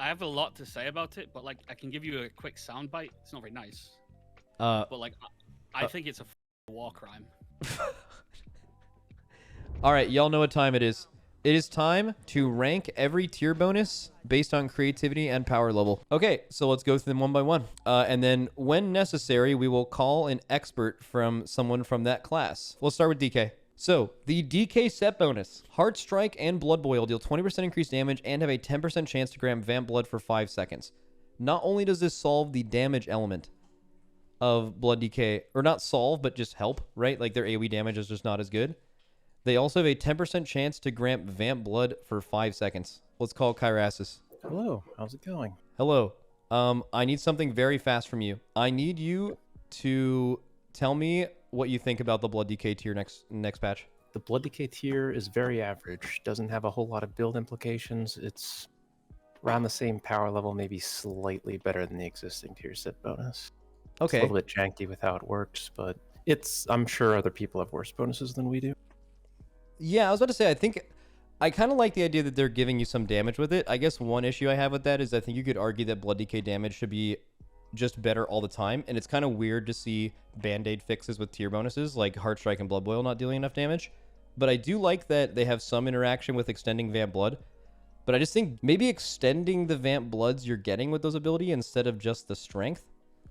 I have a lot to say about it, but like I can give you a quick soundbite. It's not very nice. But like I think it's a war crime. All right, y'all know what time it is. It is time to rank every tier bonus based on creativity and power level. Okay, so let's go through them one by one. And then when necessary, we will call an expert from someone from that class. We'll start with DK. So, the DK set bonus. Heart Strike and Blood Boil deal 20% increased damage and have a 10% chance to grant Vamp Blood for 5 seconds. Not only does this solve the damage element of Blood DK, or not solve, but just help, right? Like their AoE damage is just not as good. They also have a 10% chance to grant Vamp Blood for 5 seconds. Let's call Kyrasis. Hello, how's it going? Hello. I need something very fast from you. I need you to tell me what you think about the Blood DK tier next patch. The Blood Decay tier is very average. Doesn't have a whole lot of build implications. It's around the same power level, maybe slightly better than the existing tier set bonus. Okay. It's a little bit janky with how it works, but I'm sure other people have worse bonuses than we do. Yeah, I was about to say, I kind of like the idea that they're giving you some damage with it. I guess one issue I have with that is I think you could argue that Blood DK damage should be just better all the time, and it's kind of weird to see Band-Aid fixes with tier bonuses, like Heart Strike and Blood Boil not dealing enough damage. But I do like that they have some interaction with extending Vamp Blood. But I just think maybe extending the Vamp Bloods you're getting with those ability instead of just the strength,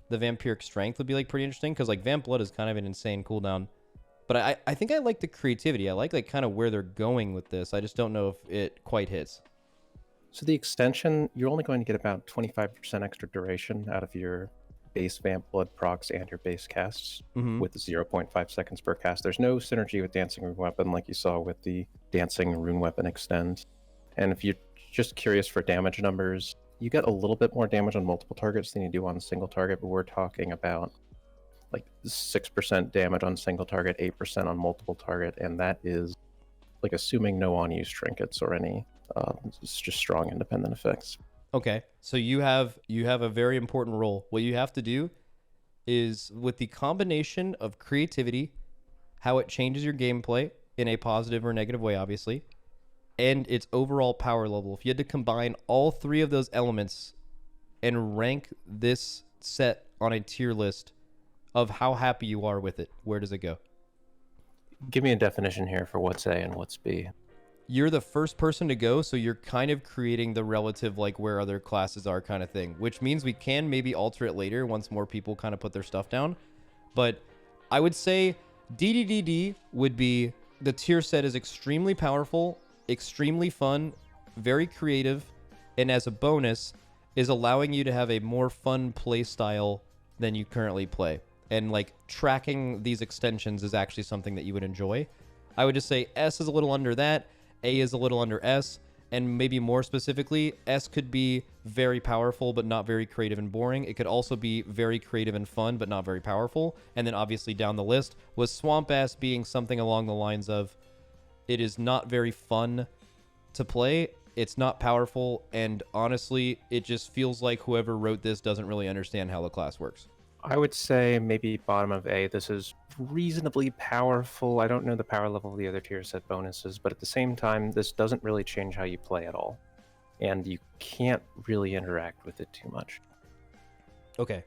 the Vampiric Strength would be like pretty interesting, because like Vamp Blood is kind of an insane cooldown. But I think I like the creativity. I like kind of where they're going with this. I just don't know if it quite hits. So the extension, you're only going to get about 25% extra duration out of your base Vamp Blood procs and your base casts with 0.5 seconds per cast. There's no synergy with Dancing Rune Weapon like you saw with the Dancing Rune Weapon Extend. And if you're just curious for damage numbers, you get a little bit more damage on multiple targets than you do on a single target, but we're talking about like 6% damage on single target, 8% on multiple target, and that is like assuming no unused trinkets or any it's just strong independent effects. Okay, so you have a very important role. What you have to do is with the combination of creativity, how it changes your gameplay in a positive or negative way, obviously, and its overall power level. If you had to combine all three of those elements and rank this set on a tier list of how happy you are with it, where does it go? Give me a definition here for what's A and what's B. You're the first person to go, so you're kind of creating the relative, like, where other classes are kind of thing, which means we can maybe alter it later once more people kind of put their stuff down. But I would say DDDD would be the tier set is extremely powerful, extremely fun, very creative, and as a bonus is allowing you to have a more fun play style than you currently play. And like tracking these extensions is actually something that you would enjoy. I would just say S is a little under that, A is a little under S, and maybe more specifically, S could be very powerful but not very creative and boring. It could also be very creative and fun but not very powerful. And then obviously down the list was Swamp Ass being something along the lines of it is not very fun to play, it's not powerful, and honestly, it just feels like whoever wrote this doesn't really understand how the class works. I would say maybe bottom of A. This is reasonably powerful. I don't know the power level of the other tier set bonuses, but at the same time, this doesn't really change how you play at all. And you can't really interact with it too much. Okay.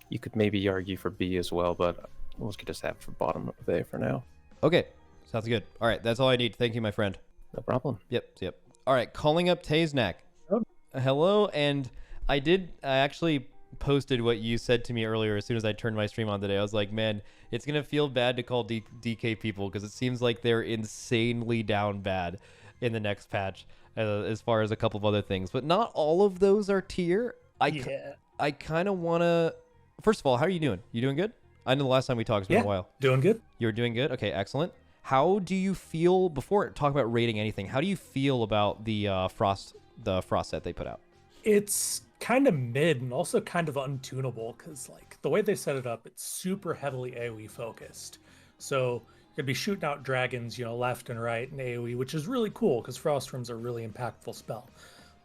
You could maybe argue for B as well, but we'll just have for bottom of A for now. Okay. Sounds good. All right. That's all I need. Thank you, my friend. No problem. Yep. All right. Calling up Taznak. Oh. Hello. And I actually posted what you said to me earlier as soon as I turned my stream on today. I was like, man, it's going to feel bad to call DK people because it seems like they're insanely down bad in the next patch as far as a couple of other things. But not all of those are tier. I kind of want to... First of all, how are you doing? You doing good? I know the last time we talked, it's been a while. Doing good. You're doing good? Okay, excellent. How do you feel, before talking about rating anything, how do you feel about the Frost set they put out? It's kind of mid and also kind of untunable because like the way they set it up, it's super heavily AoE focused. So you're gonna be shooting out dragons, left and right in AoE, which is really cool because Frost Rims are a really impactful spell.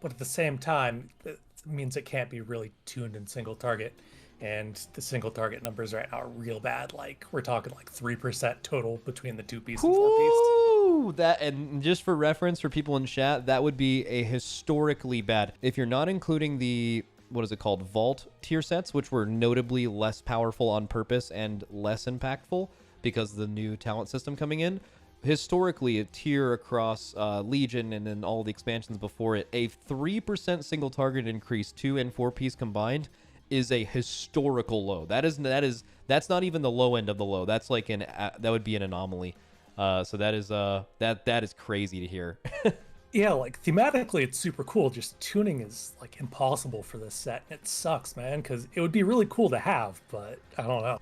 But at the same time, it means it can't be really tuned in single target. And the single target numbers right now are real bad. Like we're talking like 3% total between the two piece and four piece. Ooh, that, and just for reference for people in chat, that would be a historically bad. If you're not including the, what is it called, Vault tier sets, which were notably less powerful on purpose and less impactful because of the new talent system coming in, historically a tier across Legion and then all the expansions before it, a 3% single target increase, 2 and 4 piece combined, is a historical low. That's not even the low end of the low. That's like that would be an anomaly. So that is that is crazy to hear. Yeah, like thematically it's super cool. Just tuning is like impossible for this set. It sucks, man, because it would be really cool to have, but I don't know.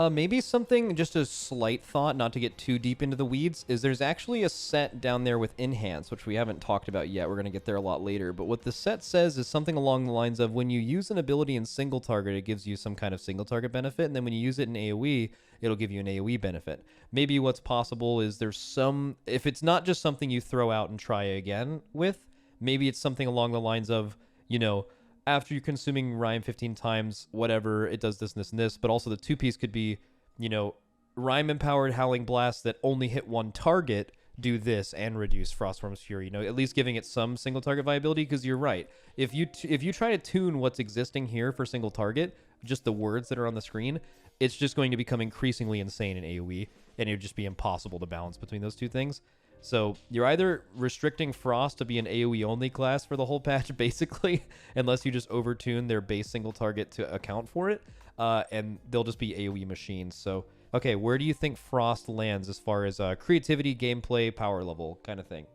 Maybe something, just a slight thought, not to get too deep into the weeds, is there's actually a set down there with Enhance, which we haven't talked about yet. We're going to get there a lot later. But what the set says is something along the lines of when you use an ability in single target, it gives you some kind of single target benefit. And then when you use it in AoE, it'll give you an AoE benefit. Maybe what's possible is there's some, if it's not just something you throw out and try again with, maybe it's something along the lines of, you know, after you're consuming Rhyme 15 times, whatever, it does this and this and this. But also the 2-piece could be, you know, Rhyme-empowered Howling Blast that only hit one target, do this and reduce Frostworm's Fury. You know, at least giving it some single target viability, because you're right. If you try to tune what's existing here for single target, just the words that are on the screen, it's just going to become increasingly insane in AoE, and it would just be impossible to balance between those two things. So you're either restricting Frost to be an AoE only class for the whole patch, basically, unless you just overtune their base single target to account for it, and they'll just be AoE machines. So, okay, where do you think Frost lands as far as creativity, gameplay, power level kind of thing?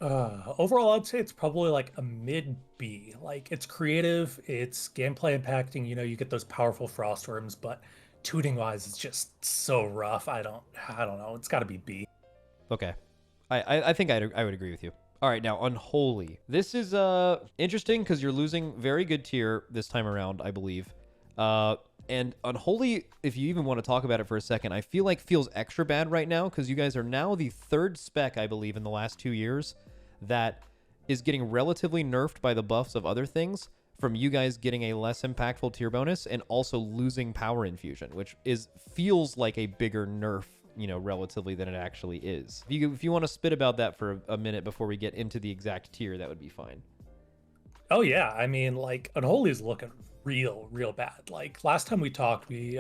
Overall, I'd say it's probably like a mid B. Like, it's creative, it's gameplay impacting, you know, you get those powerful Frostworms, but tuning wise, it's just so rough. I don't know. It's got to be B. Okay. I think I would agree with you. All right, now Unholy. This is interesting because you're losing very good tier this time around, I believe. And Unholy, if you even want to talk about it for a second, I feel like feels extra bad right now because you guys are now the third spec, I believe, in the last 2 years that is getting relatively nerfed by the buffs of other things, from you guys getting a less impactful tier bonus and also losing power infusion, which feels like a bigger nerf, you know, relatively than it actually is. If you want to spit about that for a minute before we get into the exact tier, that would be fine. Oh yeah, I mean, like, Unholy's looking real bad. Like, last time we talked, we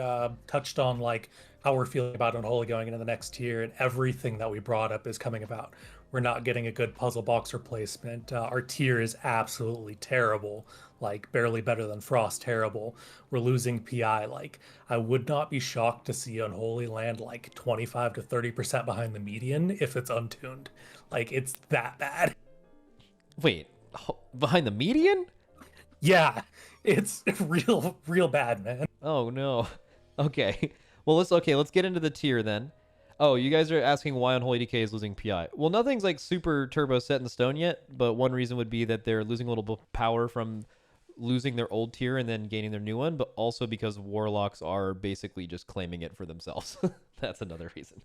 touched on like how we're feeling about Unholy going into the next tier, and everything that we brought up is coming about. We're not getting a good puzzle box replacement. Our tier is absolutely terrible, like barely better than Frost terrible. We're losing PI. Like, I would not be shocked to see Unholy land like 25 to 30% behind the median if it's untuned. Like, it's that bad. Wait, behind the median? Yeah, it's real bad, man. Oh no. Okay. Well, let's get into the tier then. Oh, you guys are asking why Unholy DK is losing PI. Well, nothing's like super turbo set in stone yet, but one reason would be that they're losing a little bit of power from losing their old tier and then gaining their new one, but also because Warlocks are basically just claiming it for themselves. That's another reason.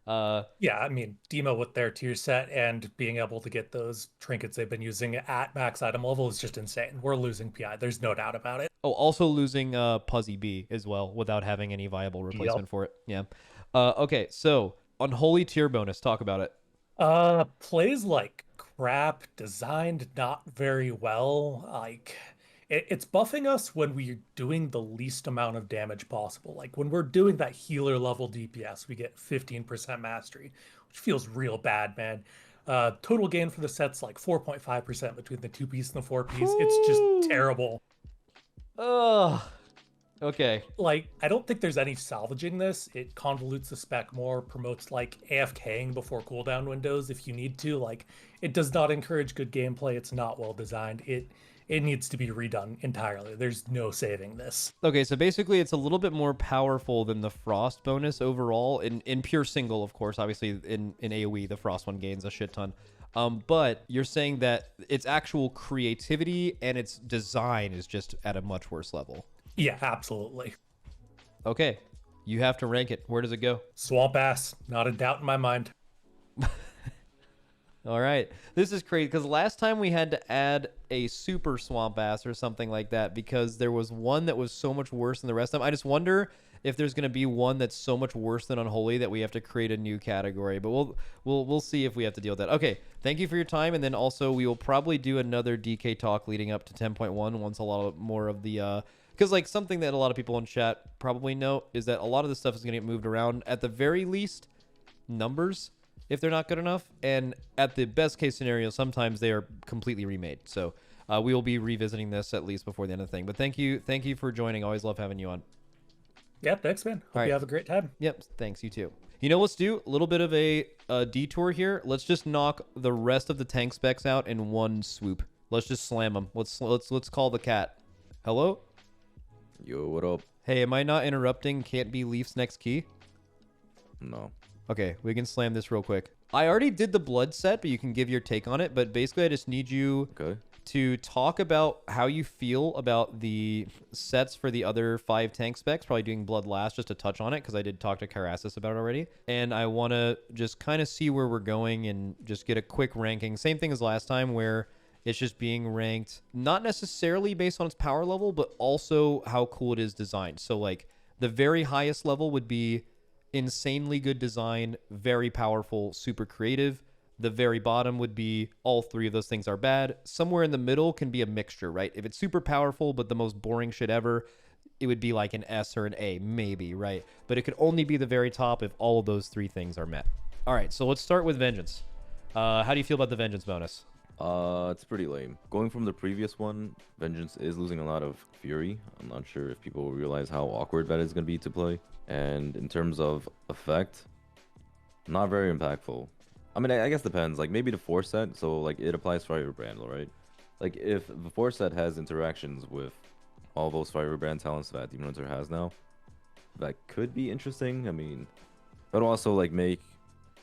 Yeah, I mean, Demo with their tier set and being able to get those trinkets they've been using at max item level is just insane. We're losing PI. There's no doubt about it. Oh, also losing Puzzy B as well without having any viable replacement for it. Yeah. Okay, so Unholy tier bonus. Talk about it. Plays like crap, designed not very well. Like, it's buffing us when we're doing the least amount of damage possible. Like, when we're doing that healer level DPS, we get 15% mastery, which feels real bad, man. Total gain for the set's like 4.5% between the 2-piece and the 4-piece. It's just terrible. Ugh. Okay. Like, I don't think there's any salvaging this. It convolutes the spec more, promotes like AFKing before cooldown windows if you need to. Like, it does not encourage good gameplay. It's not well designed. It needs to be redone entirely. There's no saving this. Okay, so basically it's a little bit more powerful than the Frost bonus overall in pure single, of course. Obviously in AoE, the Frost one gains a shit ton. But you're saying that its actual creativity and its design is just at a much worse level. Yeah, absolutely. Okay, you have to rank it. Where does it go? Swamp ass, not a doubt in my mind. All right, this is crazy because last time we had to add a super swamp ass or something like that because there was one that was so much worse than the rest of them. I just wonder if there's going to be one that's so much worse than Unholy that we have to create a new category. But we'll see if we have to deal with that. Okay, thank you for your time, and then also we will probably do another DK talk leading up to 10.1 once a lot more of the because like something that a lot of people in chat probably know is that a lot of this stuff is going to get moved around. At the very least, numbers, if they're not good enough, and at the best case scenario, sometimes they are completely remade. So we will be revisiting this at least before the end of the thing. But thank you for joining. Always love having you on. Yeah, thanks, man. Hope you have a great time. Yep, thanks. You too. You know, let's do a little bit of a detour here. Let's just knock the rest of the tank specs out in one swoop. Let's just slam them. Let's call the cat. Hello? Yo, what up? Hey, am I not interrupting? Can't be Leaf's next key? No. Okay, we can slam this real quick. I already did the blood set, but you can give your take on it. But basically, I just need you to talk about how you feel about the sets for the other 5 tank specs. Probably doing blood last just to touch on it, because I did talk to Kyrasis about it already. And I want to just kind of see where we're going and just get a quick ranking. Same thing as last time, where it's just being ranked not necessarily based on its power level, but also how cool it is designed. So like the very highest level would be insanely good design, very powerful, super creative. The very bottom would be all 3 of those things are bad. Somewhere in the middle can be a mixture, right? If it's super powerful but the most boring shit ever, it would be like an S or an A, maybe, right? But it could only be the very top if all of those 3 things are met. All right, so let's start with Vengeance. How do you feel about the Vengeance bonus? It's pretty lame. Going from the previous one, Vengeance is losing a lot of Fury. I'm not sure if people realize how awkward that is going to be to play. And in terms of effect, not very impactful. I mean, I guess depends. Like maybe the 4 set, so like it applies Firebrand, right? Like if the 4 set has interactions with all those Firebrand talents that Demon Hunter has now, that could be interesting. I mean, but also like make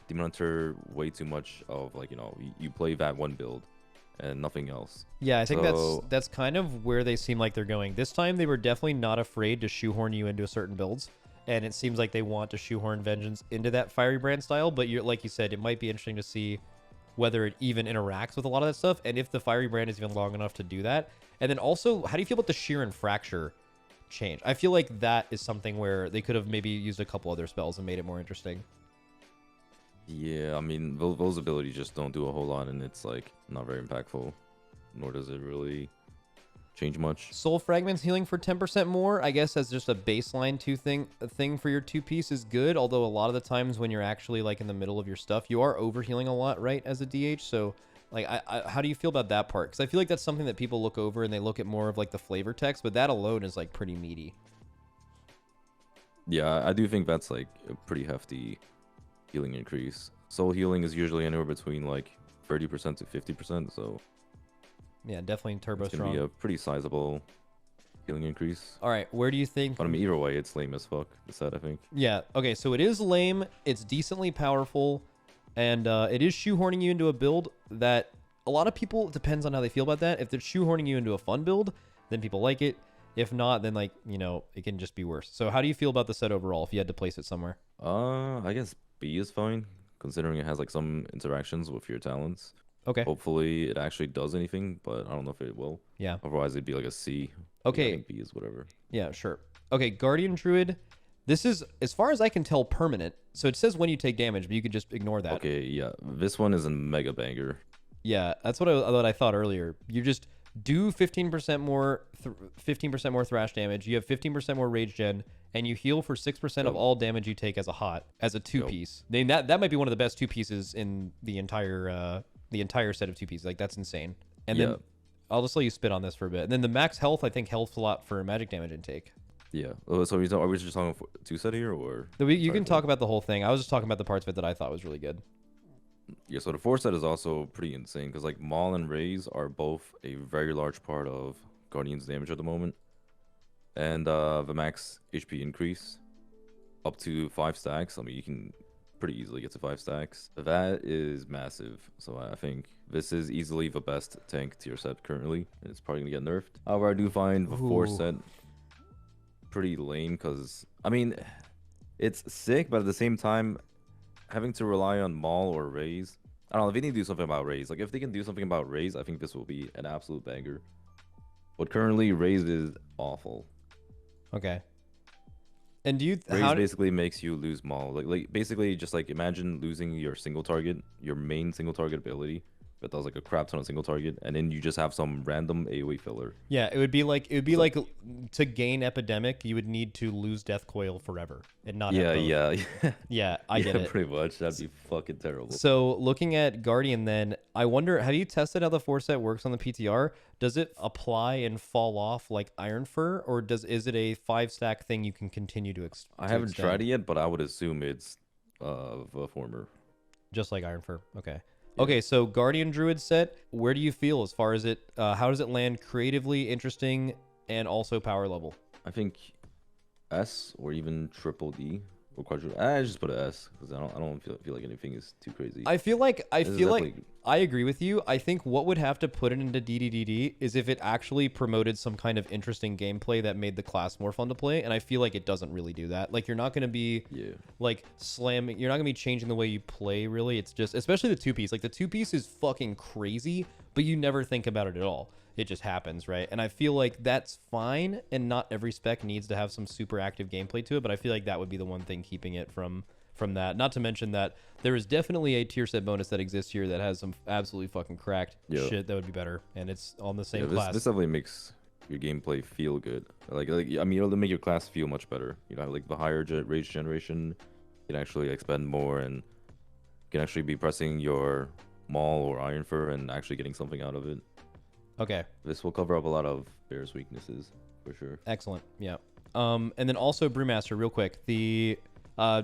Demon Hunter way too much of like, you know, you play that one build and nothing else. Yeah, I think that's kind of where they seem like they're going. This time they were definitely not afraid to shoehorn you into certain builds, and it seems like they want to shoehorn Vengeance into that Firebrand style, but you're like you said, it might be interesting to see whether it even interacts with a lot of that stuff, and if the Firebrand is even long enough to do that. And then also, how do you feel about the Shear and Fracture change? I feel like that is something where they could have maybe used a couple other spells and made it more interesting. Yeah, I mean, those abilities just don't do a whole lot, and it's like not very impactful, nor does it really change much. Soul Fragments healing for 10% more, I guess, as just a baseline thing for your 2-piece is good, although a lot of the times when you're actually like in the middle of your stuff, you are overhealing a lot, right, as a DH. So like, how do you feel about that part? Because I feel like that's something that people look over and they look at more of like the flavor text, but that alone is like pretty meaty. Yeah, I do think that's like a pretty hefty healing increase. Soul healing is usually anywhere between like 30% to 50%, so yeah, definitely turbo it's gonna strong. be a pretty sizable healing increase. All right, where do you think? But I mean, either way, it's lame as fuck, the set, I think. Yeah, okay, so it is lame, it's decently powerful, and it is shoehorning you into a build that a lot of people, it depends on how they feel about that. If they're shoehorning you into a fun build, then people like it. If not, then like, you know, it can just be worse. So how do you feel about the set overall if you had to place it somewhere? I guess B is fine, considering it has like some interactions with your talents. Okay. Hopefully it actually does anything, but I don't know if it will. Yeah. Otherwise it'd be like a C. Okay. I think B is whatever. Yeah, sure. Okay, Guardian Druid. This is, as far as I can tell, permanent. So it says when you take damage, but you could just ignore that. Okay, yeah. This one is a mega banger. Yeah, that's what I thought earlier. You just do 15% more 15% more thrash damage. You have 15% more rage gen, and you heal for 6% of all damage you take as a 2-piece. I mean, that might be one of the best 2-pieces in the entire set of 2-pieces. Like, that's insane. And then I'll just let you spit on this for a bit. And then the max health, I think, helps a lot for magic damage intake. Yeah. So are we just talking 2-set here, or? You can talk about the whole thing. I was just talking about the parts of it that I thought was really good. Yeah, so the 4-set is also pretty insane, because like Maul and Raise are both a very large part of Guardian's damage at the moment. And the max HP increase up to 5 stacks. I mean, you can pretty easily get to 5 stacks. That is massive. So I think this is easily the best tank tier set currently, and it's probably gonna get nerfed. However, I do find the 4-set pretty lame, because I mean, it's sick, but at the same time, having to rely on Maul or Raise, I don't know if they need to do something about Raise. Like, if they can do something about Raise, I think this will be an absolute banger. But currently, Raise is awful. Okay. And do you Raise how basically makes you lose Maul. Like basically just like imagine losing your single target, your main single target ability, but that was like a crap ton of single target, and then you just have some random AoE filler. Yeah, it would be like to gain Epidemic, you would need to lose Death Coil forever and not have both. Yeah. Yeah, I get it. Pretty much. That'd be fucking terrible. So looking at Guardian then, I wonder, have you tested how the 4-set works on the PTR? Does it apply and fall off like Iron Fur, or is it a 5-stack thing you can continue to I haven't tried it yet, but I would assume it's a former. Just like Iron Fur. Okay. Yeah. Okay, so Guardian Druid set, where do you feel as far as it, how does it land creatively, interesting, and also power level? I think S or even triple D or quadruple. I just put an S because I don't feel like anything is too crazy. I feel like definitely... I agree with you. I think what would have to put it into DDDD is if it actually promoted some kind of interesting gameplay that made the class more fun to play, and I feel like it doesn't really do that. Like you're not going to be like slamming, you're not going to be changing the way you play really. It's just, especially the 2-piece. Like the 2-piece is fucking crazy, but you never think about it at all. It just happens, right? And I feel like that's fine, and not every spec needs to have some super active gameplay to it, but I feel like that would be the one thing keeping it from that. Not to mention that there is definitely a tier set bonus that exists here that has some absolutely fucking cracked shit that would be better, and it's on the same class. This definitely makes your gameplay feel good. Like I mean, it'll make your class feel much better. You know, like the higher rage generation, you can actually expend more and you can actually be pressing your Maul or Iron Fur and actually getting something out of it. Okay. This will cover up a lot of Bear's weaknesses for sure. Excellent. Yeah. And then also Brewmaster, real quick. The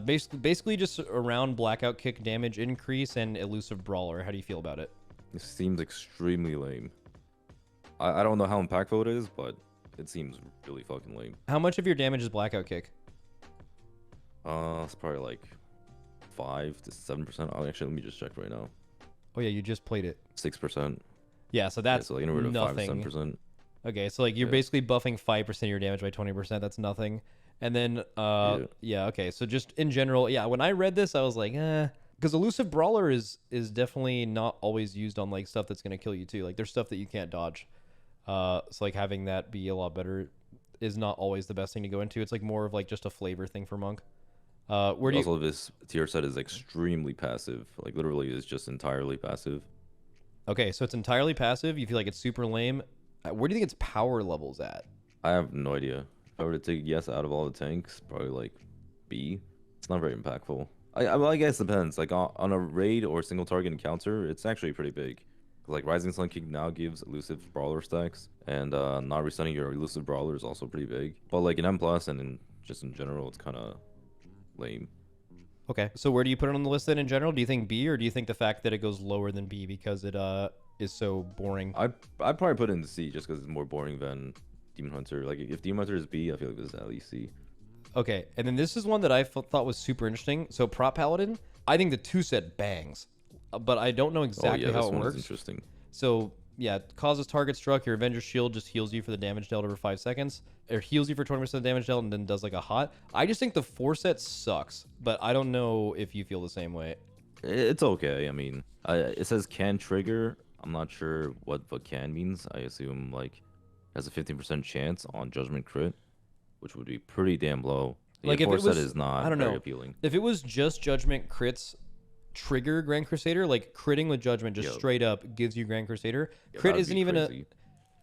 basically just around Blackout Kick damage increase and Elusive Brawler. How do you feel about it? It seems extremely lame. I don't know how impactful it is, but it seems really fucking lame. How much of your damage is Blackout Kick? It's probably like 5 to 7%. Oh, actually, let me just check right now. Oh yeah, you just played it. 6%. Yeah, so that's so like anywhere to nothing. 5 to 7%. Okay, so like you're basically buffing 5% of your damage by 20%. That's nothing. And then yeah, okay. So just in general, yeah, when I read this, I was like, because Elusive Brawler is definitely not always used on like stuff that's gonna kill you too. Like there's stuff that you can't dodge. So like having that be a lot better is not always the best thing to go into. It's like more of like just a flavor thing for Monk. Where do also this tier set is extremely passive. Like literally is just entirely passive. Okay, so it's entirely passive. You feel like it's super lame. Where do you think its power level's at? I have no idea. If I were to take yes out of all the tanks, probably like B. It's not very impactful. I guess it depends. Like on a raid or single target encounter, it's actually pretty big. Like Rising Sun Kick now gives elusive brawler stacks, and not restunning your elusive brawler is also pretty big. But like in M+ and just in general, it's kind of lame. Okay, so where do you put it on the list then in general? Do you think B, or do you think the fact that it goes lower than B because it is so boring? I'd probably put it in C just because it's more boring than Demon Hunter. Like if Demon Hunter is B, I feel like this is at least C. Okay, and then this is one that I thought was super interesting. So Prop Paladin, I think the 2-set bangs, but I don't know exactly how it works. Interesting. So yeah, causes target struck. Your Avenger Shield just heals you for the damage dealt over 5 seconds. It heals you for 20% of the damage dealt and then does like a hot. I just think the 4-set sucks, but I don't know if you feel the same way. It's okay. I mean, it says can trigger. I'm not sure what can means. I assume like has a 15% chance on Judgment crit, which would be pretty damn low. Like yeah, if it was, is not I don't very know. appealing. If it was just Judgment crits trigger Grand Crusader, like critting with Judgment just straight up gives you Grand Crusader. Crit isn't even crazy.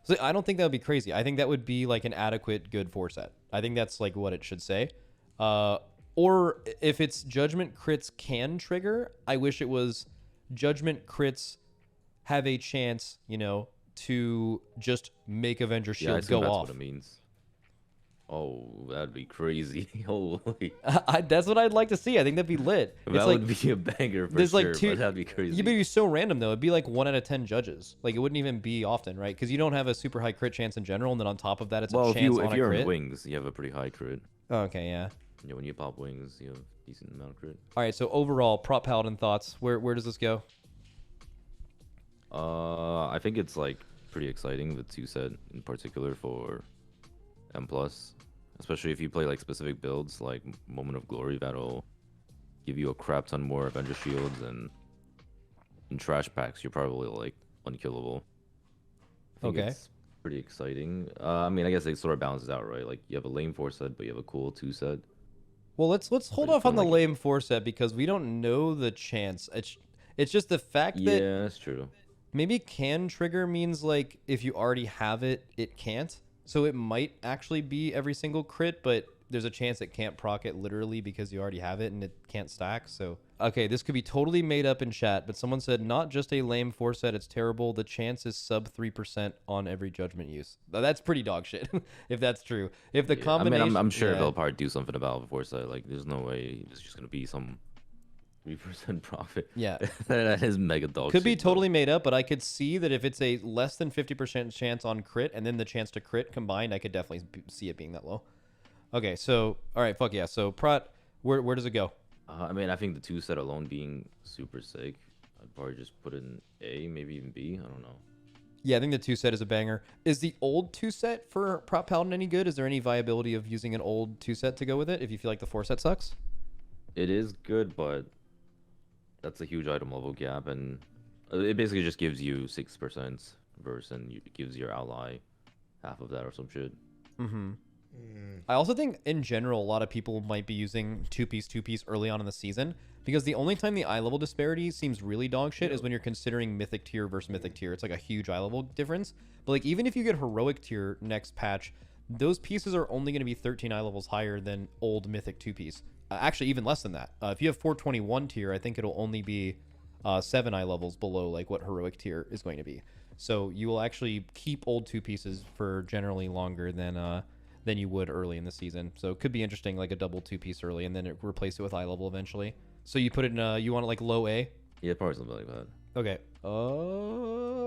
So I don't think that would be crazy. I think that would be like an adequate good 4-set. I think that's like what it should say. Or if it's Judgment crits can trigger, I wish it was Judgment crits have a chance, you know, to just make Avenger Shield go off. That's what it means. Oh, that'd be crazy. Holy. That's what I'd like to see. I think that'd be lit. That would be a banger for sure, like but that'd be crazy. You'd be so random, though. It'd be like 1 out of 10 judges. Like, it wouldn't even be often, right? Because you don't have a super high crit chance in general, and then on top of that, it's a chance on a crit. If you're in wings, you have a pretty high crit. Oh, okay, yeah. Yeah, when you pop wings, you have a decent amount of crit. All right, so overall, Prop Paladin thoughts. Where does this go? I think it's, like, pretty exciting, the 2-set in particular for M+. Especially if you play like specific builds like Moment of Glory, that'll give you a crap ton more Avenger Shields, and in trash packs you're probably like unkillable. I think it's pretty exciting. I mean, I guess it sort of balances out, right? Like you have a lame 4-set, but you have a cool 2-set. Well, let's hold off on the lame 4-set because we don't know the chance. It's just the fact that yeah, that's true. maybe can trigger means like if you already have it, it can't. So it might actually be every single crit, but there's a chance it can't proc it literally because you already have it and it can't stack. So, okay, this could be totally made up in chat, but someone said not just a lame 4-set, it's terrible. The chance is sub 3% on every judgment use. Now, that's pretty dog shit if that's true. If the combination, I mean, I'm sure they'll probably do something about it 4-set. Like, there's no way it's just gonna be some 3% profit. Yeah. That is mega dog Could shit, be totally made up, but I could see that if it's a less than 50% chance on crit and then the chance to crit combined, I could definitely see it being that low. Okay, so all right, fuck yeah. So Prat, where does it go? I mean, I think the 2-set alone being super sick, I'd probably just put it in A, maybe even B. I don't know. Yeah, I think the 2-set is a banger. Is the old 2-set for Prot Paladin any good? Is there any viability of using an old 2-set to go with it if you feel like the 4-set sucks? It is good, but that's a huge item level gap, and it basically just gives you 6% verse, and it gives your ally half of that or some shit. Mm-hmm. I also think in general a lot of people might be using 2-piece early on in the season because the only time the eye level disparity seems really dog shit is when you're considering mythic tier versus mythic tier. It's like a huge eye level difference. But like even if you get heroic tier next patch, those pieces are only going to be 13 eye levels higher than old mythic 2-piece. Actually even less than that. If you have 421 tier, I think it'll only be 7 eye levels below like what heroic tier is going to be. So you will actually keep old 2-pieces for generally longer than you would early in the season. So it could be interesting, like a double 2-piece early, and then replace it with eye level eventually. So you put it in, you want it like low A? Yeah, probably something like that. Okay.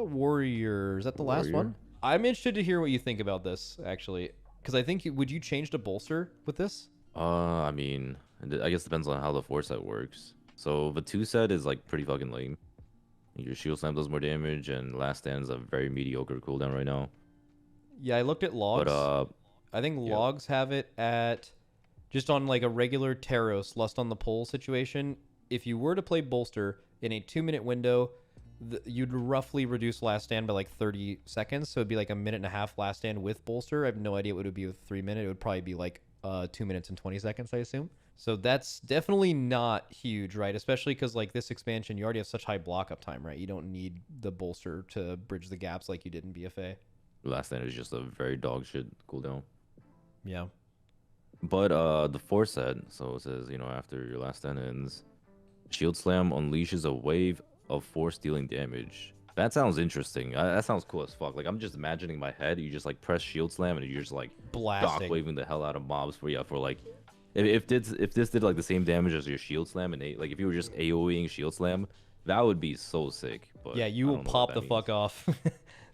Warrior. Is that the last one? I'm interested to hear what you think about this, actually. Because I think, would you change to bolster with this? I mean, I guess it depends on how the 4-set works. So the 2-set is like pretty fucking lame. Your shield slam does more damage, and last stand is a very mediocre cooldown right now. Yeah, I looked at logs. But I think logs have it at just on like a regular Taros Lust on the Pole situation. If you were to play bolster in a 2-minute window, you'd roughly reduce last stand by like 30 seconds. So it'd be like a 1.5 last stand with bolster. I have no idea what it would be with 3-minute. It would probably be like 2 minutes and 20 seconds, I assume. So that's definitely not huge, right? Especially because like this expansion, you already have such high block up time, right? You don't need the bolster to bridge the gaps like you did in BFA. last stand is just a very dog shit cooldown. Yeah. But the 4-set, so it says, you know, after your last stand ends, Shield Slam unleashes a wave of force dealing damage. That sounds interesting. That sounds cool as fuck. Like, I'm just imagining in my head, you just like press Shield Slam and you're just like blasting, dock waving the hell out of mobs for like if this did like the same damage as your Shield Slam and like if you were just AoEing Shield Slam, that would be so sick. But yeah, you will pop the fuck off.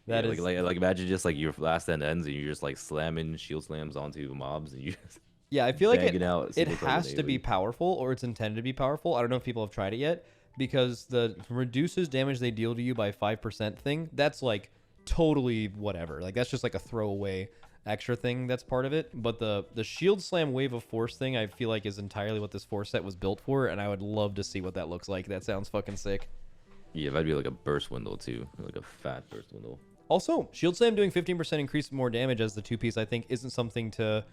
That yeah, is like imagine just like your last stand ends and you're just like slamming Shield Slams onto mobs and you just yeah, I feel like it single has to be powerful, or it's intended to be powerful. I don't know if people have tried it yet, because the reduces damage they deal to you by 5% thing, that's like totally whatever. Like that's just like a throwaway extra thing that's part of it. But the Shield Slam Wave of Force thing, I feel like is entirely what this 4-set was built for, and I would love to see what that looks like. That sounds fucking sick. Yeah, that'd be like a burst window too, like a fat burst window. Also, Shield Slam doing 15% increase more damage as the 2-piece, I think, isn't something to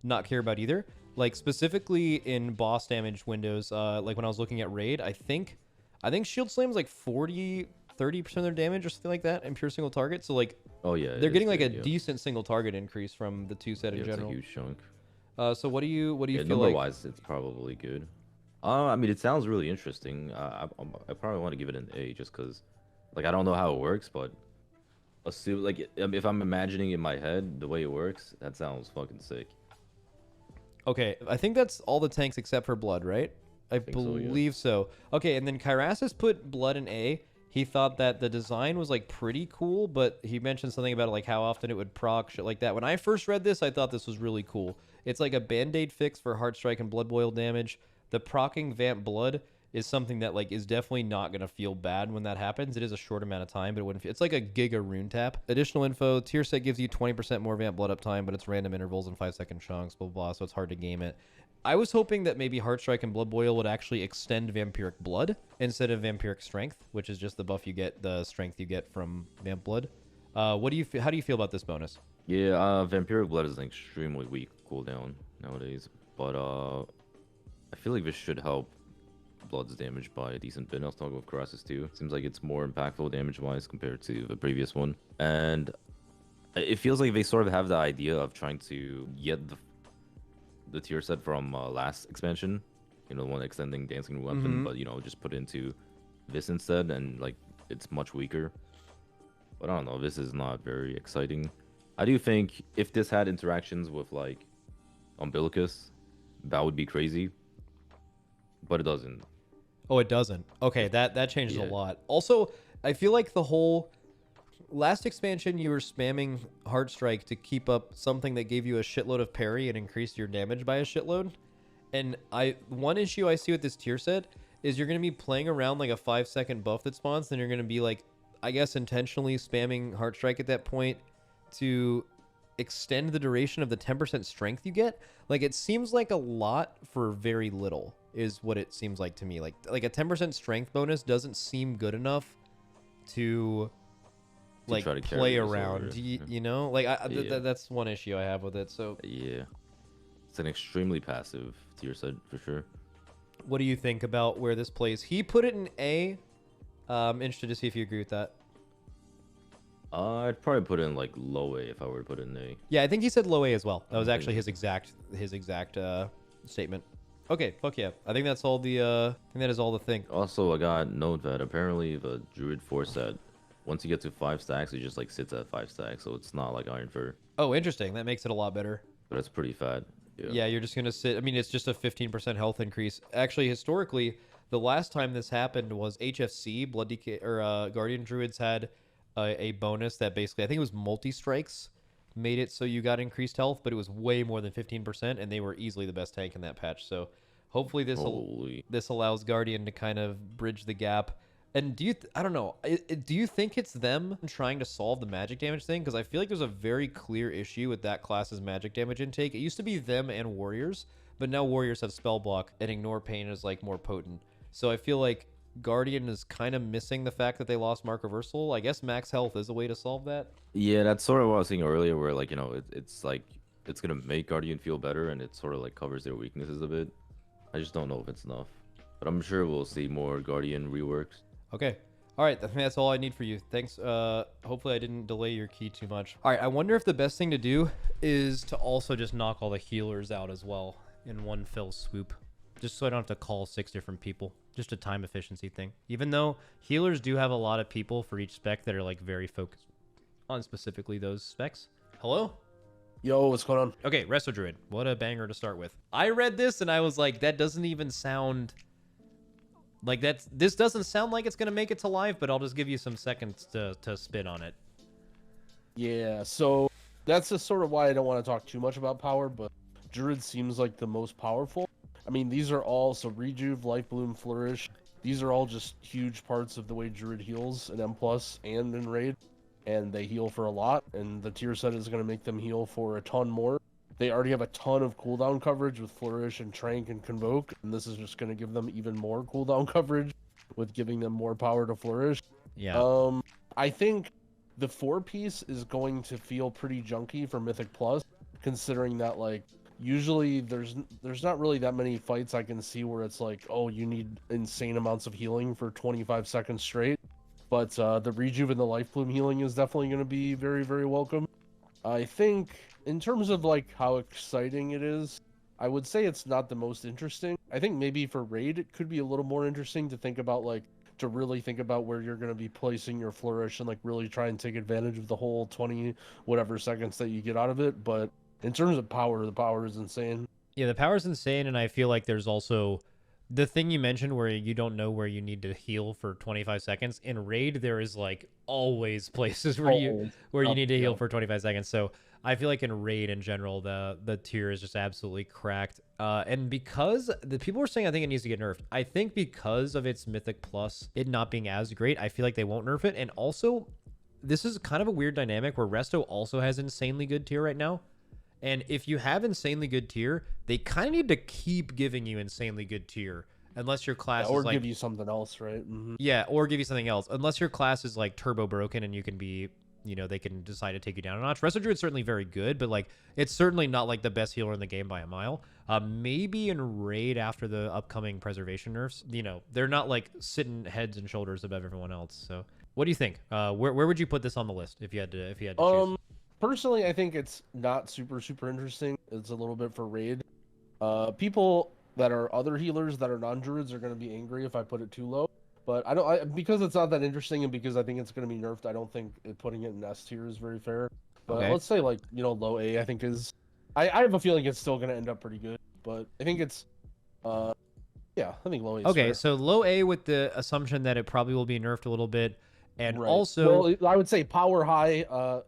not care about either. Like specifically in boss damage windows, like when I was looking at raid, I think Shield Slam's like 30% of their damage or something like that in pure single target. So like, oh yeah, they're getting like a decent single target increase from the 2-set in general. It's a huge chunk. So what do you feel number like? wise, it's probably good. I mean, it sounds really interesting. I probably want to give it an A just because, like, I don't know how it works, but assume like if I'm imagining in my head the way it works, that sounds fucking sick. Okay, I think that's all the tanks except for blood, right? I believe so. Okay, and then Kyrasis put blood in A. He thought that the design was like pretty cool, but he mentioned something about like how often it would proc, shit like that. When I first read this, I thought this was really cool. It's like a band-aid fix for Heart Strike and Blood Boil damage. The procking Vamp Blood is something that like is definitely not gonna feel bad when that happens. It is a short amount of time, but it wouldn't feel, it's like a giga rune tap. Additional info: tier set gives you 20% more Vamp Blood uptime, but it's random intervals and 5-second chunks, blah, blah blah, so it's hard to game it. I was hoping that maybe Heart Strike and Blood Boil would actually extend Vampiric Blood instead of Vampiric Strength, which is just the buff you get, the strength you get from Vamp Blood. How do you feel about this bonus? Yeah, Vampiric Blood is an extremely weak cooldown nowadays, but I feel like this should help Blood's damage by a decent bit. I was talking with Kyrasis too. Seems like it's more impactful damage-wise compared to the previous one. And it feels like they sort of have the idea of trying to get the tier set from last expansion. You know, the one extending Dancing Weapon, but, you know, just put into this instead, and, like, it's much weaker. But I don't know, this is not very exciting. I do think if this had interactions with, like, Umbilicus, that would be crazy. But it doesn't. Oh, it doesn't. Okay, that changes a lot. Also, I feel like the whole last expansion, you were spamming Heartstrike to keep up something that gave you a shitload of parry and increased your damage by a shitload. And one issue I see with this tier set is you're going to be playing around like a 5-second buff that spawns, then you're going to be like, I guess, intentionally spamming Heartstrike at that point to extend the duration of the 10% strength you get. Like, it seems like a lot for very little is what it seems like to me. Like a 10% strength bonus doesn't seem good enough to like try to play around. You know, like that's one issue I have with it. So yeah, it's an extremely passive tier set for sure. What do you think about where this plays? He put it in A. Interested to see if you agree with that. I'd probably put it in like low A if I were to put it in A. Yeah, I think he said low A as well. That was actually his exact statement. Okay, fuck yeah. I think that's all the I think that is all the thing. Also, I got note that apparently the Druid 4 set, once you get to 5 stacks, it just like sits at 5 stacks, so it's not like Iron Fur. Oh, interesting. That makes it a lot better. But it's pretty fat. Yeah, you're just gonna sit. I mean, it's just a 15% health increase. Actually, historically, the last time this happened was HFC Blood DK or Guardian Druids had a bonus that basically, I think it was multi strikes, made it so you got increased health, but it was way more than 15%, and they were easily the best tank in that patch. So hopefully this allows Guardian to kind of bridge the gap. And I don't know, do you think it's them trying to solve the magic damage thing? Because I feel like there's a very clear issue with that class's magic damage intake. It used to be them and Warriors, but now Warriors have Spell Block, and Ignore Pain is like more potent. So I feel like Guardian is kind of missing the fact that they lost Mark Reversal. I guess max health is a way to solve that. Yeah, that's sort of what I was saying earlier, where like, you know, it's like, it's going to make Guardian feel better, and it sort of like covers their weaknesses a bit. I just don't know if it's enough. But I'm sure we'll see more Guardian reworks. Okay. All right. I think that's all I need for you. Thanks. Hopefully I didn't delay your key too much. All right. I wonder if the best thing to do is to also just knock all the healers out as well in one fell swoop. Just so I don't have to call 6 different people. Just a time efficiency thing. Even though healers do have a lot of people for each spec that are like very focused on specifically those specs. Hello? Yo, what's going on? Okay, Resto Druid. What a banger to start with. I read this and I was like, that doesn't even sound... Like, this doesn't sound like it's going to make it to live, but I'll just give you some seconds to spin on it. Yeah, so that's just sort of why I don't want to talk too much about power, but Druid seems like the most powerful. I mean, these are all, so Rejuve, Life Bloom, Flourish, these are all just huge parts of the way Druid heals in M+, and in Raid, and they heal for a lot, and the tier set is going to make them heal for a ton more. They already have a ton of cooldown coverage with Flourish and Trank and Convoke, and this is just going to give them even more cooldown coverage with giving them more power to Flourish. Yeah. I think the 4-piece is going to feel pretty junky for Mythic Plus, considering that, like, usually there's not really that many fights I can see where it's like, oh, you need insane amounts of healing for 25 seconds straight. But the Rejuve and the Life Bloom healing is definitely going to be very, very welcome. I think, in terms of like how exciting it is, I would say it's not the most interesting. I think maybe for Raid, it could be a little more interesting to think about, like, to really think about where you're going to be placing your Flourish and like really try and take advantage of the whole 20 whatever seconds that you get out of it. But in terms of power, the power is insane. Yeah, the power is insane, and I feel like there's also the thing you mentioned where you don't know where you need to heal for 25 seconds. In Raid, there is like always places where you need to heal for 25 seconds. So I feel like in Raid in general, the tier is just absolutely cracked. And because the people were saying, I think it needs to get nerfed. I think because of its Mythic Plus, it not being as great, I feel like they won't nerf it. And also, this is kind of a weird dynamic where Resto also has insanely good tier right now. And if you have insanely good tier, they kind of need to keep giving you insanely good tier. Unless your class is like... Or give you something else, right? Mm-hmm. Yeah, or give you something else. Unless your class is like turbo broken and you can be... You know, they can decide to take you down a notch. Resto Druid's certainly very good, but like, it's certainly not like the best healer in the game by a mile. Maybe in raid after the upcoming preservation nerfs. You know, they're not like sitting heads and shoulders above everyone else. So what do you think? Where would you put this on the list if you had to choose? Personally, I think it's not super interesting. It's a little bit for raid. People that are other healers that are non-druids are going to be angry if I put it too low. But because it's not that interesting and because I think it's going to be nerfed, I don't think putting it in S tier is very fair. But Okay. let's say like, you know, low A I think is... I have a feeling it's still going to end up pretty good. But I think it's... yeah, I think low A is Okay, fair. so low A with the assumption that it probably will be nerfed a little bit. And Right. also... Well, I would say power high,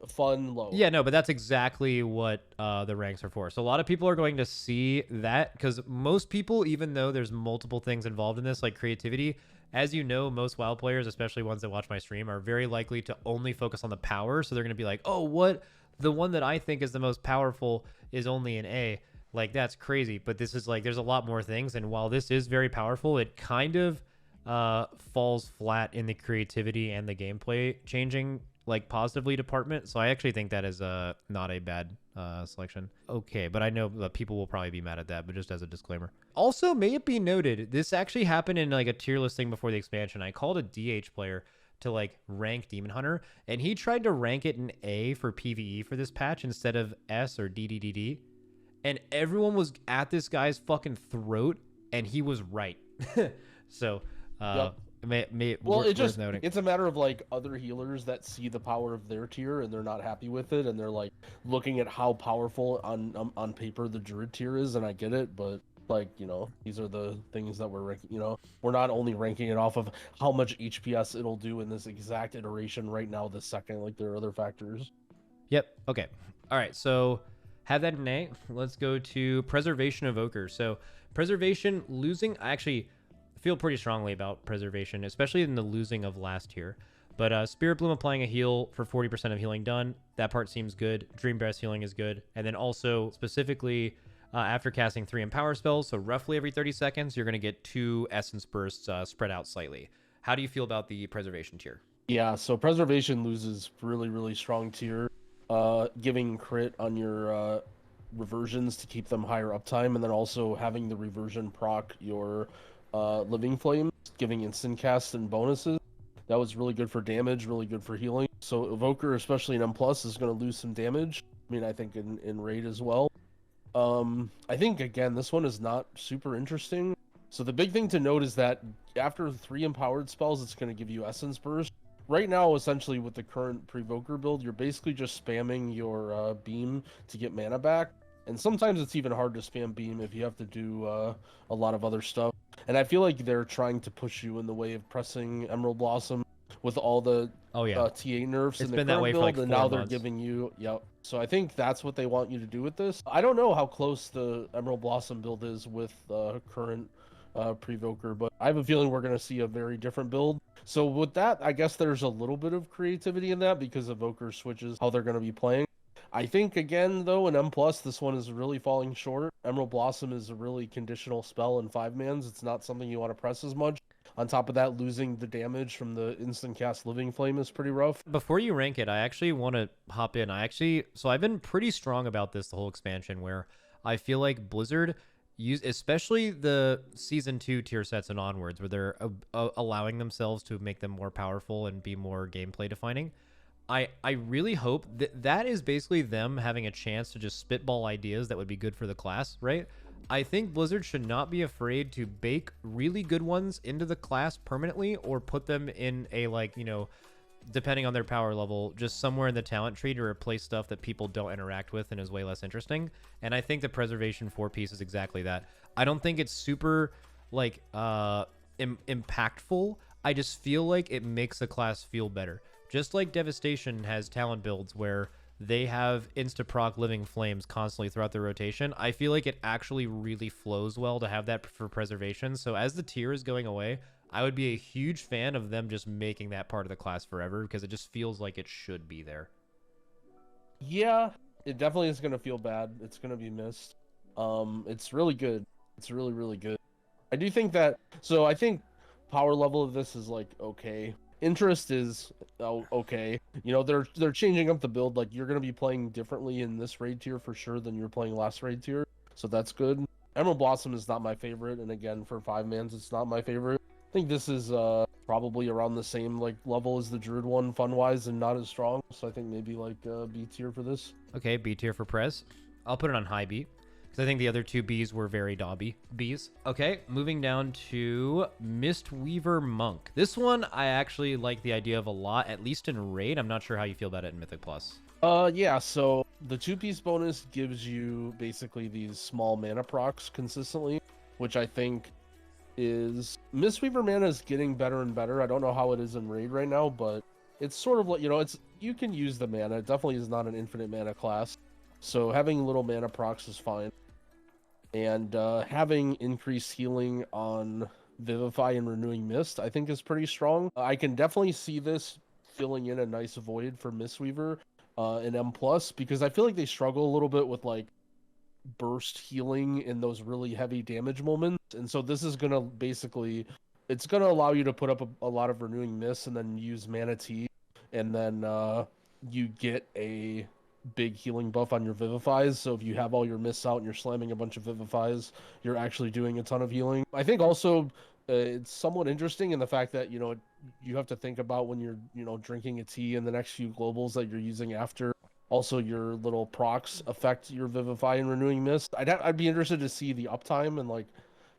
fun low. Yeah, no, but that's exactly what the ranks are for. So a lot of people are going to see that because most people, even though there's multiple things involved in this, like creativity, as you know, most WoW players, especially ones that watch my stream, are very likely to only focus on the power. So they're going to be like, oh, what? The one that I think is the most powerful is only an A. Like, that's crazy. But this is like, there's a lot more things. And while this is very powerful, it kind of falls flat in the creativity and the gameplay changing like positively department. So I actually think that is not a bad selection. Okay, but I know that people will probably be mad at that, but just as a disclaimer. Also, may it be noted, this actually happened in like a tier list thing before the expansion. I called a DH player to like rank Demon Hunter, and he tried to rank it in A for PvE for this patch instead of S or DDDD. And everyone was at this guy's fucking throat, and he was right. So Yep. well, it's a matter of like other healers that see the power of their tier and they're not happy with it, and they're like looking at how powerful on paper the Druid tier is, and I get it, but like, you know, these are the things that we're ranking. You know, we're not only ranking it off of how much HPS it'll do in this exact iteration right now this second, like there are other factors. Yep. Okay. All right. So have that in A. Let's go to Preservation Evoker. So Preservation losing, I actually feel pretty strongly about Preservation, especially in the losing of last tier. But Spirit Bloom applying a heal for 40% of healing done. That part seems good. Dream Breath healing is good. And then also specifically after casting 3 Empower spells, so roughly every 30 seconds, you're going to get 2 Essence Bursts spread out slightly. How do you feel about the Preservation tier? Yeah, so Preservation loses really strong tier, giving crit on your reversions to keep them higher uptime, and then also having the reversion proc your Living Flames, giving instant cast and bonuses. That was really good for damage, really good for healing. So Evoker, especially in M+, is going to lose some damage. I mean, I think in raid as well. I think, again, this one is not super interesting. So the big thing to note is that after 3 empowered spells, it's going to give you Essence Burst. Right now, essentially, with the current Prevoker build, you're basically just spamming your Beam to get mana back. And sometimes it's even hard to spam Beam if you have to do a lot of other stuff. And I feel like they're trying to push you in the way of pressing Emerald Blossom with all the TA nerfs in the current build, like and now they're months. giving you, So I think that's what they want you to do with this. I don't know how close the Emerald Blossom build is with the current Prevoker, but I have a feeling we're going to see a very different build. So with that, I guess there's a little bit of creativity in that because Evoker switches how they're going to be playing. I think, again, though, in M+, this one is really falling short. Emerald Blossom is a really conditional spell in 5-mans. It's not something you want to press as much. On top of that, losing the damage from the instant cast Living Flame is pretty rough. Before you rank it, I actually want to hop in. So I've been pretty strong about this the whole expansion, where I feel like Blizzard, especially the Season 2 tier sets and onwards, where they're allowing themselves to make them more powerful and be more gameplay defining. I really hope that is basically them having a chance to just spitball ideas that would be good for the class, right? I think Blizzard should not be afraid to bake really good ones into the class permanently, or put them in a, like, you know, depending on their power level, just somewhere in the talent tree to replace stuff that people don't interact with and is way less interesting. And I think the Preservation 4-piece is exactly that. I don't think it's super, like, impactful. I just feel like it makes the class feel better. Just like Devestation has talent builds where they have insta-proc Living Flames constantly throughout the rotation, I feel like it actually really flows well to have that for Preservation. So as the tier is going away, I would be a huge fan of them just making that part of the class forever, because it just feels like it should be there. Yeah, it definitely is going to feel bad. It's going to be missed. It's really good. It's really good. I do think that... So I think power level of this is, like, okay. Interest is okay. You know, they're changing up the build. Like, you're going to be playing differently in this raid tier for sure than you were playing last raid tier. So that's good. Emerald Blossom is not my favorite, and again, for 5-mans, it's not my favorite. I think this is probably around the same like level as the Druid one, fun-wise, and not as strong. So I think maybe like B tier for this. Okay, B tier for Prez. I'll put it on high B, because I think the other two Bs were very dobby Bs. Okay, moving down to Mistweaver Monk. This one I actually like the idea of a lot, at least in Raid. I'm not sure how you feel about it in Mythic Plus. Yeah, so the 2-piece bonus gives you basically these small mana procs consistently, which I think is... Mistweaver mana is getting better and better. I don't know how it is in Raid right now, but it's sort of like, you know, it's you can use the mana. It definitely is not an infinite mana class. So having little mana procs is fine. And having increased healing on Vivify and Renewing Mist, I think is pretty strong. I can definitely see this filling in a nice void for Mistweaver in M+, because I feel like they struggle a little bit with like burst healing in those really heavy damage moments. And so this is going to basically, it's going to allow you to put up a lot of Renewing Mist and then use Mana Tea, and then you get a big healing buff on your Vivifies. So if you have all your mists out and you're slamming a bunch of Vivifies, you're actually doing a ton of healing. I think also it's somewhat interesting in the fact that, you know, you have to think about when you're, you know, drinking a tea in the next few globals that you're using after. Also, your little procs affect your Vivify and Renewing Mist. I'd be interested to see the uptime and like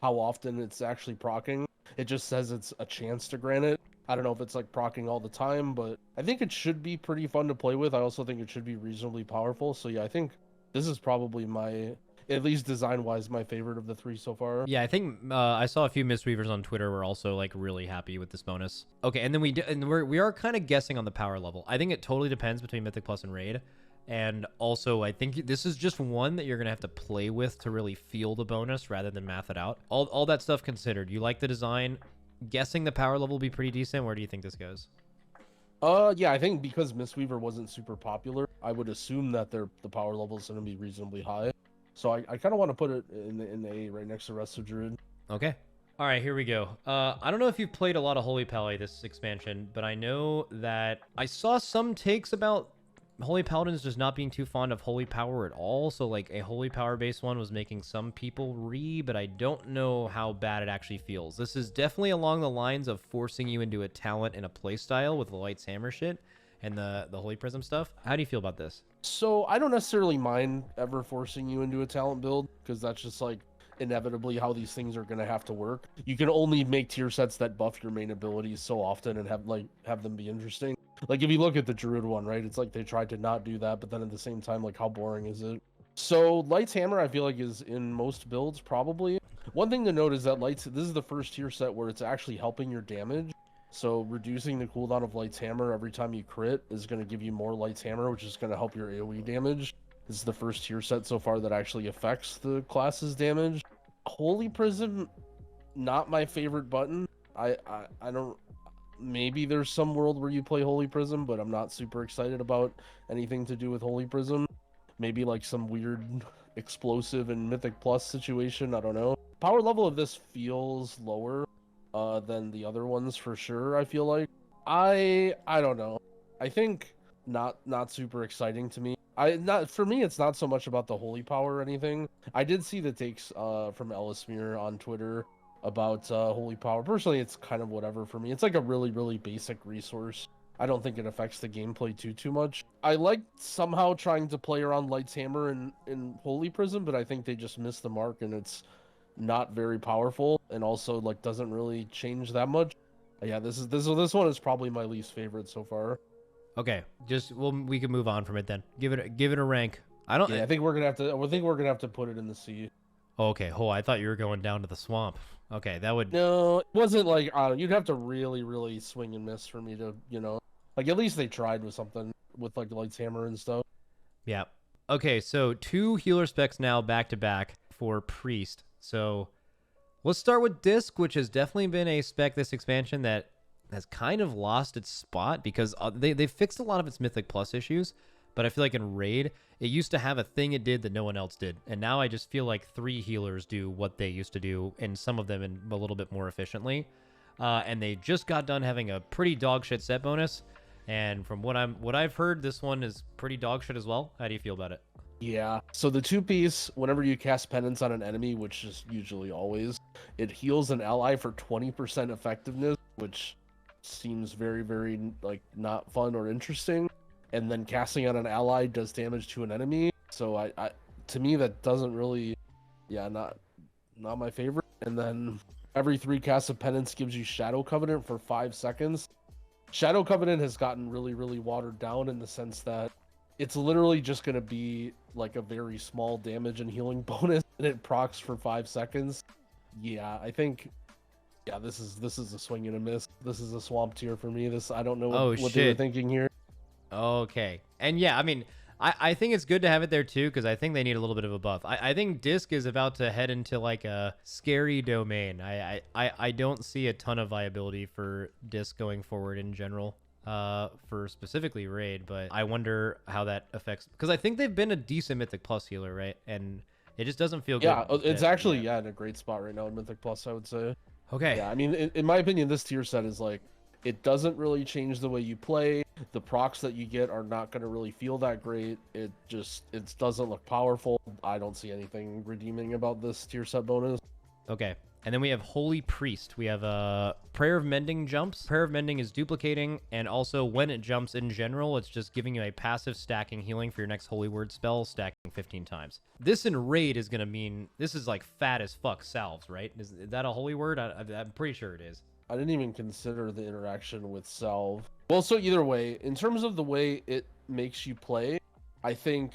how often it's actually proccing. It just says it's a chance to grant it. I don't know if it's like proccing all the time, but I think it should be pretty fun to play with. I also think it should be reasonably powerful. So yeah, I think this is probably my, at least design-wise, my favorite of the 3 so far. Yeah, I think I saw a few Mistweavers on Twitter were also like really happy with this bonus. Okay, and then we are kind of guessing on the power level. I think it totally depends between Mythic Plus and Raid. And also, I think this is just one that you're going to have to play with to really feel the bonus rather than math it out. All that stuff considered, you like the design. Guessing the power level will be pretty decent. Where do you think this goes? Yeah, I think because Mistweaver wasn't super popular, I would assume that the power level is going to be reasonably high. So I kind of want to put it in the A right next to Rest of Druid. Okay. All right, here we go. I don't know if you've played a lot of Holy Pally this expansion, but I know that I saw some takes about Holy Paladins just not being too fond of Holy Power at all. So like a Holy Power based one was making some people but I don't know how bad it actually feels. This is definitely along the lines of forcing you into a talent and a playstyle with the Light's Hammer shit and the Holy Prism stuff. How do you feel about this? So I don't necessarily mind ever forcing you into a talent build, because that's just like inevitably how these things are going to have to work. You can only make tier sets that buff your main abilities so often and have them be interesting. Like if you look at the Druid one, right, it's like they tried to not do that, but then at the same time, like how boring is it? So Light's Hammer I feel like is in most builds probably. One thing to note is that this is the first tier set where it's actually helping your damage. So reducing the cooldown of Light's Hammer every time you crit is going to give you more Light's Hammer, which is going to help your AoE damage. This is the first tier set so far that actually affects the class's damage. Holy Prism, not my favorite button. I don't... Maybe there's some world where you play Holy Prism, but I'm not super excited about anything to do with Holy Prism. Maybe like some weird explosive and Mythic Plus situation, I don't know. Power level of this feels lower than the other ones for sure, I feel like. I don't know. I think not super exciting to me. For me, it's not so much about the holy power or anything. I did see the takes from Ellismere on Twitter about holy power. Personally, it's kind of whatever for me. It's like a really, really basic resource. I don't think it affects the gameplay too much. I like somehow trying to play around Light's Hammer in Holy Prism, but I think they just missed the mark, and it's not very powerful, and also like doesn't really change that much. Yeah, this one is probably my least favorite so far. Okay, we can move on from it then. Give it a rank. I think we're gonna have to put it in the C. Okay. Oh, I thought you were going down to the swamp. Okay, that would... No, it wasn't like, you'd have to really, really swing and miss for me to, you know... Like, at least they tried with something, with, like, Light's Hammer and stuff. Yeah. Okay, so 2 healer specs now back-to-back for Priest. So, let's start with Disc, which has definitely been a spec this expansion that has kind of lost its spot, because they fixed a lot of its Mythic Plus issues, but I feel like in Raid, it used to have a thing it did that no one else did. And now I just feel like 3 healers do what they used to do, and some of them a little bit more efficiently. And they just got done having a pretty dog shit set bonus. And from what I've heard, this one is pretty dog shit as well. How do you feel about it? Yeah. So the 2-piece, whenever you cast Penance on an enemy, which is usually always, it heals an ally for 20% effectiveness, which seems very, very like not fun or interesting. And then casting on an ally does damage to an enemy. So I to me that doesn't really, yeah, not my favorite. And then every 3 casts of Penance gives you Shadow Covenant for 5 seconds. Shadow Covenant has gotten really, really watered down in the sense that it's literally just going to be like a very small damage and healing bonus, and it procs for 5 seconds. Yeah, I think, yeah, this is a swing and a miss. This is a swamp tier for me. I don't know what they were thinking here. Okay. And yeah, I mean, I think it's good to have it there too, because I think they need a little bit of a buff. I think Disc is about to head into like a scary domain. I don't see a ton of viability for Disc going forward in general. For specifically Raid, but I wonder how that affects, because I think they've been a decent Mythic Plus healer, right? And it just doesn't feel good. Yeah, it's actually in a great spot right now in Mythic Plus, I would say. Okay. Yeah, I mean, in my opinion, this tier set is like, it doesn't really change the way you play. The procs that you get are not going to really feel that great. It doesn't look powerful. I don't see anything redeeming about this tier set bonus. Okay. And then we have Holy Priest. We have Prayer of Mending jumps. Prayer of Mending is duplicating, and also when it jumps in general, it's just giving you a passive stacking healing for your next Holy Word spell, stacking 15 times. This in Raid is going to mean, this is like fat as fuck salves, right? Is that a Holy Word? I'm pretty sure it is. I didn't even consider the interaction with Salve. Well, so either way, in terms of the way it makes you play, I think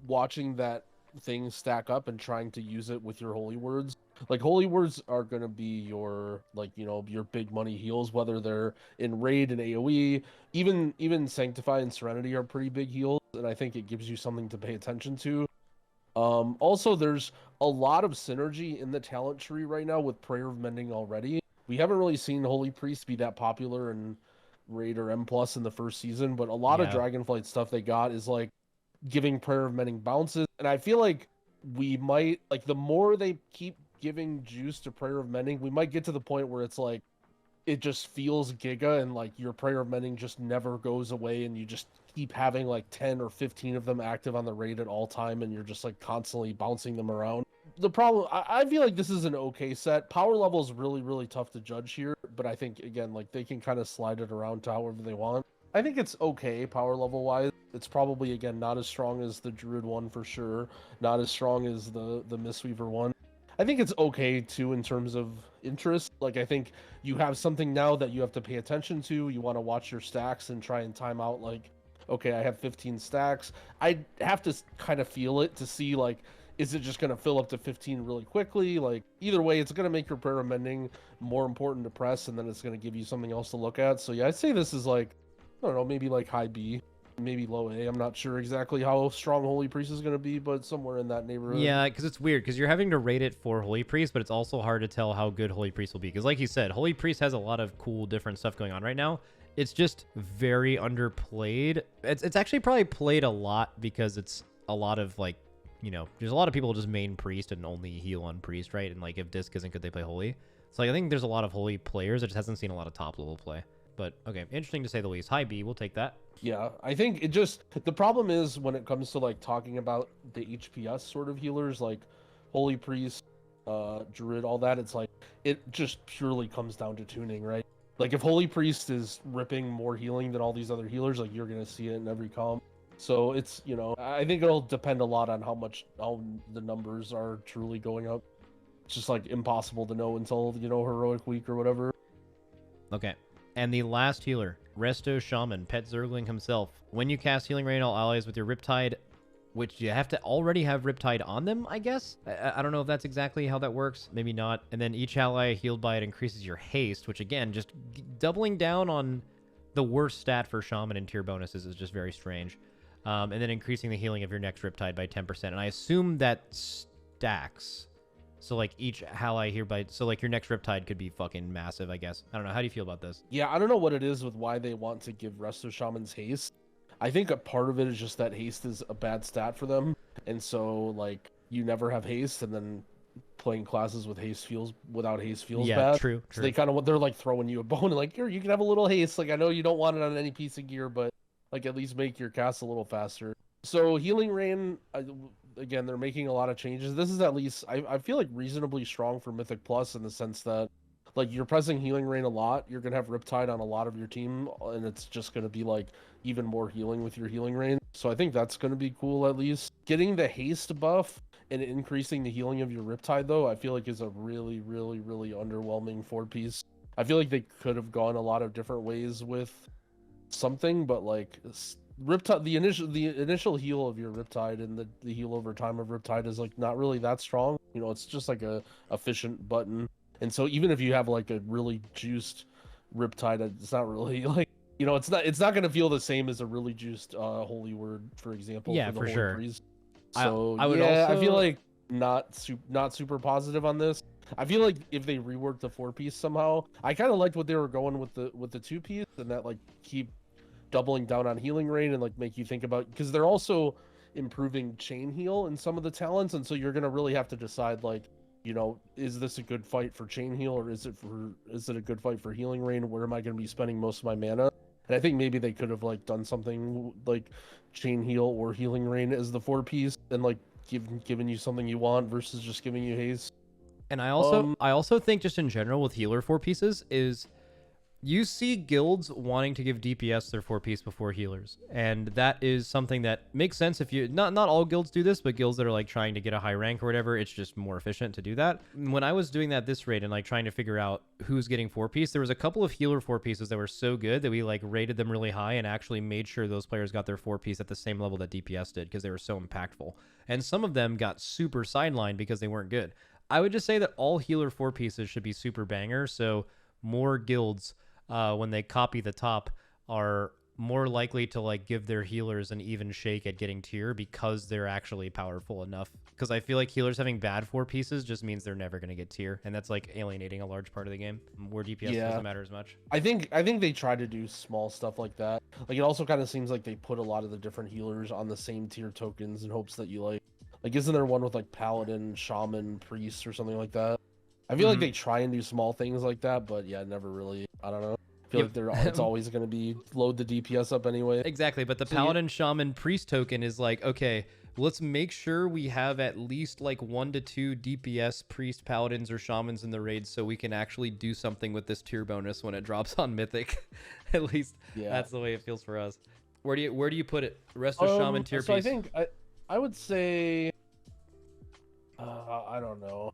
watching that thing stack up and trying to use it with your Holy Words, like Holy Words are going to be your, like, you know, your big money heals, whether they're in Raid and AoE, even Sanctify and Serenity are pretty big heals, and I think it gives you something to pay attention to. Also, there's a lot of synergy in the talent tree right now with Prayer of Mending already. We haven't really seen Holy Priest be that popular in Raid or M+ in the first season, but a lot of Dragonflight stuff they got is like giving Prayer of Mending bounces, and I feel like we might, like, the more they keep giving juice to Prayer of Mending, we might get to the point where it's like it just feels giga and like your Prayer of Mending just never goes away and you just keep having like 10 or 15 of them active on the raid at all time and you're just like constantly bouncing them around. The problem, I feel like this is an okay set. Power level is really, really tough to judge here, but I think, again, like they can kind of slide it around to however they want. I think it's okay power level wise. It's probably, again, not as strong as the Druid one for sure. Not as strong as the Mistweaver one. I think it's okay too in terms of interest. Like, I think you have something now that you have to pay attention to. You want to watch your stacks and try and time out, like, okay, I have 15 stacks. I have to kind of feel it to see, like, is it just going to fill up to 15 really quickly? Like, either way, it's going to make your Prayer of Mending more important to press, and then it's going to give you something else to look at. So yeah, I'd say this is like, I don't know, maybe like high B, maybe low A. I'm not sure exactly how strong Holy Priest is going to be, but somewhere in that neighborhood. Yeah, because it's weird, because you're having to rate it for Holy Priest, but it's also hard to tell how good Holy Priest will be. Because like you said, Holy Priest has a lot of cool different stuff going on right now. It's just very underplayed. It's actually probably played a lot because it's a lot of, like, you know, there's a lot of people just main Priest and only heal on Priest, right? And like if Disc isn't good, they play Holy. So like, I think there's a lot of Holy players. It just hasn't seen a lot of top level play. But okay, interesting to say the least. High B, we'll take that. Yeah, I think it just, the problem is when it comes to like talking about the HPS sort of healers, like Holy Priest, Druid, all that, it's like, it just purely comes down to tuning, right? Like if Holy Priest is ripping more healing than all these other healers, like you're going to see it in every comp. So it's, you know, I think it'll depend a lot on how the numbers are truly going up. It's just like impossible to know until, you know, Heroic Week or whatever. Okay. And the last healer, Resto Shaman, Pet Zergling himself. When you cast Healing Rain all allies with your Riptide, which you have to already have Riptide on them, I guess? I don't know if that's exactly how that works. Maybe not. And then each ally healed by it increases your haste, which again, just doubling down on the worst stat for Shaman and tier bonuses is just very strange. And then increasing the healing of your next Riptide by 10%. And I assume that stacks. So, like, each ally hereby... So, like, your next Riptide could be fucking massive, I guess. I don't know. How do you feel about this? Yeah, I don't know what it is with why they want to give Resto Shaman's haste. I think a part of it is just that haste is a bad stat for them. And so, like, you never have haste, and then playing classes with haste without haste feels bad. Yeah, true. So they kind of... They're, like, throwing you a bone. And, like, here, you can have a little haste. Like, I know you don't want it on any piece of gear, but... like, at least make your cast a little faster. So Healing Rain, again, they're making a lot of changes. This is at least, I feel like reasonably strong for Mythic Plus in the sense that, like, you're pressing Healing Rain a lot. You're gonna have Riptide on a lot of your team, and it's just gonna be like even more healing with your Healing Rain. So I think that's gonna be cool at least. Getting the haste buff and increasing the healing of your Riptide though, I feel like is a really, really, really underwhelming 4-piece. I feel like they could have gone a lot of different ways with something, but like Riptide, the initial heal of your Riptide and the heal over time of Riptide is like not really that strong. You know, it's just like a efficient button. And so even if you have like a really juiced Riptide, it's not really like, you know, it's not going to feel the same as a really juiced Holy Word, for example. Yeah, for for Holy sure. Priest. So I would yeah, also... I feel like not super positive on this. I feel like if they reworked the 4-piece somehow, I kind of liked what they were going with the 2-piece, and that like keep doubling down on Healing Rain and like make you think about, because they're also improving Chain Heal in some of the talents, and so you're gonna really have to decide like, you know, is this a good fight for Chain Heal or is it a good fight for Healing Rain? Where am I going to be spending most of my mana? And I think maybe they could have like done something like Chain Heal or Healing Rain as the 4-piece and like giving you something you want versus just giving you haste. And I also think just in general with healer 4-pieces is you see guilds wanting to give DPS their 4-piece before healers, and that is something that makes sense if you not all guilds do this, but guilds that are like trying to get a high rank or whatever, it's just more efficient to do that. When I was doing that this raid and like trying to figure out who's getting 4-piece, there was a couple of healer 4-pieces that were so good that we like rated them really high and actually made sure those players got their 4-piece at the same level that DPS did because they were so impactful. And some of them got super sidelined because they weren't good. I would just say that all healer 4-pieces should be super banger, so more guilds when they copy the top are more likely to like give their healers an even shake at getting tier because they're actually powerful enough. Because I feel like healers having bad 4-pieces just means they're never going to get tier, and that's like alienating a large part of the game where DPS doesn't matter as much. I think they try to do small stuff like that. Like it also kind of seems like they put a lot of the different healers on the same tier tokens in hopes that you like isn't there one with like Paladin, Shaman, Priest or something like that? I feel like they try and do small things like that, but yeah, never really. I don't know. I feel like it's always going to be load the DPS up anyway. Exactly, but the Paladin, Shaman, Priest token is like, okay, let's make sure we have at least like 1 to 2 DPS Priest, Paladins, or Shamans in the raid so we can actually do something with this tier bonus when it drops on Mythic. At least that's the way it feels for us. Where do you put it? Resto Shaman tier piece? I think I would say I don't know.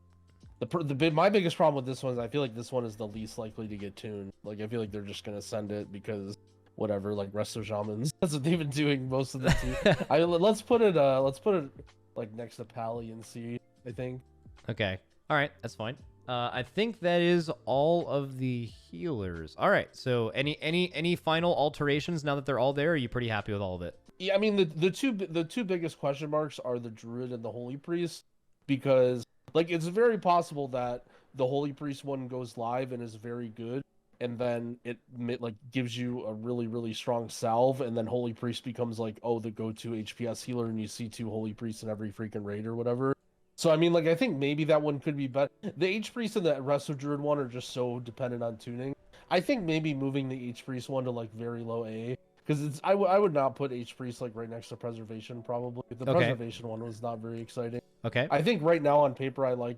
My biggest problem with this one is I feel like this one is the least likely to get tuned. Like I feel like they're just gonna send it because whatever, like Resto Shamans. That's what they've been doing most of the time. Let's put it like next to Pally and see, I think. Okay. All right, that's fine. I think that is all of the healers. All right. So any final alterations now that they're all there? Or are you pretty happy with all of it? Yeah, I mean the two biggest question marks are the Druid and the Holy Priest, because like it's very possible that the Holy Priest one goes live and is very good, and then it like gives you a really, really strong salve, and then Holy Priest becomes like, oh, the go-to HPS healer, and you see 2 Holy Priests in every freaking raid or whatever. So I mean, like I think maybe that one could be better. The H Priest and the Resto Druid one are just so dependent on tuning. I think maybe moving the H Priest one to like very low A, because I would not put H Priest like right next to Preservation probably. The Preservation one was not very exciting. Okay. I think right now on paper I like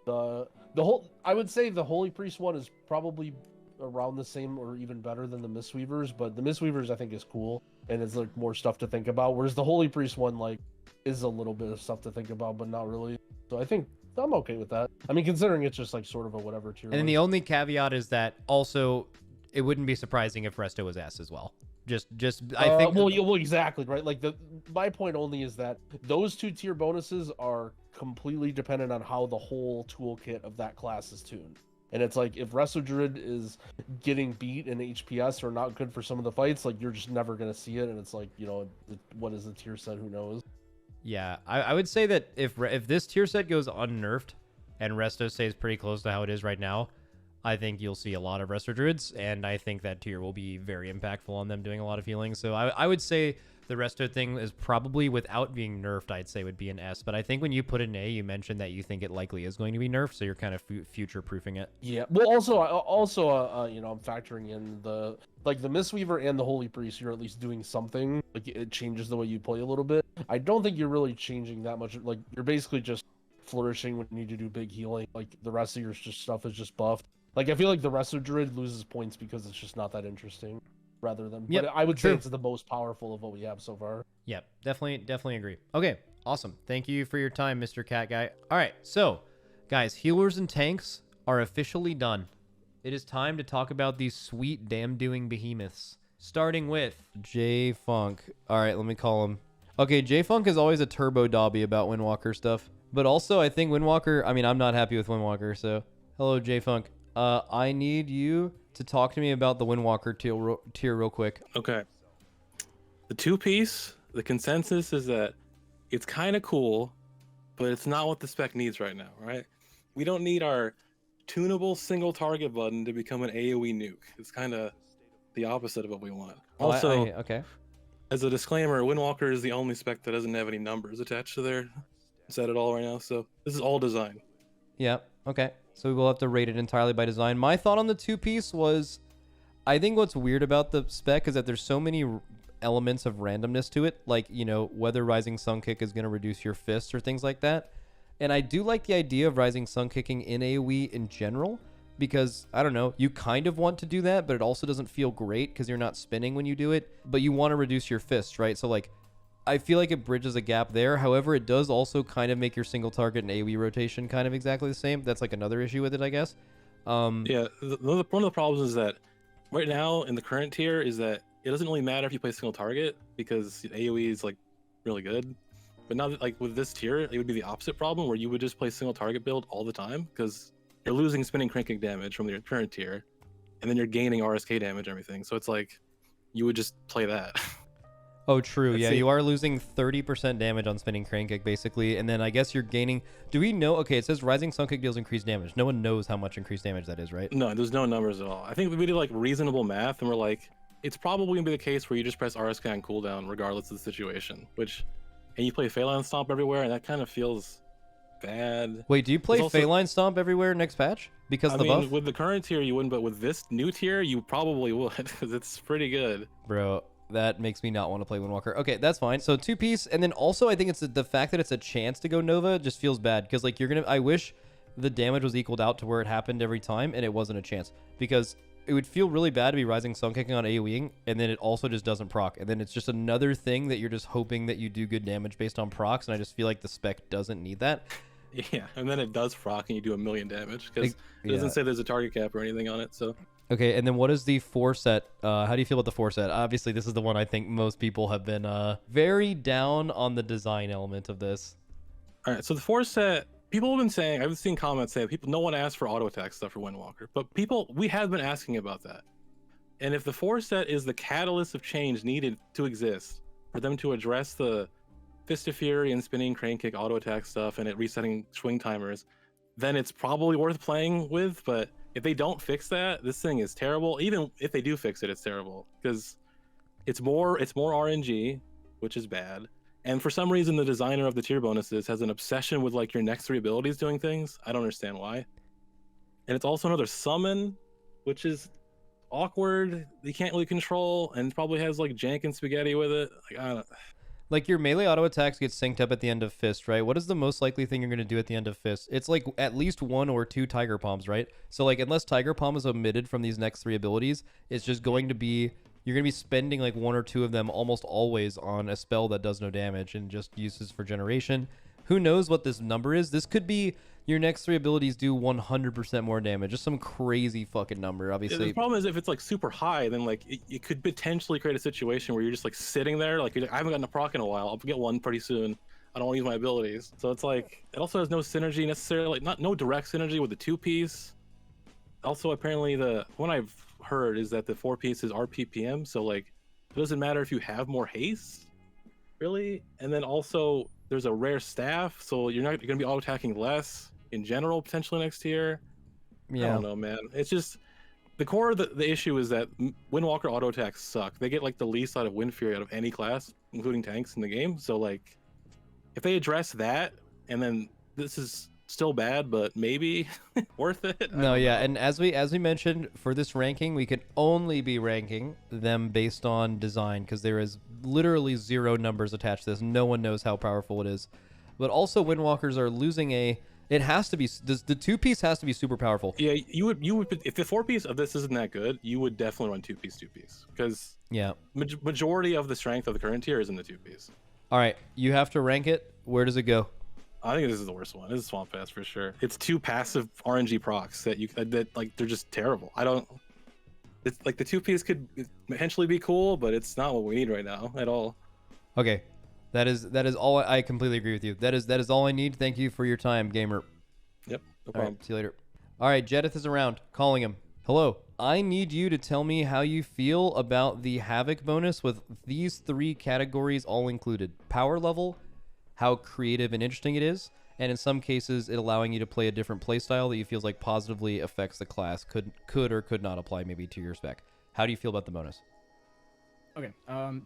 the whole. I would say the Holy Priest one is probably around the same or even better than the Mistweavers, but the Mistweavers I think is cool and it's like more stuff to think about, whereas the Holy Priest one like is a little bit of stuff to think about but not really. So I think I'm okay with that. I mean, considering it's just like sort of a whatever tier. And then the only caveat is that also it wouldn't be surprising if Resto was S as well. Just I think. Well, exactly right. Like my point only is that those 2 tier bonuses are completely dependent on how the whole toolkit of that class is tuned. And it's like if Resto Druid is getting beat in HPS or not good for some of the fights, like you're just never gonna see it. And it's like, you know, what is the tier set? Who knows? Yeah, I would say that if this tier set goes unnerfed and Resto stays pretty close to how it is right now, I think you'll see a lot of Resto Druids, and I think that tier will be very impactful on them doing a lot of healing. So I would say The resto thing is probably, without being nerfed, I'd say would be an S. But I think when you put an A, you mentioned that you think it likely is going to be nerfed, so you're kind of future-proofing it. Yeah. Well, also, I'm factoring in the Mistweaver and the Holy Priest. You're at least doing something. Like, it changes the way you play a little bit. I don't think you're really changing that much. Like, you're basically just flourishing when you need to do big healing. Like, the rest of your stuff is just buffed. Like, I feel like the rest of Druid loses points because it's just not that interesting, rather than. Yep, but I would true. say it's the most powerful of what we have so far. Yep, definitely agree. Okay, awesome. Thank you for your time, Mr. Cat Guy. All right, so, guys, healers and tanks are officially done. It is time to talk about these sweet damn-doing behemoths. Starting with Jfunk. All right, let me call him. Okay, Jfunk is always a turbo dobby about Windwalker stuff. But also, I think Windwalker, I mean, I'm not happy with Windwalker, so hello, Jfunk. I need you to talk to me about the Windwalker tier real quick. Okay. The two-piece, the consensus is that it's kind of cool, but it's not what the spec needs right now, right? We don't need our tunable single target button to become an AoE nuke. It's kind of the opposite of what we want. Also, okay. As a disclaimer, Windwalker is the only spec that doesn't have any numbers attached to their set at all right now, so this is all design. Yeah, okay. So we will have to rate it entirely by design. My thought on the two-piece was, I think what's weird about the spec is that there's so many elements of randomness to it, like, you know, whether Rising Sun Kick is going to reduce your fists or things like that. And I do like the idea of Rising Sun Kicking in AoE in general, because, I don't know, you kind of want to do that, but it also doesn't feel great because you're not spinning when you do it, but you want to reduce your fists, right? So, like, I feel like it bridges a gap there. However, it does also kind of make your single target and AoE rotation kind of exactly the same. That's like another issue with it, I guess. Yeah, one of the problems is that right now in the current tier is that it doesn't really matter if you play single target because AoE is like really good. But now that, like, with this tier, it would be the opposite problem where you would just play single target build all the time because you're losing spinning cranking damage from your current tier, and then you're gaining RSK damage and everything. So it's like you would just play that. Oh, true. Let's Yeah, see. you are losing 30% damage on spinning Crane Kick, basically. And then I guess you're gaining... Do we know... Okay, it says Rising Sun Kick deals increased damage. No one knows how much increased damage that is, right? No, there's no numbers at all. I think we did like reasonable math and we're like, it's probably gonna be the case where you just press RSK on cooldown regardless of the situation, and you play Phalanx Stomp everywhere, and that kind of feels bad. Wait, do you play There's also- Phalanx Stomp everywhere next patch? Because I of the mean, buff? with the current tier you wouldn't, but with this new tier you probably would because it's pretty good. Bro, that makes me not want to play Windwalker. Okay, that's fine. So two-piece, and then also I think it's the fact that it's a chance to go Nova just feels bad, because like you're gonna... I wish the damage was equaled out to where it happened every time, and it wasn't a chance, because it would feel really bad to be Rising Sun Kicking on AoEing, and then it also just doesn't proc, and then it's just another thing that you're just hoping that you do good damage based on procs, and I just feel like the spec doesn't need that. Yeah, and then it does proc and you do 1,000,000 damage because it doesn't say there's a target cap or anything on it. So okay, and then what is the 4 set? How do you feel about the 4 set? Obviously, this is the one I think most people have been very down on the design element of this. all right, so the 4 set, people have been saying, I've seen comments saying no one asked for auto attack stuff for Windwalker, but we have been asking about that. And if the 4 set is the catalyst of change needed to exist for them to address the Fist of Fury and spinning crane kick auto attack stuff and it resetting swing timers, then it's probably worth playing with. But if they don't fix that, this thing is terrible. Even if they do fix it, it's terrible because it's more RNG, which is bad. And for some reason, the designer of the tier bonuses has an obsession with like your next 3 abilities doing things. I don't understand why. And it's also another summon, which is awkward. You can't really control, and probably has like jank and spaghetti with it. Like, I don't. Like your melee auto attacks get synced up at the end of Fist, right? What is the most likely thing you're going to do at the end of Fist? It's like at least 1 or 2 Tiger Palms, right? So like unless Tiger Palm is omitted from these next 3 abilities, it's just going to be... You're going to be spending like 1 or 2 of them almost always on a spell that does no damage and just uses for generation. Who knows what this number is? This could be your next 3 abilities do 100% more damage. Just some crazy fucking number, obviously. The problem is if it's like super high, then like it could potentially create a situation where you're just like sitting there, like I haven't gotten a proc in a while. I'll get one pretty soon. I don't want to use my abilities. So it's like, it also has no synergy necessarily, like no direct synergy with the 2-piece. Also, apparently the one I've heard is that the 4-piece is RPPM, so like it doesn't matter if you have more haste, really. And then also there's a rare staff, so you're going to be auto attacking less in general potentially next year. Yeah. I don't know, man. It's just the core of the issue is that Windwalker auto attacks suck. They get like the least out of Wind Fury out of any class, including tanks in the game. So like, if they address that, and then this is still bad, but maybe worth it. No, yeah, and as we mentioned, for this ranking, we can only be ranking them based on design because there is literally 0 numbers attached to this. No one knows how powerful it is. But also, Windwalkers are losing it has to be, the 2-piece has to be super powerful. Yeah, you would if the 4-piece of this isn't that good, you would definitely run 2-piece because yeah, majority of the strength of the current tier is in the 2-piece. All right, you have to rank it. Where does it go? I think this is the worst one. This is Swamp Pass for sure. It's 2 passive RNG procs that like they're just terrible. It's like the 2-piece could potentially be cool, but it's not what we need right now at all. Okay. That is all. I completely agree with you. That is all I need. Thank you for your time, gamer. Yep, no All problem. right, see you later. All right, Jedith is around. Calling him. Hello. I need you to tell me how you feel about the Havoc bonus with these 3 categories all included. Power level, how creative and interesting it is, and in some cases, it allowing you to play a different playstyle that you feels like positively affects the class, could or could not apply maybe to your spec. How do you feel about the bonus? Okay,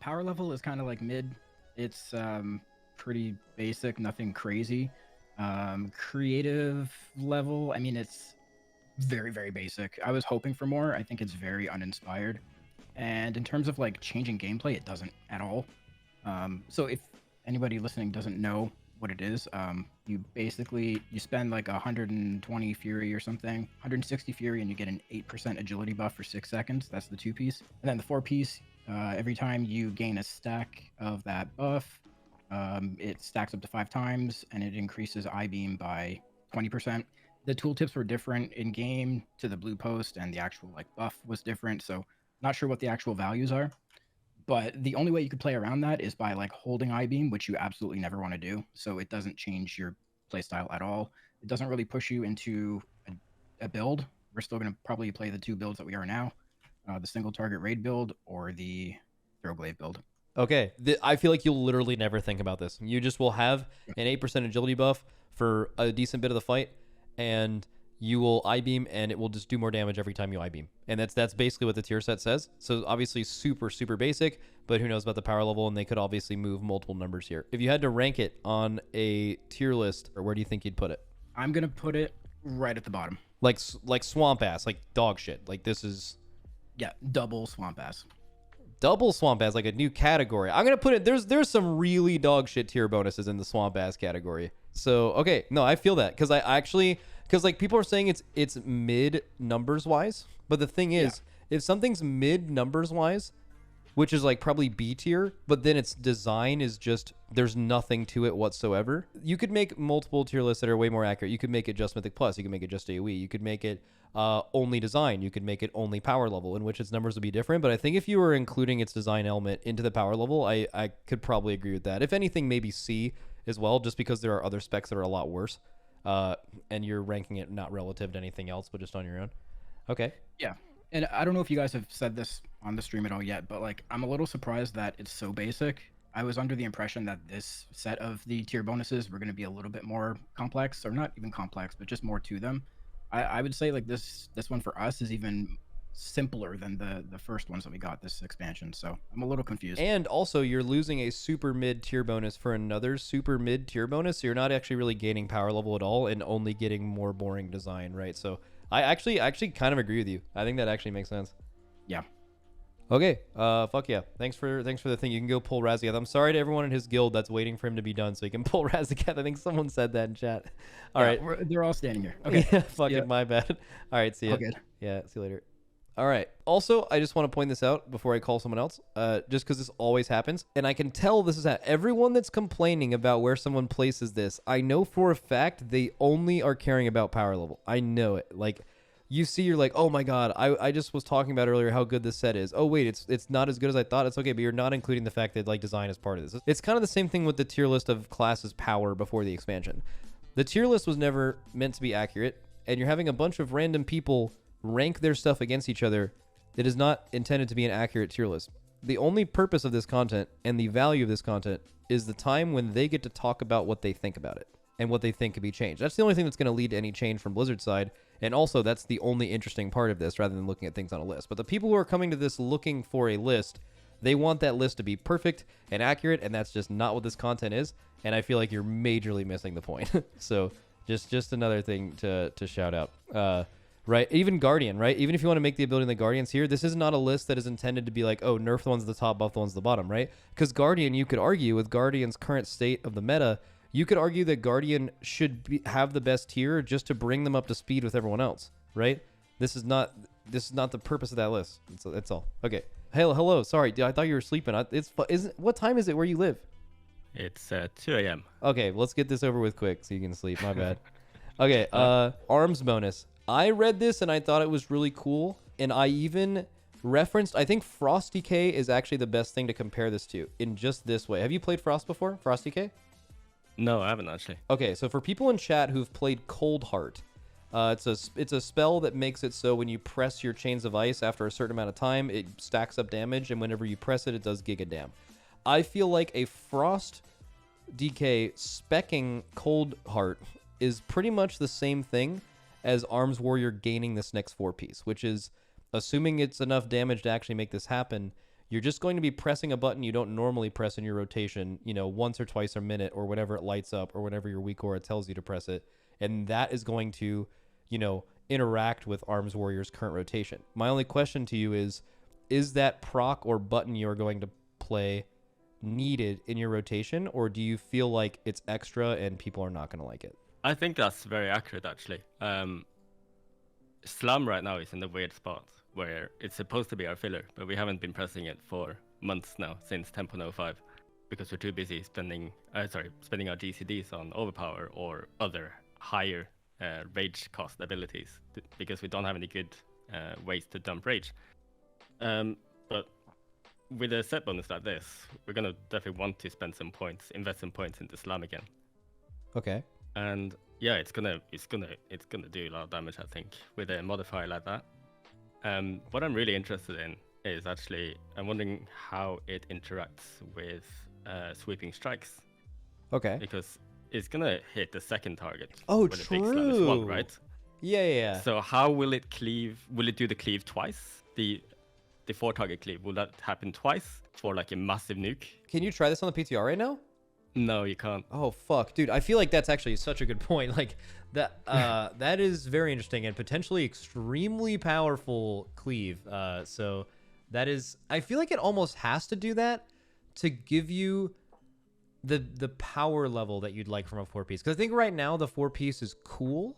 power level is kind of like mid. It's pretty basic, nothing crazy. Creative level, I mean, it's very, very basic. I was hoping for more. I think it's very uninspired. And in terms of like changing gameplay, it doesn't at all. So if anybody listening doesn't know what it is, you spend like 120 Fury or something, 160 Fury, and you get an 8% agility buff for 6 seconds. That's the 2-piece. And then the 4-piece, every time you gain a stack of that buff, it stacks up to 5 times, and it increases I-beam by 20%. The tooltips were different in game to the blue post, and the actual like buff was different. So not sure what the actual values are, but the only way you could play around that is by like holding I-beam, which you absolutely never want to do. So it doesn't change your playstyle at all. It doesn't really push you into a build. We're still going to probably play the 2 builds that we are now. The single target raid build or the Throwglaive build. Okay, I feel like you'll literally never think about this. You just will have an 8% agility buff for a decent bit of the fight, and you will I-beam, and it will just do more damage every time you I-beam. And that's basically what the tier set says. So obviously super, super basic, but who knows about the power level, and they could obviously move multiple numbers here. If you had to rank it on a tier list, where do you think you'd put it? I'm going to put it right at the bottom. Like swamp ass, like dog shit. Like this is... Yeah, double Swamp Ass. Double Swamp Ass, like a new category. I'm gonna put it. There's some really dog shit tier bonuses in the Swamp Ass category. So okay, no, I feel that because like people are saying it's mid numbers wise, but the thing is, if something's mid numbers wise, which is like probably B tier, but then its design is just there's nothing to it whatsoever. You could make multiple tier lists that are way more accurate. You could make it just Mythic Plus. You could make it just AoE. You could make it only design. You could make it only power level, in which its numbers would be different. But I think if you were including its design element into the power level, I could probably agree with that. If anything, maybe C as well, just because there are other specs that are a lot worse, and you're ranking it not relative to anything else, but just on your own. Okay. Yeah. And I don't know if you guys have said this on the stream at all yet, but like I'm a little surprised that it's so basic. I was under the impression that this set of the tier bonuses were going to be a little bit more complex, or not even complex, but just more to them. I would say like this one for us is even simpler than the first ones that we got this expansion. So I'm a little confused. And also you're losing a super mid tier bonus for another super mid tier bonus. So you're not actually really gaining power level at all and only getting more boring design, right? So I actually kind of agree with you. I think that actually makes sense. Yeah. Okay. Fuck yeah. Thanks for the thing. You can go pull Razziath. I'm sorry to everyone in his guild that's waiting for him to be done so he can pull Razziath. I think someone said that in chat. All right. They're all standing here. Okay. Yeah, fucking my bad. All right. See ya. Good. Yeah. See you later. All right. Also, I just want to point this out before I call someone else, just because this always happens. And I can tell this is everyone that's complaining about where someone places this. I know for a fact they only are caring about power level. I know it. Like, you see, you're like, oh my god, I just was talking about earlier how good this set is. Oh wait, it's not as good as I thought. It's okay, but you're not including the fact that like design is part of this. It's kind of the same thing with the tier list of classes power before the expansion. The tier list was never meant to be accurate, and you're having a bunch of random people rank their stuff against each other. It is not intended to be an accurate tier list. The only purpose of this content and the value of this content is the time when they get to talk about what they think about it and what they think could be changed. That's the only thing that's going to lead to any change from Blizzard's side, And also, that's the only interesting part of this, rather than looking at things on a list. But the people who are coming to this looking for a list, they want that list to be perfect and accurate, and that's just not what this content is. And I feel like you're majorly missing the point. So just another thing to shout out. Right, even Guardian, right? Even if you want to make the ability in the Guardians here, this is not a list that is intended to be like, oh, nerf the ones at the top, buff the ones at the bottom, right? Because Guardian, you could argue, with Guardian's current state of the meta, you could argue that Guardian should have the best tier just to bring them up to speed with everyone else, right? This is not the purpose of that list. That's all. Okay. Hello. Sorry, I thought you were sleeping. What time is it where you live? It's 2 a.m. Okay, let's get this over with quick so you can sleep. My bad. Okay. Arms bonus. I read this and I thought it was really cool, and I even referenced, I think Frost Decay is actually the best thing to compare this to in just this way. Have you played Frost before? Frost Decay? No, I haven't actually. Okay, so for people in chat who've played Cold Heart, it's a spell that makes it so when you press your Chains of Ice after a certain amount of time, it stacks up damage, and whenever you press it, it does Giga Dam. I feel like a Frost Decay specking Cold Heart is pretty much the same thing as Arms Warrior gaining this next 4-piece, which is, assuming it's enough damage to actually make this happen, you're just going to be pressing a button you don't normally press in your rotation, once or twice a minute, or whenever it lights up, or whenever your weak aura tells you to press it, and that is going to, interact with Arms Warrior's current rotation. My only question to you is that proc or button you're going to play needed in your rotation, or do you feel like it's extra and people are not going to like it? I think that's very accurate, actually. Slum right now is in the weird spot where it's supposed to be our filler, but we haven't been pressing it for months now, since 10.05, because we're too busy spending our GCDs on Overpower or other higher rage cost abilities, because we don't have any good ways to dump rage. But with a set bonus like this, we're gonna definitely want to spend some points, invest some points into Slum again. Okay. And yeah, it's gonna do a lot of damage, I think, with a modifier like that. What I'm really interested in is actually, I'm wondering how it interacts with sweeping strikes. Okay. Because it's gonna hit the second target. Oh, when the big slam is one, true. right? Yeah. So how will it cleave? Will it do the cleave twice? The 4-target cleave, will that happen twice for like a massive nuke? Can you try this on the PTR right now? No, you can't. Oh fuck, dude! I feel like that's actually such a good point. Like that, that is very interesting and potentially extremely powerful cleave. So that is, I feel like it almost has to do that to give you the power level that you'd like from a 4-piece. Because I think right now the 4-piece is cool,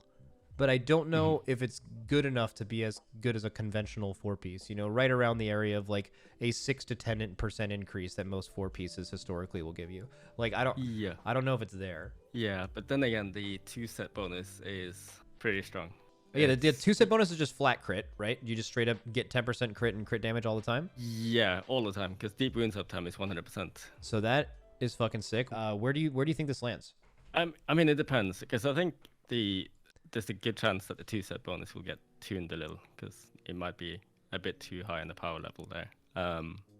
but I don't know if it's good enough to be as good as a conventional 4-piece. Right around the area of like a 6 to 10% increase that most 4-pieces historically will give you. Like I don't know if it's there. Yeah, but then again, the 2-set bonus is pretty strong. Yeah, the 2-set bonus is just flat crit, right? You just straight up get 10% crit and crit damage all the time. Yeah, all the time, because deep wounds uptime is 100%. So that is fucking sick. Where do you think this lands? I mean, it depends, because I think there's a good chance that the 2-set bonus will get tuned a little, because it might be a bit too high on the power level there.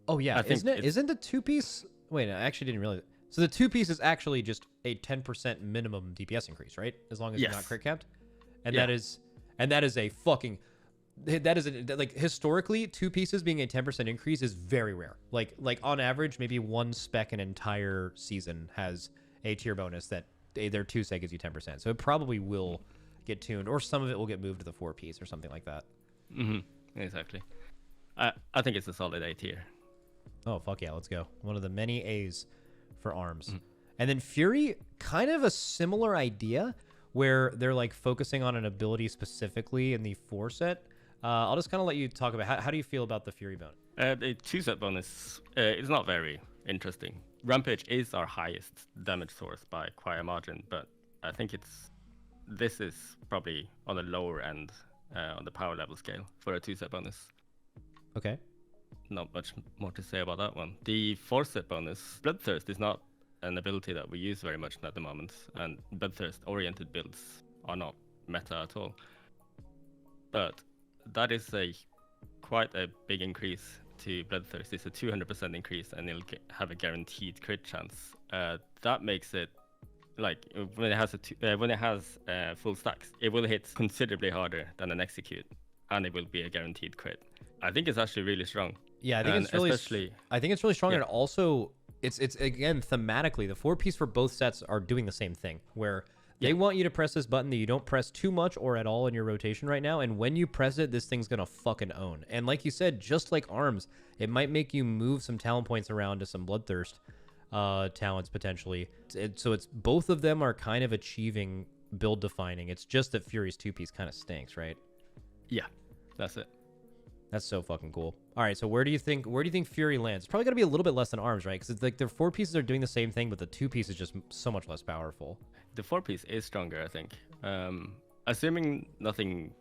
Oh yeah, isn't the 2-piece? Wait, I actually didn't realize. So the 2-piece is actually just a 10% minimum DPS increase, right? As long as you're not crit capped, and that is a fucking. That is like historically 2 pieces being a 10% increase is very rare. Like on average, maybe one spec an entire season has a tier bonus that their 2-set gives you 10%. So it probably will get tuned, or some of it will get moved to the 4-piece or something like that. Exactly. I think it's a solid A tier. Oh fuck yeah, let's go. One of the many A's for Arms. And then Fury, kind of a similar idea where they're like focusing on an ability specifically in the 4-set. I'll just kind of let you talk about how do you feel about the Fury bonus? The 2-set bonus is not very interesting. Rampage is our highest damage source by quite a margin, but I think this is probably on the lower end on the power level scale for a 2-set bonus. Okay. Not much more to say about that one. The 4-set bonus, Bloodthirst, is not an ability that we use very much at the moment, and Bloodthirst-oriented builds are not meta at all. But that is quite a big increase to Bloodthirst. It's a 200% increase, and it'll have a guaranteed crit chance. That makes it like when it has full stacks, it will hit considerably harder than an execute, and it will be a guaranteed crit. I think it's actually really strong. Yeah, I think it's really strong, yeah. and also it's again thematically the 4-piece for both sets are doing the same thing, where they want you to press this button that you don't press too much or at all in your rotation right now, and when you press it, this thing's gonna fucking own. And like you said, just like arms, it might make you move some talent points around to some bloodthirst talents potentially. So it's both of them are kind of achieving build defining. It's just that Fury's 2-piece kind of stinks, right? Yeah, that's it. That's so fucking cool. All right, so where do you think Fury lands? It's probably gonna be a little bit less than arms, right? Because it's like their 4 pieces are doing the same thing, but the 2-piece is just so much less powerful. The 4-piece is stronger, I think. Assuming nothing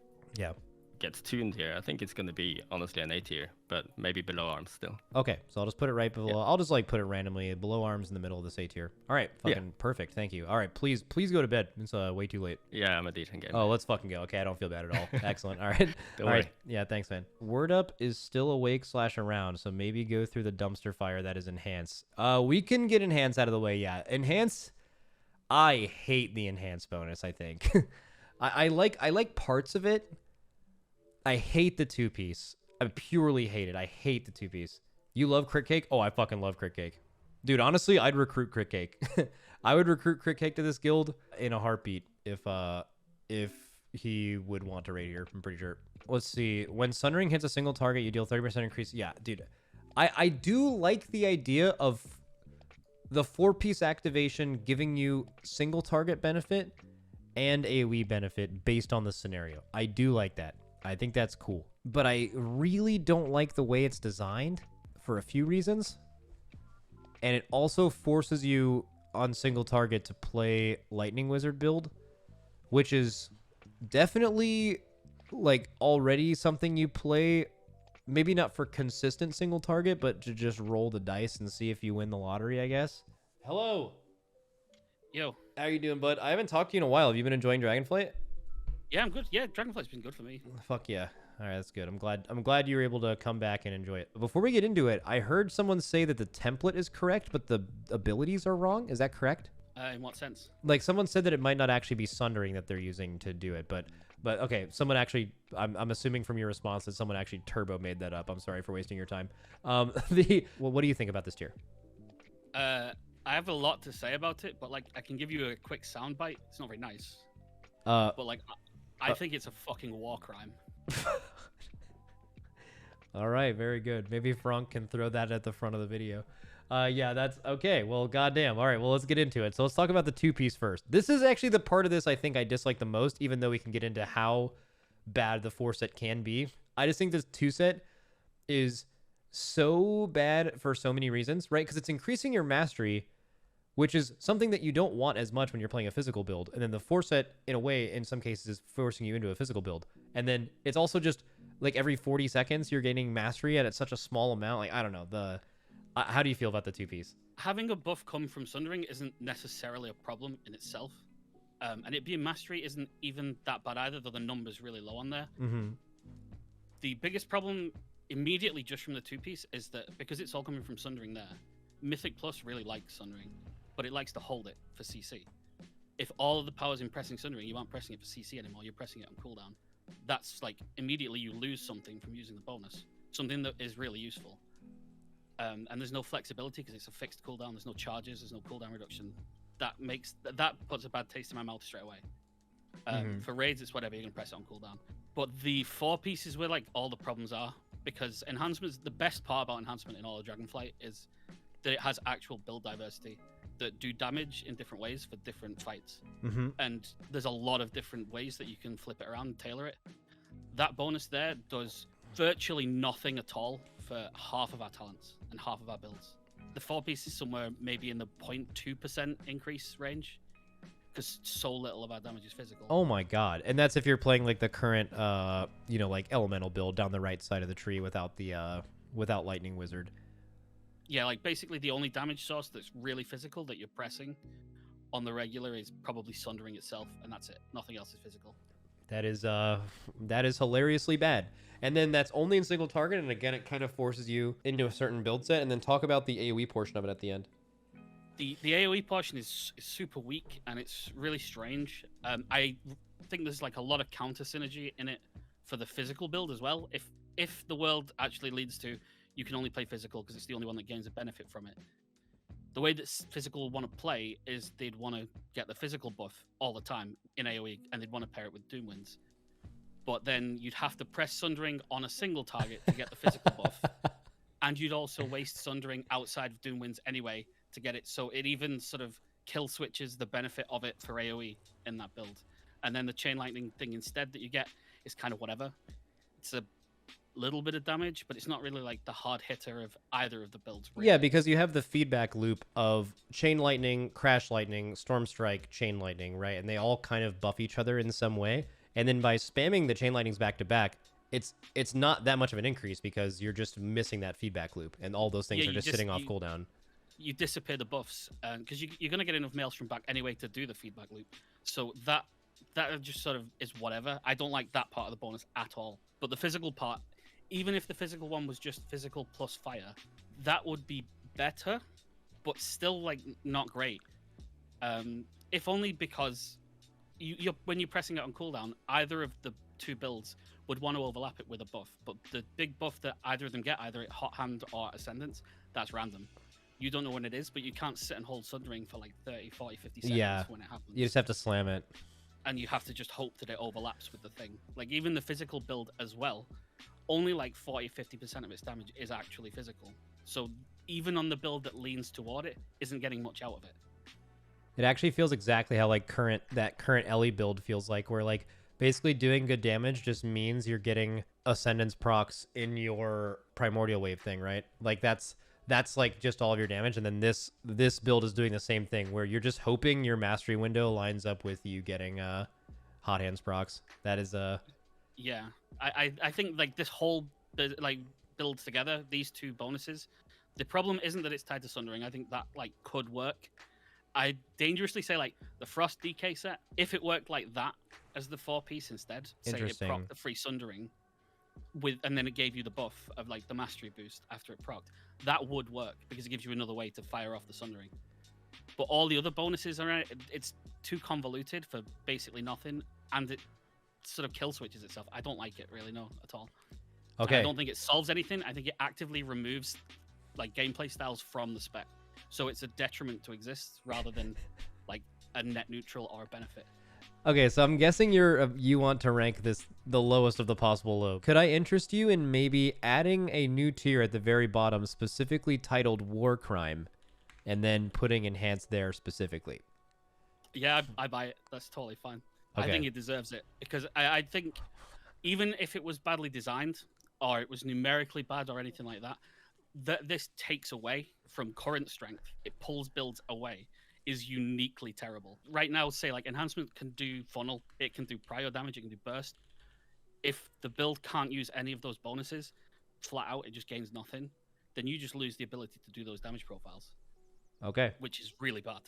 gets tuned here, I think it's gonna be honestly an A tier, but maybe below arms still. Okay, so I'll just put it right below. I'll just like put it randomly below arms in the middle of this A tier. All right, fucking perfect. Thank you. All right, please go to bed. It's way too late. Yeah, I'm a decent gamer. Oh, let's fucking go. Okay, I don't feel bad at all. Excellent. All right. Don't worry. Yeah, thanks, man. Wordup is still awake / around, so maybe go through the dumpster fire that is Enhance. We can get Enhance out of the way. Yeah, Enhance. I hate the Enhance bonus. I think I like parts of it. I hate the 2-piece. I purely hate it. I hate the 2-piece. You love Critcake? Oh, I fucking love Critcake. Dude, honestly, I'd recruit Critcake. I would recruit Critcake to this guild in a heartbeat if he would want to raid here. I'm pretty sure. Let's see. When Sundering hits a single target, you deal 30% increase. Yeah, dude. I do like the idea of the 4-piece activation giving you single target benefit and AoE benefit based on the scenario. I do like that. I think that's cool. But I really don't like the way it's designed for a few reasons. And it also forces you on single target to play Lightning Wizard build, which is definitely like already something you play, maybe not for consistent single target, but to just roll the dice and see if you win the lottery, I guess. Hello. Yo. How you doing, bud? I haven't talked to you in a while. Have you been enjoying Dragonflight? Yeah, I'm good. Yeah, Dragonflight's been good for me. Fuck yeah. All right, that's good. I'm glad you were able to come back and enjoy it. Before we get into it, I heard someone say that the template is correct, but the abilities are wrong. Is that correct? In what sense? Like someone said that it might not actually be Sundering that they're using to do it, but okay, someone actually, I'm assuming from your response that someone actually turbo made that up. I'm sorry for wasting your time. Well, what do you think about this tier? I have a lot to say about it, but like I can give you a quick soundbite. It's not very nice. But like I think it's a fucking war crime. All right, very good. Maybe Frank can throw that at the front of the video. Yeah, that's okay. Well, goddamn. All right, well, let's get into it. So let's talk about the 2-piece first. This is actually the part of this I think I dislike the most, even though we can get into how bad the 4-set can be. I just think this 2-set is so bad for so many reasons, right? Because it's increasing your mastery, which is something that you don't want as much when you're playing a physical build. And then the 4-set, in a way, in some cases, is forcing you into a physical build. And then it's also just, like, every 40 seconds, you're gaining mastery at such a small amount. Like, I don't know. How do you feel about the 2-piece? Having a buff come from Sundering isn't necessarily a problem in itself. And it being mastery isn't even that bad either, though the number's really low on there. Mm-hmm. The biggest problem immediately just from the 2-piece is that because it's all coming from Sundering there, Mythic Plus really likes Sundering, but it likes to hold it for CC. If all of the power's in pressing Sundering, you aren't pressing it for CC anymore, you're pressing it on cooldown. That's like, immediately you lose something from using the bonus. Something that is really useful. And there's no flexibility because it's a fixed cooldown, there's no charges, there's no cooldown reduction. That puts a bad taste in my mouth straight away. For raids, it's whatever, you're going to press it on cooldown. But the 4-piece is where like all the problems are, because Enhancement's the best part about Enhancement in all of Dragonflight is that it has actual build diversity that do damage in different ways for different fights. And there's a lot of different ways that you can flip it around and tailor it. That bonus there does virtually nothing at all for half of our talents and half of our builds. The 4-piece is somewhere maybe in the 0.2% increase range, because so little of our damage is physical. Oh my god. And that's if you're playing like the current like elemental build down the right side of the tree without the without Lightning Wizard. Yeah, like basically the only damage source that's really physical that you're pressing on the regular is probably Sundering itself, and that's it. Nothing else is physical. That is hilariously bad. And then that's only in single target, and again, it kind of forces you into a certain build set, and then talk about the AoE portion of it at the end. The AoE portion is super weak and it's really strange. I think there's like a lot of counter synergy in it for the physical build as well. If the world actually leads to you can only play physical because it's the only one that gains a benefit from it. The way that physical want to play is they'd want to get the physical buff all the time in AoE and they'd want to pair it with Doomwinds. But then you'd have to press Sundering on a single target to get the physical buff. And you'd also waste Sundering outside of Doomwinds anyway to get it. So it even sort of kill switches the benefit of it for AoE in that build. And then the Chain Lightning thing instead that you get is kind of whatever. It's a little bit of damage, but it's not really like the hard hitter of either of the builds. Really. Yeah, because you have the feedback loop of Chain Lightning, Crash Lightning, Storm Strike, Chain Lightning, right? And they all kind of buff each other in some way. And then by spamming the Chain Lightnings back to back, it's not that much of an increase because you're just missing that feedback loop, and all those things are just sitting off cooldown. You disappear the buffs because you're going to get enough Maelstrom back anyway to do the feedback loop. So that just sort of is whatever. I don't like that part of the bonus at all. But the physical part, even if the physical one was just physical plus fire, that would be better, but still like not great. If only because when you're pressing it on cooldown, either of the two builds would want to overlap it with a buff. But the big buff that either of them get, either at Hot Hand or Ascendance, that's random. You don't know when it is, but you can't sit and hold Sundering for like 30, 40, 50 seconds when it happens. You just have to slam it. And you have to just hope that it overlaps with the thing. Like even the physical build as well, only like 40, 50% of its damage is actually physical. So even on the build that leans toward it, isn't getting much out of it. It actually feels exactly how like that current Ellie build feels like, where like basically doing good damage just means you're getting Ascendance procs in your Primordial Wave thing, right? Like that's like just all of your damage, and then this build is doing the same thing where you're just hoping your mastery window lines up with you getting Hot Hands procs. That is yeah. I think like this whole like build together, these two bonuses, the problem isn't that it's tied to Sundering. I think that like could work. I dangerously say like the Frost DK set, if it worked like that as the 4-piece instead, say it procced the free Sundering and then it gave you the buff of like the mastery boost after it procced, that would work because it gives you another way to fire off the Sundering. But all the other bonuses are it's too convoluted for basically nothing, and it sort of kill switches itself. I don't like it really, no, at all. okay. And I don't think it solves anything. I think it actively removes like gameplay styles from the spec. So it's a detriment to exist rather than like a net neutral or a benefit. Okay, so I'm guessing you want to rank this the lowest of the possible low. Could I interest you in maybe adding a new tier at the very bottom, specifically titled War Crime, and then putting Enhanced there specifically? Yeah, I buy it. That's totally fine. Okay. I think it deserves it because I think even if it was badly designed or it was numerically bad or anything like that, this takes away from current strength. It pulls builds away. Is uniquely terrible. Right now, say like Enhancement can do funnel, it can do prior damage, it can do burst. If the build can't use any of those bonuses, flat out, it just gains nothing, then you just lose the ability to do those damage profiles. Okay. Which is really bad.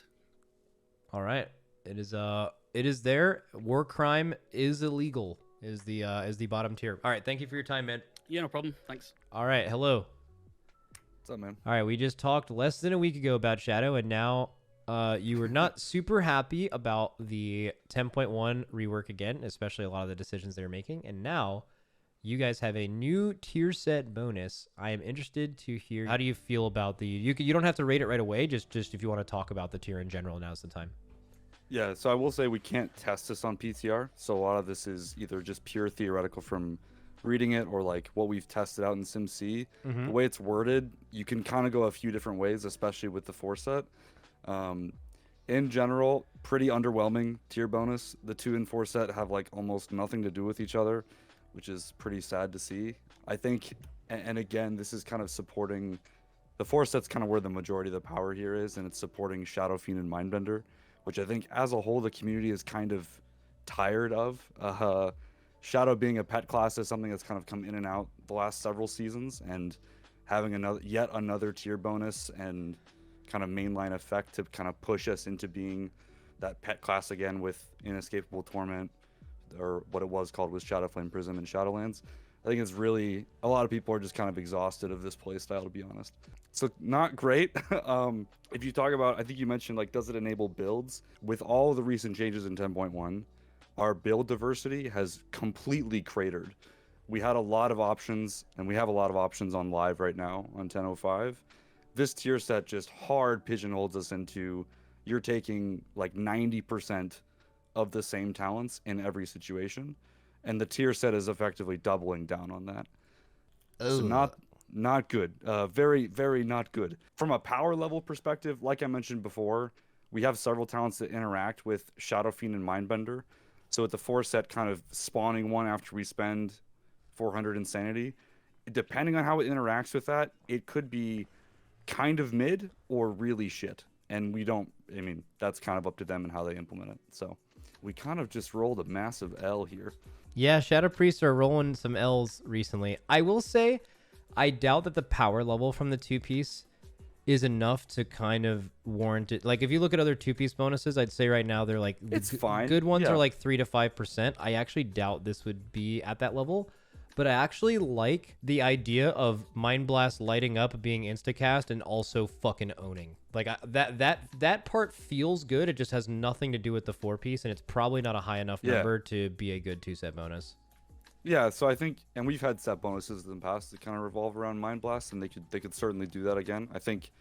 All right. It is there. War Crime is illegal. Is the bottom tier. All right, thank you for your time, man. Yeah, no problem. Thanks. All right, hello. What's up, man? All right, we just talked less than a week ago about Shadow, and now you were not super happy about the 10.1 rework again, especially a lot of the decisions they were making. And now you guys have a new tier set bonus. I am interested to hear, how do you feel about the, you don't have to rate it right away, just if you want to talk about the tier in general, now's the time. Yeah, so I will say we can't test this on PTR, so a lot of this is either just pure theoretical from reading it or like what we've tested out in SimC. Mm-hmm. The way it's worded, you can kind of go a few different ways, especially with the 4 set. In general, pretty underwhelming tier bonus. The 2 and 4 set have like almost nothing to do with each other, which is pretty sad to see. I think, and again, this is kind of supporting, the 4 set's kind of where the majority of the power here is, and it's supporting Shadow Fiend and Mindbender, which I think as a whole the community is kind of tired of. Shadow being a pet class is something that's kind of come in and out the last several seasons, and having yet another tier bonus and kind of mainline effect to kind of push us into being that pet class again with Inescapable Torment, or what it was called was Shadowflame Prism and Shadowlands. I think it's really, a lot of people are just kind of exhausted of this playstyle, to be honest. So not great. If you talk about, I think you mentioned, like, does it enable builds? With all of the recent changes in 10.1, our build diversity has completely cratered. We had a lot of options, and we have a lot of options on live right now on 10.05. This tier set just hard pigeonholes us into, you're taking like 90% of the same talents in every situation, and the tier set is effectively doubling down on that. So not good. Very, very not good. From a power level perspective, like I mentioned before, we have several talents that interact with Shadow Fiend and Mindbender. So with the 4 set kind of spawning one after we spend 400 insanity, depending on how it interacts with that, it could be kind of mid or really shit. And we don't, I mean, that's kind of up to them and how they implement it. So we kind of just rolled a massive L here. Yeah, Shadow Priests are rolling some L's recently. I will say, I doubt that the power level from the 2-piece is enough to kind of warrant it. Like, if you look at other 2-piece bonuses, I'd say right now they're like, it's fine. Good ones Yeah. are like 3 to 5%. I actually doubt this would be at that level. But I actually like the idea of Mind Blast lighting up, being instacast, and also fucking owning. Like, that part feels good. It just has nothing to do with the 4-piece, and it's probably not a high enough number to be a good 2-set bonus. Yeah, so I think, and we've had set bonuses in the past that kind of revolve around Mind Blast, and they could certainly do that again. I think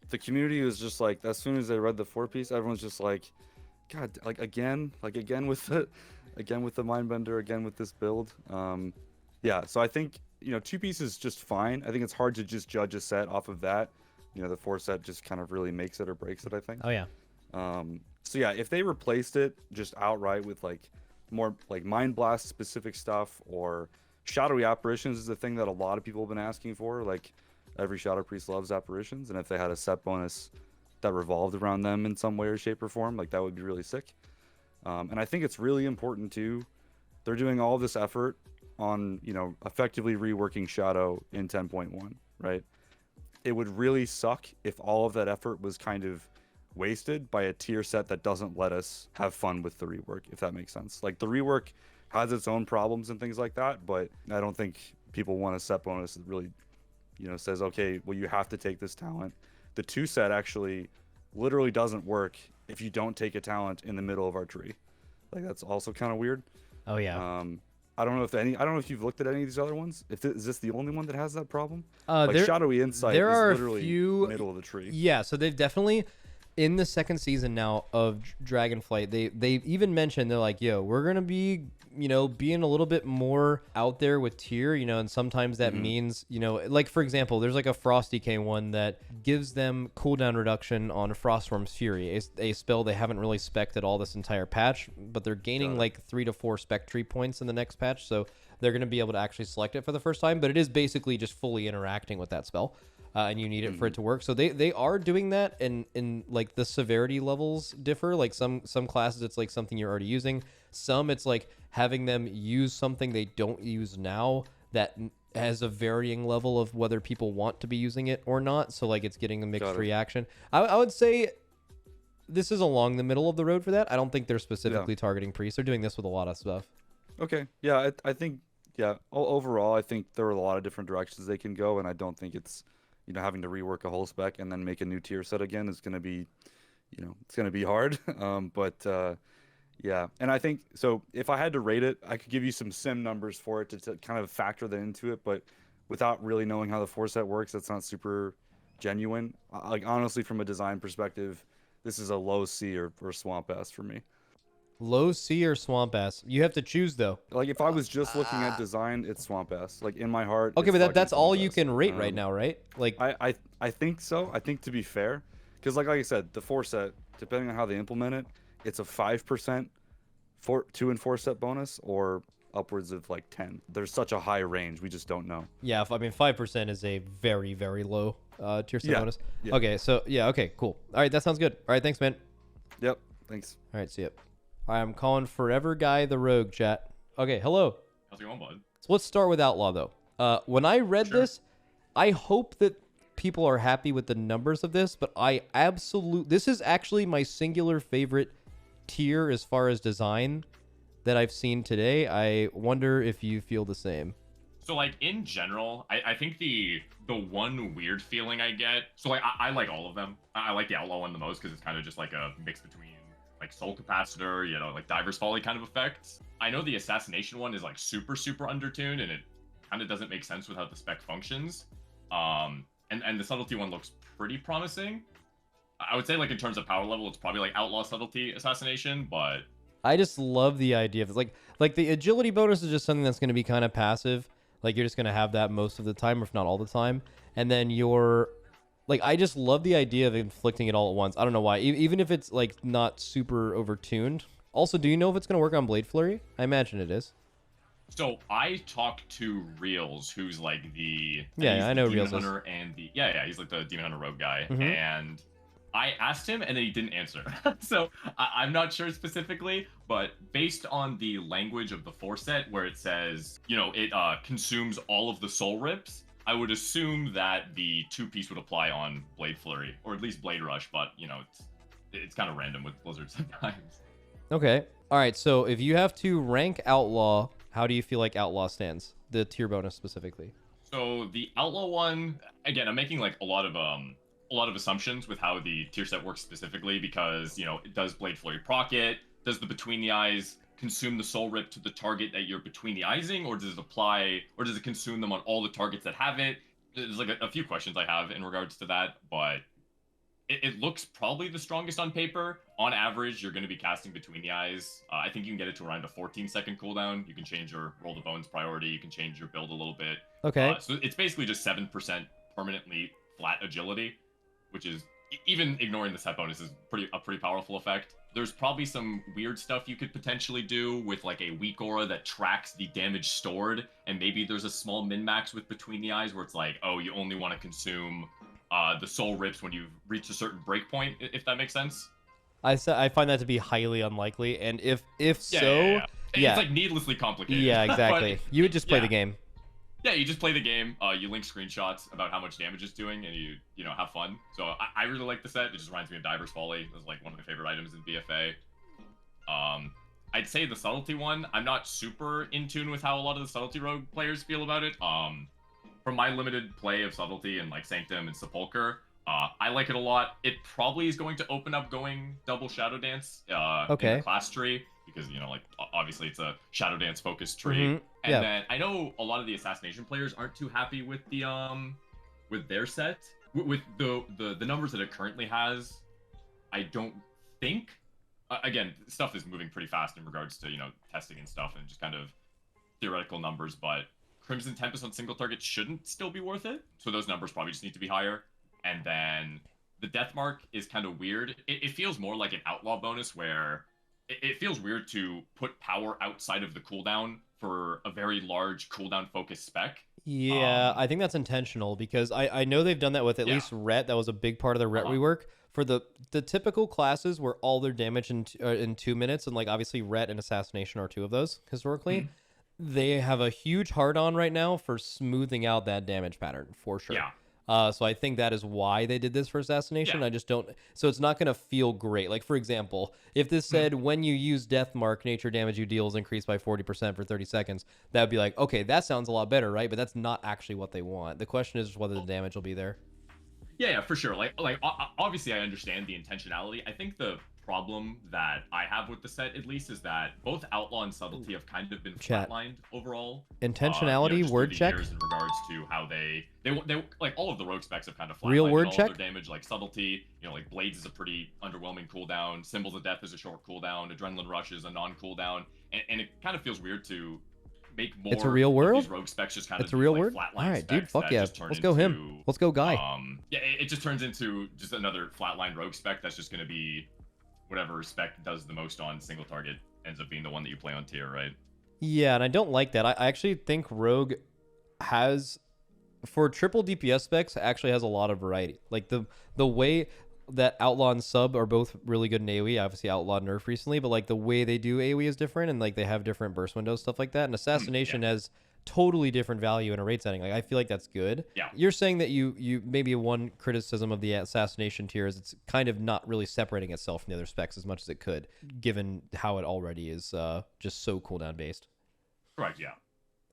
the community was just like, as soon as they read the 4-piece, everyone's just like, God, again with the Mindbender, again with this build. Yeah, so I think, 2-piece is just fine. I think it's hard to just judge a set off of that. The 4 set just kind of really makes it or breaks it, I think. Oh, yeah. So yeah, if they replaced it just outright with like more like Mind Blast specific stuff, or Shadowy Apparitions is the thing that a lot of people have been asking for. Like, every Shadow Priest loves apparitions, and if they had a set bonus that revolved around them in some way or shape or form, like, that would be really sick. And I think it's really important too. They're doing all this effort on, effectively reworking Shadow in 10.1, right? It would really suck if all of that effort was kind of wasted by a tier set that doesn't let us have fun with the rework, if that makes sense. Like, the rework has its own problems and things like that, but I don't think people want a set bonus that really, says, okay, well, you have to take this talent. The 2 set actually literally doesn't work if you don't take a talent in the middle of our tree. Like, that's also kind of weird. Oh, yeah. I don't know if you've looked at any of these other ones. Is this the only one that has that problem? Like, there, Shadowy Insight there is are literally a few, middle of the tree. Yeah, so they've definitely, in the second season now of Dragonflight, they even mentioned, they're like, yo, we're going to be, being a little bit more out there with tier, and sometimes that means, like, for example, there's like a Frost DK one that gives them cooldown reduction on Frostworm's Fury, a spell they haven't really spec'd at all this entire patch, but they're gaining like 3 to 4 spec tree points in the next patch, so they're going to be able to actually select it for the first time, but it is basically just fully interacting with that spell. And you need it for it to work. So they are doing that, and in like the severity levels differ. Like some classes, it's like something you're already using. Some it's like having them use something they don't use now that has a varying level of whether people want to be using it or not. So like it's getting a mixed reaction. I would say this is along the middle of the road for that. I don't think they're specifically targeting priests. They're doing this with a lot of stuff. Okay. Yeah, I think, overall, I think there are a lot of different directions they can go, and I don't think it's, having to rework a whole spec and then make a new tier set again is going to be, it's going to be hard. Yeah. And I think, so if I had to rate it, I could give you some sim numbers for it to kind of factor that into it, but without really knowing how the 4 set works, that's not super genuine. Like, honestly, from a design perspective, this is a low C or Swamp S for me. Low C or Swamp S? You have to choose, though. Like, if I was just looking at design, it's Swamp S. Like, in my heart. Okay, but that's all you S. can rate right now, right? Like, I think so. I think, to be fair, because like I said, the 4 set, depending on how they implement it, it's a 5% 2 and 4 set bonus, or upwards of like 10. There's such a high range, we just don't know. Yeah, 5% is a very, very low tier set bonus. Yeah. Okay, so okay, cool. All right, that sounds good. All right, thanks, man. Yep, thanks. All right, see ya. I'm calling Foreverguy the Rogue, chat. Okay, hello. How's it going, bud? So let's start with Outlaw, though. When I read this, I hope that people are happy with the numbers of this, but this is actually my singular favorite tier as far as design that I've seen today. I wonder if you feel the same. So like in general, I think the one weird feeling I get. So like I like all of them. I like the outlaw one the most because it's kind of just like a mix between like soul capacitor, you know, like diver's folly kind of effects. I know the assassination one is like super undertuned and it kind of doesn't make sense with how the spec functions. And the subtlety one looks pretty promising. I would say like in terms of power level, it's probably like outlaw subtlety assassination, but I just love the idea of it. Like the agility bonus is just something that's going to be kind of passive. Like you're just going to have that most of the time, if not all the time. And then like, I just love the idea of inflicting it all at once. I don't know why. Even if it's like not super overtuned. Also, do you know if it's going to work on Blade Flurry? I imagine it is. So I talked to Reels, who's like the I know Demon Reels Hunter and the he's like the Demon Hunter rogue guy, Mhm. and I asked him and then he didn't answer. So I'm not sure specifically, but based on the language of the 4-set where it says, you know, it consumes all of the soul rips, I would assume that the 2-piece would apply on Blade Flurry, or at least Blade Rush, but, you know, it's kind of random with Blizzard sometimes. Okay. All right. So if you have to rank Outlaw, how do you feel like Outlaw stands? The tier bonus specifically. So the Outlaw one, again, I'm making like a lot of assumptions with how the tier set works specifically because, you know, does Blade Flurry proc it? Does the Between the Eyes consume the soul rip to the target that you're between the eyesing, or does it apply, or does it consume them on all the targets that have it? There's like a few questions I have in regards to that, but it looks probably the strongest on paper. On average, you're going to be casting Between the Eyes. I think you can get it to around a 14-second cooldown. You can change your Roll the Bones priority. You can change your build a little bit. Okay. So it's basically just 7% permanently flat agility, which is, even ignoring the set bonus, is a pretty powerful effect. There's probably some weird stuff you could potentially do with like a weak aura that tracks the damage stored, and maybe there's a small min-max with Between the Eyes where it's like, oh, you only want to consume the soul rips when you've reached a certain breakpoint, if that makes sense. I find that to be highly unlikely, and if so, it's like needlessly complicated. Yeah, exactly. But, you would just play the game. Yeah, you just play the game. You link screenshots about how much damage it's doing, and you know, have fun. So I really like the set. It just reminds me of Diver's Folly. It was like one of my favorite items in BFA. I'd say the subtlety one, I'm not super in tune with how a lot of the subtlety rogue players feel about it. From my limited play of subtlety and like Sanctum and Sepulcher, I like it a lot. It probably is going to open up going double Shadow Dance in the class tree, because, you know, like obviously it's a Shadow Dance focused tree. Mm-hmm. And then I know a lot of the assassination players aren't too happy with the with their set. With the numbers that it currently has, I don't think, again, stuff is moving pretty fast in regards to, you know, testing and stuff and just kind of theoretical numbers, but Crimson Tempest on single target shouldn't still be worth it. So those numbers probably just need to be higher. And then the Death Mark is kind of weird. It feels more like an outlaw bonus where it feels weird to put power outside of the cooldown for a very large cooldown focused spec. Yeah, I think that's intentional because I know they've done that with at least Ret. That was a big part of their Ret rework. For the typical classes where all their damage in 2 minutes, and like obviously Ret and Assassination are two of those historically, they have a huge hard-on right now for smoothing out that damage pattern, for sure. Yeah. So I think that is why they did this for Assassination. I just don't... So it's not going to feel great. Like, for example, if this said, when you use Death Mark, nature damage you deal is increased by 40% for 30 seconds, that would be like, okay, that sounds a lot better, right? But that's not actually what they want. The question is just whether the damage will be there. Yeah, for sure. Like obviously I understand the intentionality. I think the problem that I have with the set, at least, is that both Outlaw and Subtlety have kind of been flatlined overall. Intentionality, word check? In regards to how they like all of the rogue specs have kind of flatlined. Real word all check? Of their damage, like Subtlety, you know, like Blades is a pretty underwhelming cooldown. Symbols of Death is a short cooldown. Adrenaline Rush is a non-cooldown, and it kind of feels weird to make more. It's a real world. These rogue specs just kind of. It's a real like word. Flatline All right, dude. specs Fuck that yeah. just turn Let's go into, him. Let's go guy. Yeah, it just turns into just another flatline rogue spec that's just going to be whatever spec does the most on single target ends up being the one that you play on tier, right? Yeah, and I don't like that. I actually think Rogue has, for triple DPS specs, actually has a lot of variety. Like the way that Outlaw and Sub are both really good in AoE. Obviously, Outlaw nerf recently, but like the way they do AoE is different, and like they have different burst windows, stuff like that. And Assassination has totally different value in a raid setting. Like I feel like that's good. Yeah. You're saying that you maybe one criticism of the Assassination tier is it's kind of not really separating itself from the other specs as much as it could, given how it already is just so cooldown based. Correct. Yeah.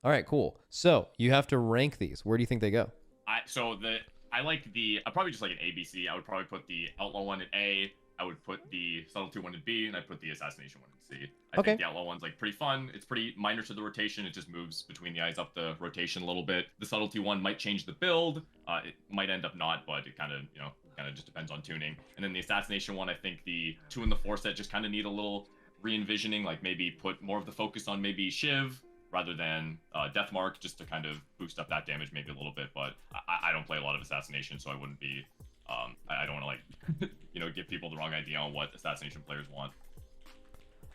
All right, cool. So you have to rank these. Where do you think they go? I like the I probably just like an ABC. I would probably put the Outlaw one at A. I would put the Subtlety one at B, and I'd put the Assassination one at C. I think the Outlaw one's like pretty fun. It's pretty minor to the rotation. It just moves between the eyes up the rotation a little bit. The Subtlety one might change the build. It might end up not, but it kind of just depends on tuning. And then the Assassination one, I think the 2 and the 4 set just kind of need a little re-envisioning, like maybe put more of the focus on maybe Shiv rather than Deathmark, just to kind of boost up that damage maybe a little bit. But I don't play a lot of Assassination, so I wouldn't be I don't want to like give people the wrong idea on what Assassination players want.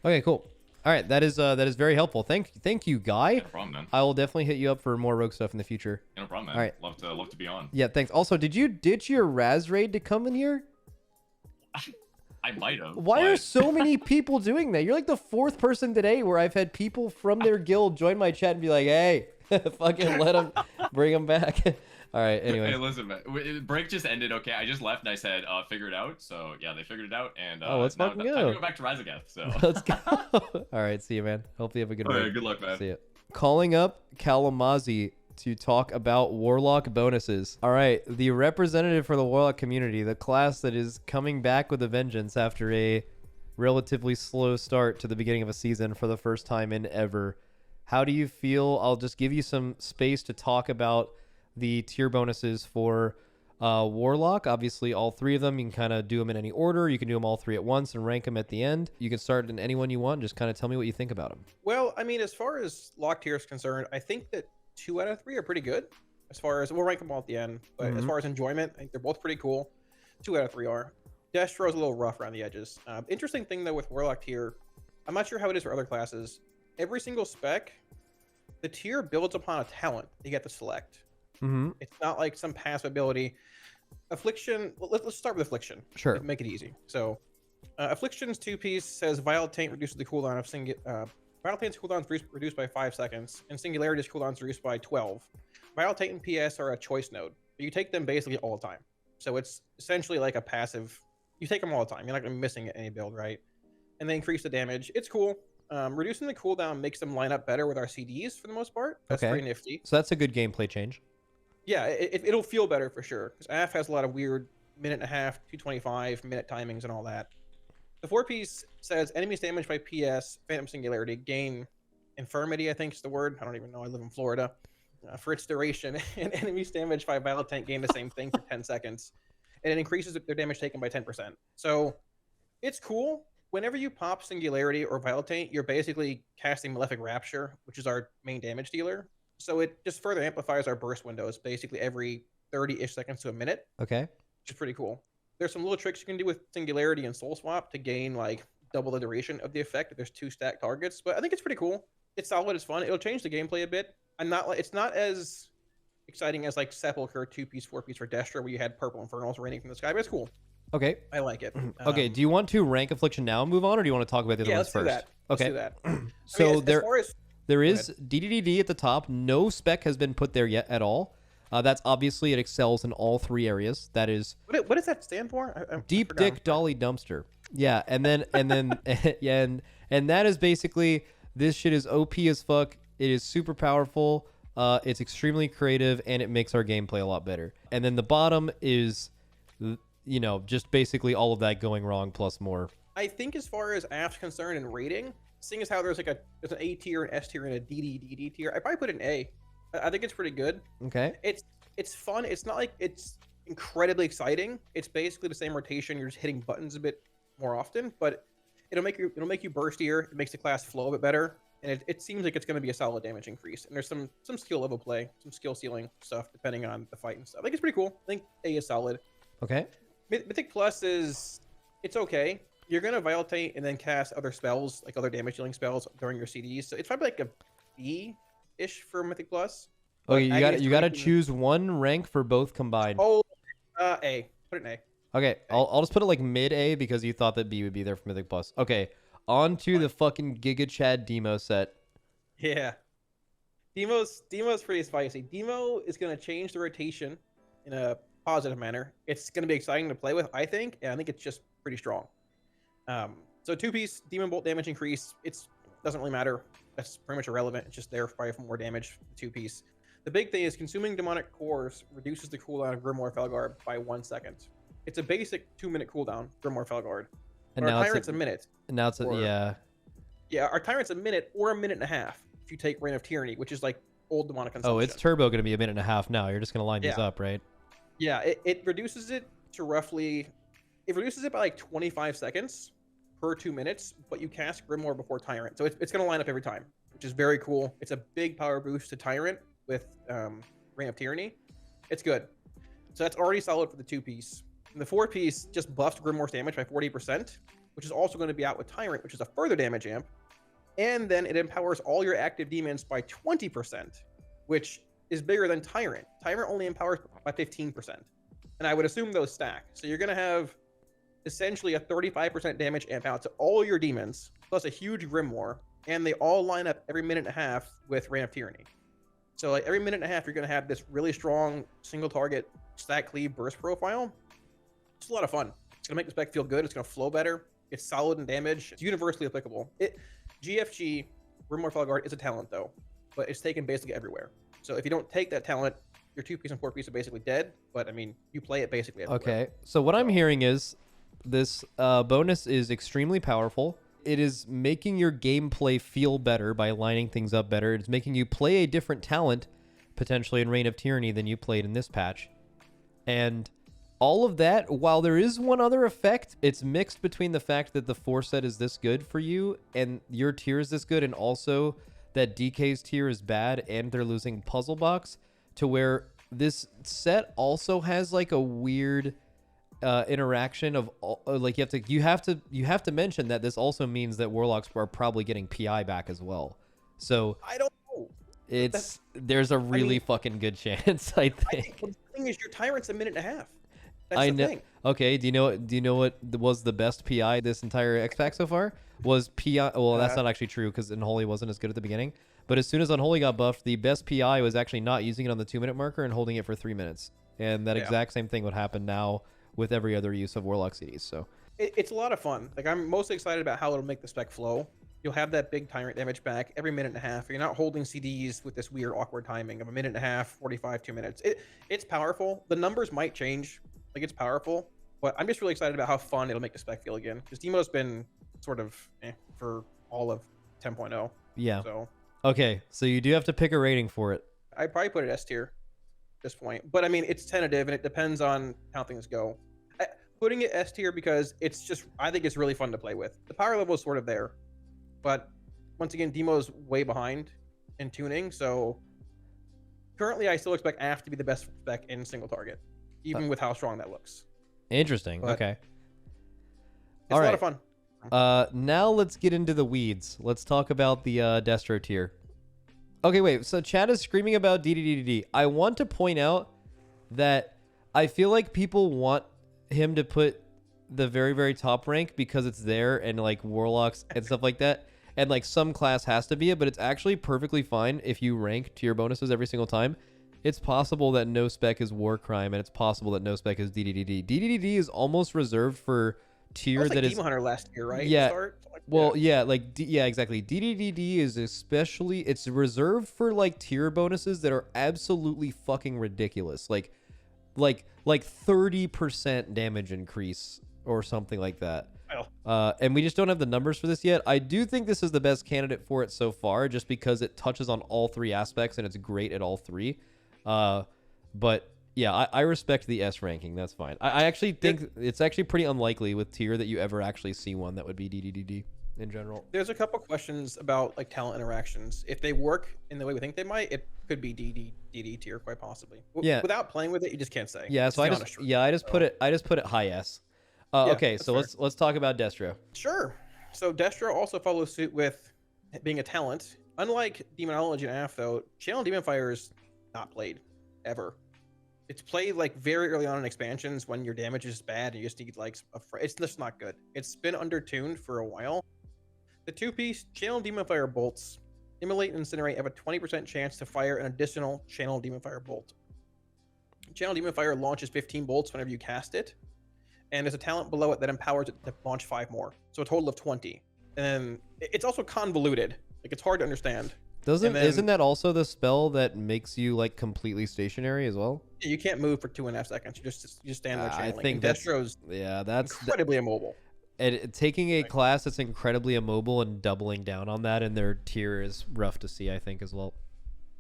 Okay, cool. All right, that is very helpful. Thank you, Guy. No problem, man. I will definitely hit you up for more rogue stuff in the future. No problem, man. All right. Love to be on. Yeah, thanks. Also, did you ditch your Raz raid to come in here? I might have. Why are so many people doing that? You're like the 4th person today where I've had people from their guild join my chat and be like, "Hey, fucking let them bring them back." All right. Anyway. Hey, listen, man. Break just ended. Okay, I just left and I said, "Figure it out." So yeah, they figured it out, and let's now fucking time go. to go back to Razagath. So Let's go. All right. See you, man. Hope you have a good All one. right, good luck, man. See ya. Calling up Kalamazi to talk about Warlock bonuses. All right. The representative for the Warlock community, the class that is coming back with a vengeance after a relatively slow start to the beginning of a season for the first time in ever. How do you feel? I'll just give you some space to talk about the tier bonuses for Warlock. Obviously, all 3 of them, you can kind of do them in any order. You can do them all 3 at once and rank them at the end. You can start in any one you want. Just kind of tell me what you think about them. Well, I mean, as far as lock tier is concerned, I think that 2 out of 3 are pretty good. As far as, we'll rank them all at the end, but as far as enjoyment, I think they're both pretty cool. 2 out of 3 are. Destro's a little rough around the edges. Interesting thing though with Warlock tier, I'm not sure how it is for other classes. Every single spec, the tier builds upon a talent you get to select. It's not like some passive ability. Affliction, let's start with Affliction. Sure. Make it easy. So, Affliction's 2-piece says Vile Taint reduces the cooldown of Vile Taint's cooldown is reduced by 5 seconds, and Singularity's cooldown is reduced by 12. Vile Taint and PS are a choice node. You take them basically all the time. So it's essentially like a passive. You take them all the time. You're not going to be missing any build, right? And they increase the damage. It's cool. Reducing the cooldown makes them line up better with our CDs for the most part. That's pretty nifty. So that's a good gameplay change. Yeah, it'll feel better for sure. Because AF has a lot of weird 1.5 minute, 2:25 minute timings and all that. The 4-piece says enemies damaged by PS, Phantom Singularity, gain Infirmity, I think is the word. I don't even know. I live in Florida. For its duration, and enemies damaged by Vile Taint gain the same thing for 10 seconds. And it increases their damage taken by 10%. So it's cool. Whenever you pop Singularity or Vile Taint, you're basically casting Malefic Rapture, which is our main damage dealer. So it just further amplifies our burst windows basically every 30-ish seconds to a minute. Okay. Which is pretty cool. There's some little tricks you can do with Singularity and Soul Swap to gain like double the duration of the effect if there's 2 stacked targets. But I think it's pretty cool. It's solid, it's fun. It'll change the gameplay a bit. It's not as exciting as like Sepulchre 2-piece, 4-piece for Destra, where you had purple infernals raining from the sky, but it's cool. Okay. I like it. Okay. Do you want to rank Affliction now and move on, or do you want to talk about the other ones first? Let's Okay. do that. So I mean, there is DDDD at the top. No spec has been put there yet at all. That's obviously it excels in all 3 areas. That is. What does that stand for? Deep Dick Dolly Dumpster. Yeah, and then yeah, and that is basically, this shit is OP as fuck. It is super powerful. It's extremely creative, and it makes our gameplay a lot better. And then the bottom is, just basically all of that going wrong plus more. I think as far as AF's concerned and rating, seeing as how there's an A tier, an S tier, and a DDDD tier, I probably put an A. I think it's pretty good. Okay. It's fun. It's not like it's incredibly exciting. It's basically the same rotation. You're just hitting buttons a bit more often, but it'll make you burstier. It makes the class flow a bit better. And it seems like it's going to be a solid damage increase. And there's some skill level play, some skill ceiling stuff, depending on the fight and stuff. I think it's pretty cool. I think A is solid. Okay. Mythic Plus it's okay. You're going to Vile Taint and then cast other spells, like other damage dealing spells during your CDs. So it's probably like a B-ish for Mythic Plus. Okay, you got to choose one rank for both combined. Oh, A. Put it in A. Okay, I'll just put it like mid A because you thought that B would be there for Mythic Plus. Okay. On to the fucking Giga Chad Demo set. Yeah. Demo's pretty spicy. Demo is going to change the rotation in a positive manner. It's going to be exciting to play with, I think, and I think it's just pretty strong. So 2-piece Demon Bolt damage increase, it doesn't really matter That's pretty much irrelevant. It's just there probably for more damage. The 2-piece. The big thing is consuming demonic cores reduces the cooldown of Grimoire Felguard by 1 second. It's a basic 2-minute cooldown, Grimoire Felguard. And our now Tyrant's it's a minute. And now it's or- yeah. Yeah, our Tyrant's a minute or a minute and a half if you take Reign of Tyranny, which is like old demonic consumption. Oh, it's turbo going to be a minute and a half now. You're just going to line these Yeah. up, right? Yeah, it reduces it to roughly... It reduces it by like 25 seconds per 2 minutes, but you cast Grimoire before Tyrant. So it's going to line up every time, which is very cool. It's a big power boost to Tyrant with Reign of Tyranny. It's good. So that's already solid for the 2-piece. And the 4-piece just buffs Grimoire's damage by 40%, which is also going to be out with Tyrant, which is a further damage amp. And then it empowers all your active demons by 20%, which is bigger than Tyrant. Tyrant only empowers by 15%. And I would assume those stack. So you're going to have essentially a 35% damage amp out to all your demons, plus a huge Grimoire, and they all line up every minute and a half with Reign of Tyranny. So like every minute and a half, you're going to have this really strong single target stack cleave burst profile. It's a lot of fun. It's going to make the spec feel good. It's going to flow better. It's solid in damage. It's universally applicable. GFG, Grimoire Felguard is a talent though, but it's taken basically everywhere. So if you don't take that talent, your 2-piece and 4-piece are basically dead. But I mean, you play it basically everywhere. Okay. So what I'm hearing is this bonus is extremely powerful. It is making your gameplay feel better by lining things up better. It's making you play a different talent, potentially in Reign of Tyranny, than you played in this patch. And all of that, while there is one other effect, it's mixed between the fact that the 4-set is this good for you and your tier is this good, and also that DK's tier is bad and they're losing Puzzle Box, to where this set also has like a weird interaction of like you have to mention that this also means that Warlocks are probably getting PI back as well. So I don't know. There's a really fucking good chance, I think. The thing is, your Tyrant's a minute and a half. That's I the know. thing. Okay, do you know what was the best PI this entire X pack so far? Was PI? Well, that's not actually true because Unholy wasn't as good at the beginning. But as soon as Unholy got buffed, the best PI was actually not using it on the 2-minute marker and holding it for 3 minutes. And that exact same thing would happen now with every other use of Warlock CDs. So It's a lot of fun. Like, I'm mostly excited about how it'll make the spec flow. You'll have that big Tyrant damage back every minute and a half. You're not holding CDs with this weird awkward timing of a minute and a half, 45, 2 minutes. It's powerful. The numbers might change. Like, it's powerful. But I'm just really excited about how fun it'll make the spec feel again. Because Demo's been sort of for all of 10.0. yeah. So Okay, so you do have to pick a rating for it. I'd probably put it S tier at this point. But I mean, it's tentative and it depends on how things go. Putting it S tier because it's just, I think it's really fun to play with. The power level is sort of there. But once again, Demo's way behind in tuning. So currently, I still expect AF to be the best spec in single target, even with how strong that looks. Interesting. But okay. It's a lot of fun. Now let's get into the weeds. Let's talk about the Destro tier. Okay, wait. So Chad is screaming about DDDD. I want to point out that I feel like people want him to put the very, very top rank because it's there and like Warlocks and stuff like that. And like some class has to be it, but it's actually perfectly fine if you rank tier bonuses every single time. It's possible that no spec is War Crime, and it's possible that no spec is DDDD. DDDD is almost reserved for tier that is Demon Hunter last year, right? Yeah. Well, yeah, yeah, exactly. DDDD is especially, it's reserved for like tier bonuses that are absolutely fucking ridiculous. Like 30% damage increase or something like that. And we just don't have the numbers for this yet. I do think this is the best candidate for it so far, just because it touches on all three aspects and it's great at all three. But yeah, I respect the S ranking. That's fine. I actually think it's actually pretty unlikely with tier that you ever actually see one that would be DDDD in general. There's a couple questions about like talent interactions. If they work in the way we think they might, it could be DD tier quite possibly. Yeah. Without playing with it, you just can't say. Yeah. So I just put it high S. Okay, so let's talk about Destro. Sure. So Destro also follows suit with being a talent. Unlike Demonology and AF, though, Channel Demon Fire is not played ever. It's played like very early on in expansions when your damage is bad and you just need like it's just not good. It's been undertuned for a while. The 2-piece Channel Demon Fire bolts, Immolate and Incinerate, have a 20% chance to fire an additional Channel Demon Fire bolt. Channel Demon Fire launches 15 bolts whenever you cast it. And there's a talent below it that empowers it to launch 5 more. So a total of 20. And it's also convoluted. Like, it's hard to understand. Isn't that also the spell that makes you like completely stationary as well? Yeah, you can't move for 2.5 seconds. You just stand there channeling. I think that's that's incredibly immobile. And taking a class that's incredibly immobile and doubling down on that in their tier is rough to see, I think, as well.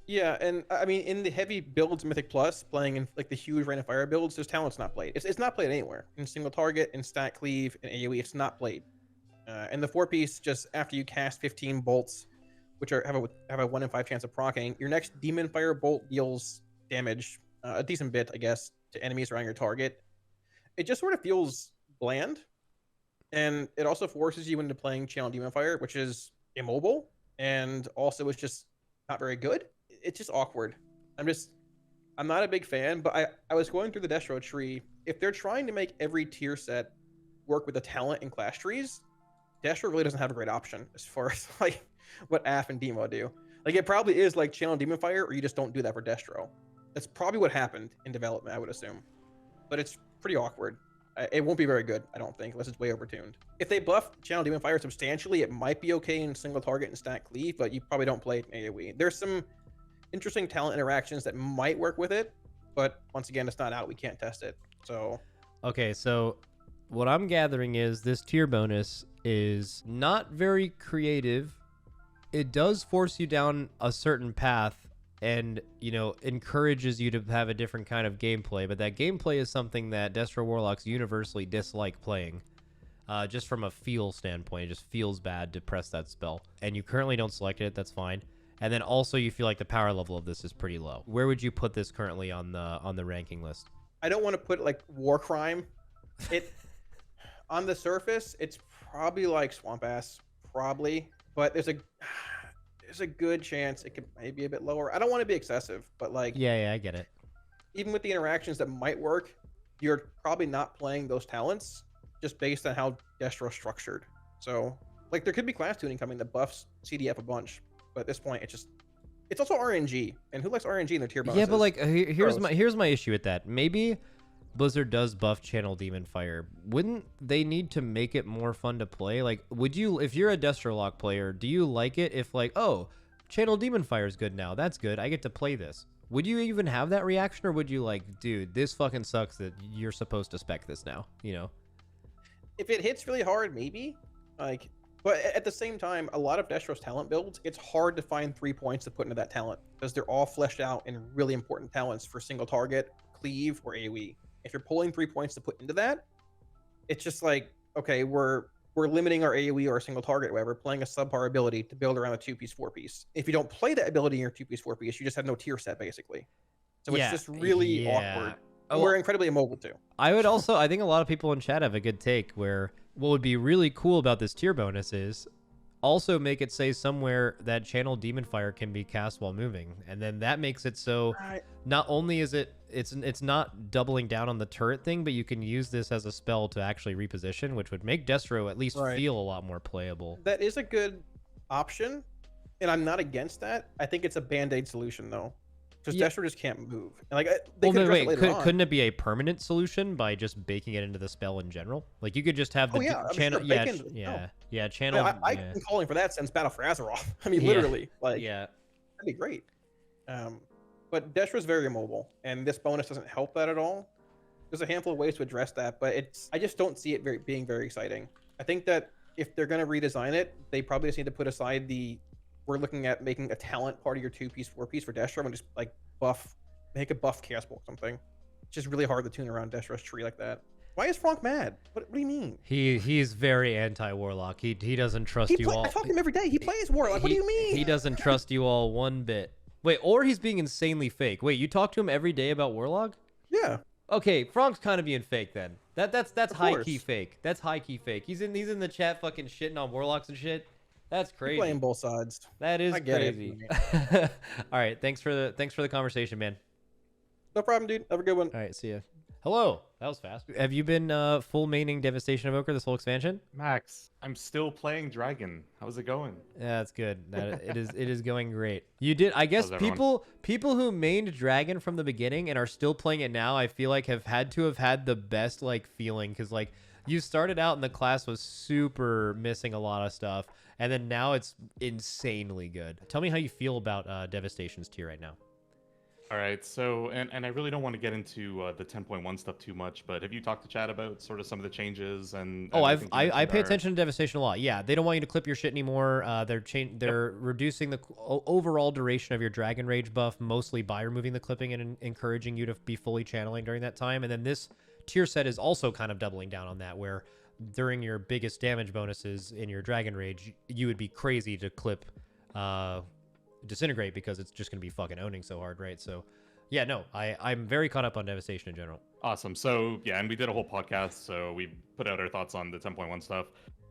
Yeah, and I mean, in the heavy builds, Mythic Plus, playing in like the huge Rain of Fire builds, there's talent's not played. It's not played anywhere. In single target, in stat cleave, in AoE, it's not played. And the 4-piece, just after you cast 15 bolts, which have a 1 in 5 chance of proccing, your next Demon Fire bolt deals damage, a decent bit, I guess, to enemies around your target. It just sort of feels bland, and it also forces you into playing Channel Demon Fire, which is immobile, and also is just not very good. It's just awkward. I'm not a big fan, but I was going through the Destro tree. If they're trying to make every tier set work with the talent and class trees, Destro really doesn't have a great option as far as like what AF and Demo do. Like, it probably is like Channel Demon Fire, or you just don't do that for Destro. That's probably what happened in development, I would assume. But it's pretty awkward. It won't be very good, I don't think, unless it's way overtuned. If they buff Channel Demon Fire substantially, it might be okay in single target and stat cleave, but you probably don't play it in AoE. There's some interesting talent interactions that might work with it, but once again, it's not out. We can't test it. So Okay, so what I'm gathering is this tier bonus is not very creative. It does force you down a certain path and, encourages you to have a different kind of gameplay, but that gameplay is something that Destro Warlocks universally dislike playing. Just from a feel standpoint, it just feels bad to press that spell. And you currently don't select it, that's fine. And then also you feel like the power level of this is pretty low. Where would you put this currently on the ranking list? I don't want to put like war crime. It on the surface, it's probably like Swamp Ass, probably, but there's a good chance it could maybe a bit lower. I don't want to be excessive, but like yeah, I get it. Even with the interactions that might work, you're probably not playing those talents just based on how Destro's structured. So like there could be class tuning coming that buffs CDF a bunch, but at this point it's also RNG, and who likes RNG in their tier bonuses? Yeah, but like here's my issue with that. Maybe Blizzard does buff Channel Demon Fire. Wouldn't they need to make it more fun to play? Like, would you, if you're a Destrolock player, do you like it if like, oh, Channel Demon Fire is good now, that's good, I get to play this? Would you even have that reaction, or would you like, dude, this fucking sucks that you're supposed to spec this now, If it hits really hard, maybe. Like, but at the same time, a lot of Destro's talent builds, it's hard to find 3 points to put into that talent because they're all fleshed out in really important talents for single target, cleave, or AoE. If you're pulling 3 points to put into that, it's just like, okay, we're limiting our AoE or our single target or whatever, playing a subpar ability to build around a 2-piece, 4-piece. If you don't play that ability in your 2-piece, 4-piece, you just have no tier set, basically. So it's just really awkward. And we're incredibly immobile, too. I think a lot of people in chat have a good take where what would be really cool about this tier bonus is also make it say somewhere that Channel Demon Fire can be cast while moving, and then that makes it so not only is it's not doubling down on the turret thing, but you can use this as a spell to actually reposition, which would make Destro at least feel a lot more playable. That is a good option, and I'm not against that. I think it's a band-aid solution though, because Destro just can't move. And like couldn't it be a permanent solution by just baking it into the spell in general? Like you could just have the channel. Channel. I've been calling for that since Battle for Azeroth. I mean, literally, that'd be great. But Destro's very immobile, and this bonus doesn't help that at all. There's a handful of ways to address that, but I just don't see it being very exciting. I think that if they're going to redesign it, they probably just need to put aside we're looking at making a talent part of your 2-piece, 4-piece for Destro and just like make a buff Chaos Bolt or something. It's just really hard to tune around Destro's tree like that. Why is Frank mad? What do you mean? He's very anti-Warlock. He doesn't trust you all. I talk to him every day. He plays Warlock. What do you mean? He doesn't trust you all one bit. Wait, or he's being insanely fake. Wait, you talk to him every day about Warlock? Yeah. Okay, Frank's kind of being fake then. That's high key fake. That's high key fake. He's in the chat fucking shitting on Warlocks and shit. That's crazy. You're playing both sides. That is crazy. All right, thanks for the conversation, man. No problem, dude. Have a good one. All right, see ya. Hello. That was fast. Have you been full maining Devestation Evoker this whole expansion? Max, I'm still playing Dragon. How's it going? Yeah, that's good. It is going great. You did. I guess people who mained Dragon from the beginning and are still playing it now, I feel like have had the best like feeling, because like You started out and the class was super missing a lot of stuff, and then now it's insanely good. Tell me how you feel about Devastation's tier right now. All right, so and I really don't want to get into the 10.1 stuff too much, but have you talked to Chad about sort of some of the changes and? Oh, everything you I mentioned pay are- attention to Devastation a lot. Yeah, they don't want you to clip your shit anymore. They're reducing the overall duration of your Dragon Rage buff, mostly by removing the clipping and encouraging you to be fully channeling during that time. And then this tier set is also kind of doubling down on that, where during your biggest damage bonuses in your Dragon Rage, you would be crazy to clip Disintegrate because it's just going to be fucking owning so hard, right? So, yeah, no, I'm very caught up on Devastation in general. Awesome. So yeah, and we did a whole podcast, so we put out our thoughts on the 10.1 stuff.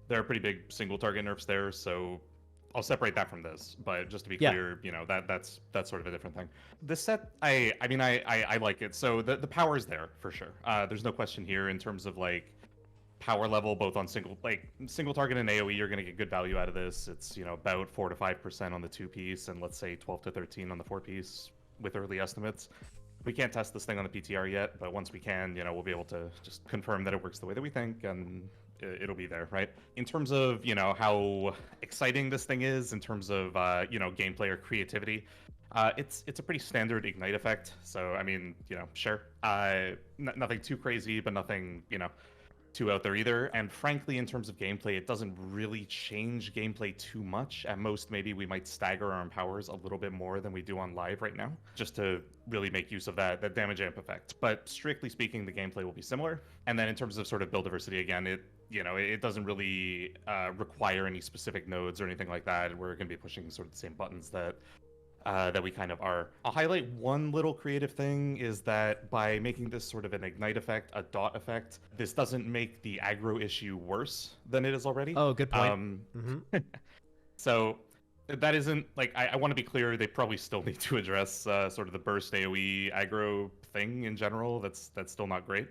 There are pretty big single target nerfs there, so I'll separate that from this. But just to be clear, you know, that's sort of a different thing. This set, I mean, I like it. So the power is there for sure. There's no question here in terms of like power level, both on single target and AoE. You're gonna get good value out of this. It's, you know, about 4 to 5% on the 2-piece, and let's say 12 to 13 on the 4-piece with early estimates. We can't test this thing on the PTR yet, but once we can, you know, we'll be able to just confirm that it works the way that we think, and it'll be there, right? In terms of, you know, how exciting this thing is in terms of, you know, gameplay or creativity, it's a pretty standard Ignite effect. So, I mean, you know, sure. Nothing too crazy, but nothing, you know, too out there either. And frankly, in terms of gameplay, it doesn't really change gameplay too much. At most, maybe we might stagger our empowers a little bit more than we do on live right now, just to really make use of that damage amp effect. But strictly speaking, the gameplay will be similar. And then in terms of sort of build diversity, again, it doesn't really require any specific nodes or anything like that. We're going to be pushing sort of the same buttons that we kind of are. I'll highlight one little creative thing is that by making this sort of an ignite effect, a dot effect, this doesn't make the aggro issue worse than it is already. Oh, good point. So that isn't like, I want to be clear, they probably still need to address sort of the burst AoE aggro thing in general. That's still not great.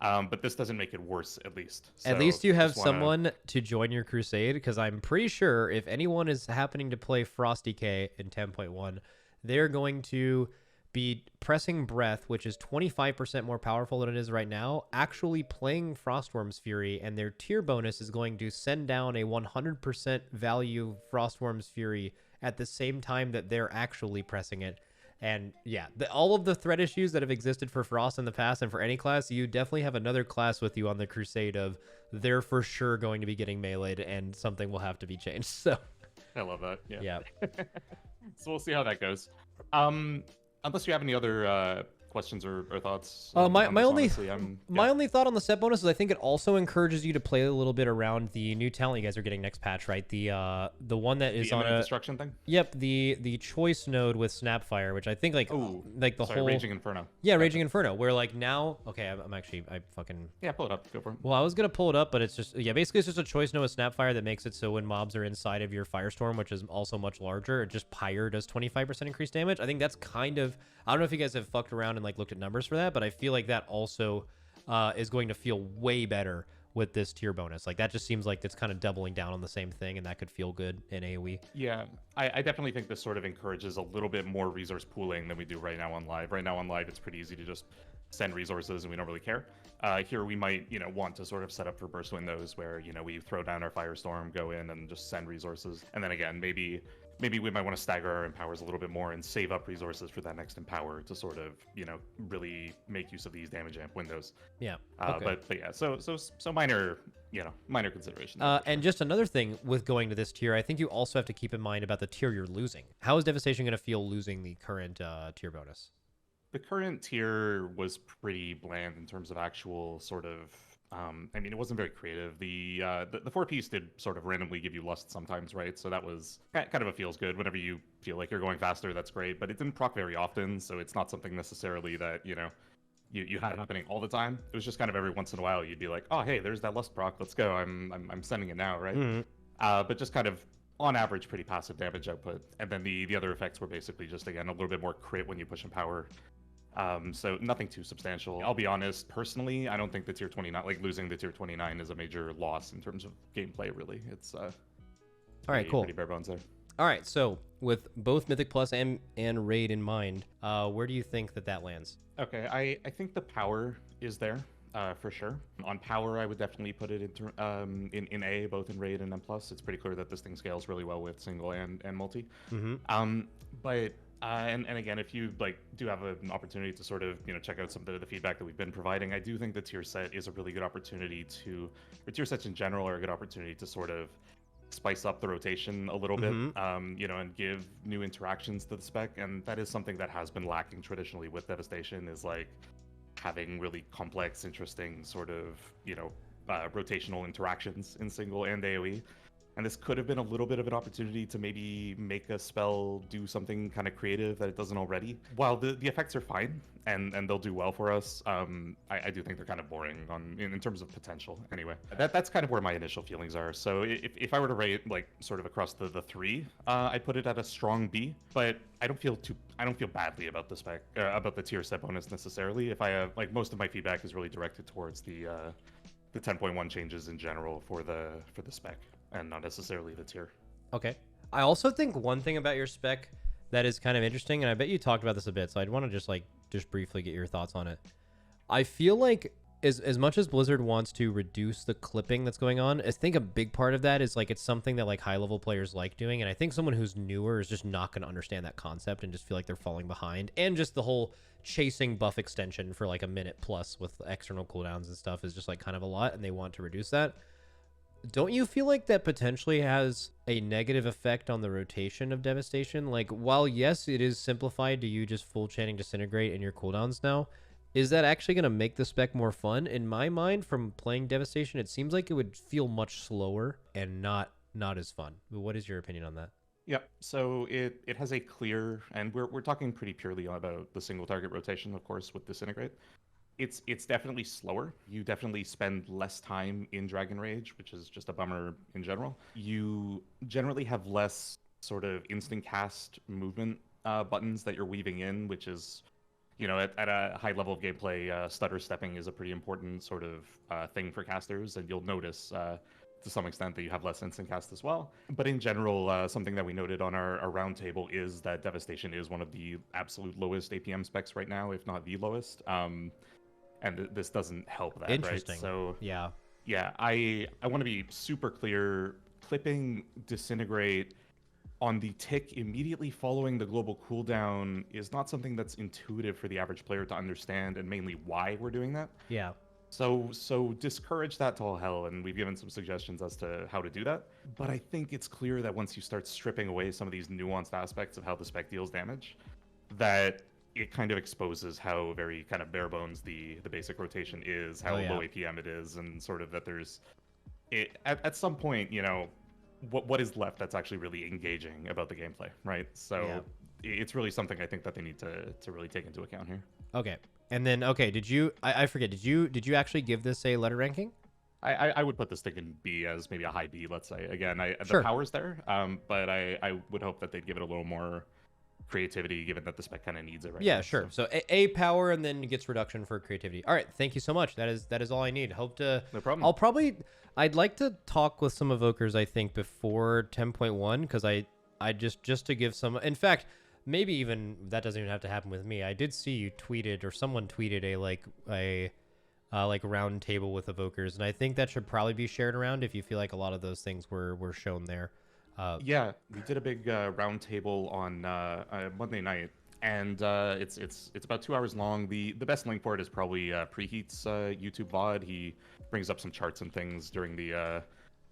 But this doesn't make it worse, at least. At least you have someone to join your crusade, because I'm pretty sure if anyone is happening to play Frosty K in 10.1, they're going to be pressing Breath, which is 25% more powerful than it is right now, actually playing Frostworm's Fury, and their tier bonus is going to send down a 100% value Frostworm's Fury at the same time that they're actually pressing it. And yeah, all of the threat issues that have existed for Frost in the past and for any class, you definitely have another class with you on the crusade of they're for sure going to be getting meleeed and something will have to be changed. So I love that. Yeah. So we'll see how that goes. Unless you have any other questions or thoughts. My only thought on the set bonus is I think it also encourages you to play a little bit around the new talent you guys are getting next patch, right? The one that is on a destruction thing. Yep, the choice node with Snapfire, which I think like the whole Raging Inferno. Yeah, Raging Inferno. Where like now, okay, I'm actually fucking pull it up. Go for it. Well, I was gonna pull it up, but it's just basically it's just a choice node with Snapfire that makes it so when mobs are inside of your Firestorm, which is also much larger, it just Pyre does 25% increased damage. I think that's kind of, I don't know if you guys have fucked around and like looked at numbers for that, but I feel like that also is going to feel way better with this tier bonus. Like that just seems like it's kind of doubling down on the same thing, and that could feel good in AoE. Yeah, I definitely think this sort of encourages a little bit more resource pooling than we do right now on live. Right now on live, it's pretty easy to just send resources and we don't really care. Here we might, want to sort of set up for burst windows where, we throw down our Firestorm, go in and just send resources. And then again, maybe we might want to stagger our empowers a little bit more and save up resources for that next empower to sort of, really make use of these damage amp windows. Yeah. Okay. But yeah, so minor, minor consideration. And just another thing with going to this tier, I think you also have to keep in mind about the tier you're losing. How is Devastation going to feel losing the current tier bonus? The current tier was pretty bland in terms of actual sort of. It wasn't very creative. The 4-piece did sort of randomly give you lust sometimes, right? So that was kind of a feels good. Whenever you feel like you're going faster, that's great. But it didn't proc very often, so it's not something necessarily that you had happening all the time. It was just kind of every once in a while you'd be like, oh hey, there's that lust proc. Let's go. I'm sending it now, right? Mm-hmm. But just kind of on average pretty passive damage output. And then the other effects were basically just again a little bit more crit when you push in power. So nothing too substantial. I'll be honest, personally, I don't think the tier 29, like losing the tier 29 is a major loss in terms of gameplay, really. It's all right, cool. Pretty bare bones there. All right, so with both Mythic Plus and Raid in mind, where do you think that lands? Okay, I think the power is there. for sure. On power, I would definitely put it in A, both in raid and M+. It's pretty clear that this thing scales really well with single and multi. But and again, if you do have an opportunity to sort of check out some of the feedback that we've been providing, I do think the tier set is a really good opportunity or tier sets in general are a good opportunity to sort of spice up the rotation a little bit, and give new interactions to the spec. And that is something that has been lacking traditionally with Devestation, is having really complex, interesting sort of rotational interactions in single and AoE. And this could have been a little bit of an opportunity to maybe make a spell do something kind of creative that it doesn't already. While the effects are fine and they'll do well for us, I do think they're kind of boring in terms of potential. Anyway, that's kind of where my initial feelings are. So if I were to rate sort of across the three, I'd put it at a strong B. But I don't feel badly about the spec, about the tier set bonus necessarily. If I have most of my feedback is really directed towards the 10.1 changes in general for the spec, and not necessarily the tier. Okay. I also think one thing about your spec that is kind of interesting, and I bet you talked about this a bit, so I'd want to just briefly get your thoughts on it. I feel like as much as Blizzard wants to reduce the clipping that's going on, I think a big part of that is it's something that high level players like doing, and I think someone who's newer is just not going to understand that concept and just feel like they're falling behind. And just the whole chasing buff extension for a minute plus with external cooldowns and stuff is just kind of a lot, and they want to reduce that. Don't you feel like that potentially has a negative effect on the rotation of Devestation? While yes, it is simplified to you just full chaining Disintegrate in your cooldowns now, is that actually going to make the spec more fun? In my mind, from playing Devestation, it seems like it would feel much slower and not as fun. What is your opinion on that? Yeah, so it has a clear, and we're talking pretty purely about the single target rotation, of course, with Disintegrate. It's definitely slower. You definitely spend less time in Dragon Rage, which is just a bummer in general. You generally have less sort of instant cast movement buttons that you're weaving in, which is, at a high level of gameplay, stutter stepping is a pretty important sort of thing for casters, and you'll notice to some extent that you have less instant cast as well. But in general, something that we noted on our roundtable is that Devestation is one of the absolute lowest APM specs right now, if not the lowest. And this doesn't help that, Interesting. Right? So yeah, I want to be super clear. Clipping Disintegrate on the tick immediately following the global cooldown is not something that's intuitive for the average player to understand, and mainly why we're doing that. Yeah. So discourage that to all hell, and we've given some suggestions as to how to do that. But I think it's clear that once you start stripping away some of these nuanced aspects of how the spec deals damage, that it kind of exposes how very kind of bare bones the basic rotation is, how low APM it is, and sort of that there's at some point, what is left that's actually really engaging about the gameplay, right? So it's really something I think that they need to really take into account here. Okay. And then did you I forget, did you actually give this a letter ranking? I would put this thing in B as maybe a high B, let's say. Again, Sure. The power's there, but I would hope that they'd give it a little more creativity, given that the spec kind of needs it right Yeah, now, sure. So a power, and then gets reduction for creativity. All right, thank you so much. That is all I need. Hope to. No problem. I'd like to talk with some evokers, I think, before 10.1, because I just to give some. In fact, maybe even that doesn't even have to happen with me. I did see you tweeted, or someone tweeted a round table with evokers, and I think that should probably be shared around if you feel like a lot of those things were shown there. Yeah, we did a big round table on Monday night, and it's about 2 hours long. The best link for it is probably Preheat's YouTube VOD. He brings up some charts and things during the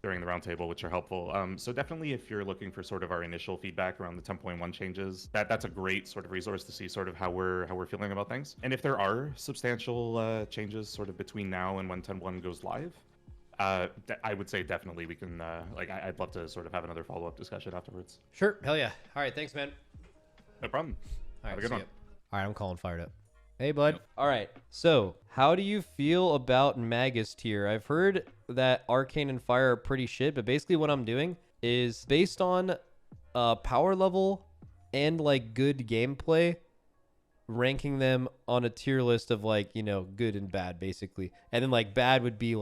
round table, which are helpful. So definitely, if you're looking for sort of our initial feedback around the 10.1 changes, that's a great sort of resource to see sort of how we're feeling about things. And if there are substantial changes sort of between now and when 10.1 goes live, I would say definitely we can, I'd love to sort of have another follow-up discussion afterwards. Sure. Hell yeah. All right. Thanks, man. No problem. All right, have a good one. All right. I'm calling fired up. Hey, bud. All right. So how do you feel about Magus tier? I've heard that Arcane and Fire are pretty shit, but basically what I'm doing is based on power level and good gameplay, ranking them on a tier list of good and bad, basically. And then bad would be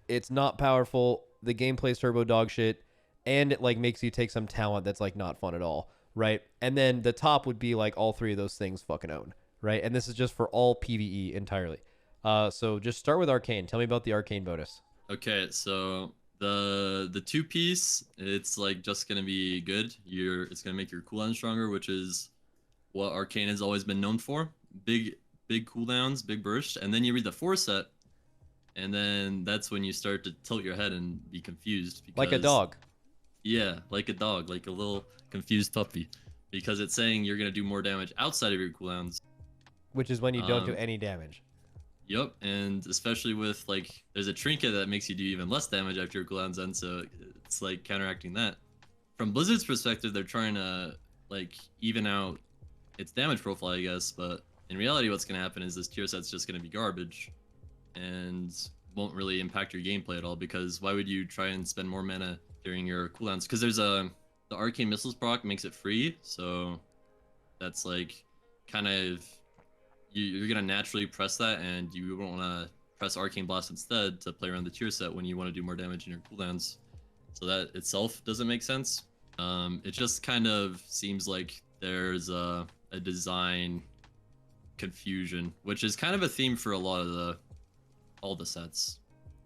it's not powerful, the gameplay's turbo dog shit, and it makes you take some talent that's not fun at all, right? And then the top would be all three of those things fucking own, right? And this is just for all PvE entirely. So just start with Arcane. Tell me about the Arcane bonus. Okay, so the two piece, it's like just gonna be good. It's gonna make your cooldown stronger, which is what Arcane has always been known for. Big cooldowns, big burst, and then you read the 4 set, and then that's when you start to tilt your head and be confused. Like a dog. Yeah, like a dog, like a little confused puppy, because it's saying you're gonna do more damage outside of your cooldowns. Which is when you don't do any damage. Yep, and especially with like, there's a trinket that makes you do even less damage after your cooldown's end, so it's like counteracting that. From Blizzard's perspective, they're trying to like even out its damage profile, I guess, but in reality, what's gonna happen is this tier set's just gonna be garbage, and won't really impact your gameplay at all. Because why would you try and spend more mana during your cooldowns? Because there's the Arcane Missiles proc makes it free, so that's like kind of you're gonna naturally press that, and you won't want to press Arcane Blast instead to play around the tier set when you want to do more damage in your cooldowns. So that itself doesn't make sense. It just kind of seems like there's a design confusion, which is kind of a theme for a lot of all the sets.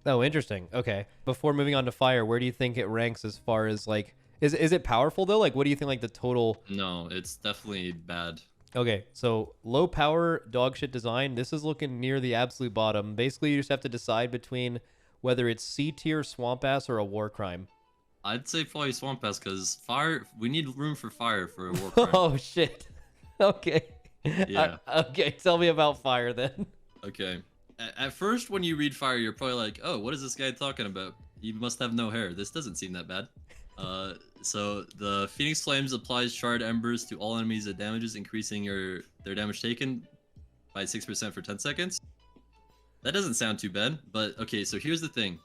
Oh, interesting. Okay. Before moving on to Fire, where do you think it ranks as far as like, is it powerful though? Like, what do you think like the total? No, it's definitely bad. Okay, so low power dogshit design. This is looking near the absolute bottom. Basically, you just have to decide between whether it's C tier swamp ass or a war crime. I'd say probably swamp ass, because fire. We need room for fire for a war crime. Oh shit. Okay. Yeah. Okay, tell me about Fire then. Okay. At first, when you read Fire, you're probably like, oh, what is this guy talking about? He must have no hair. This doesn't seem that bad. So the Phoenix Flames applies Charred Embers to all enemies it damages, increasing their damage taken by 6% for 10 seconds. That doesn't sound too bad, but okay, so here's the thing.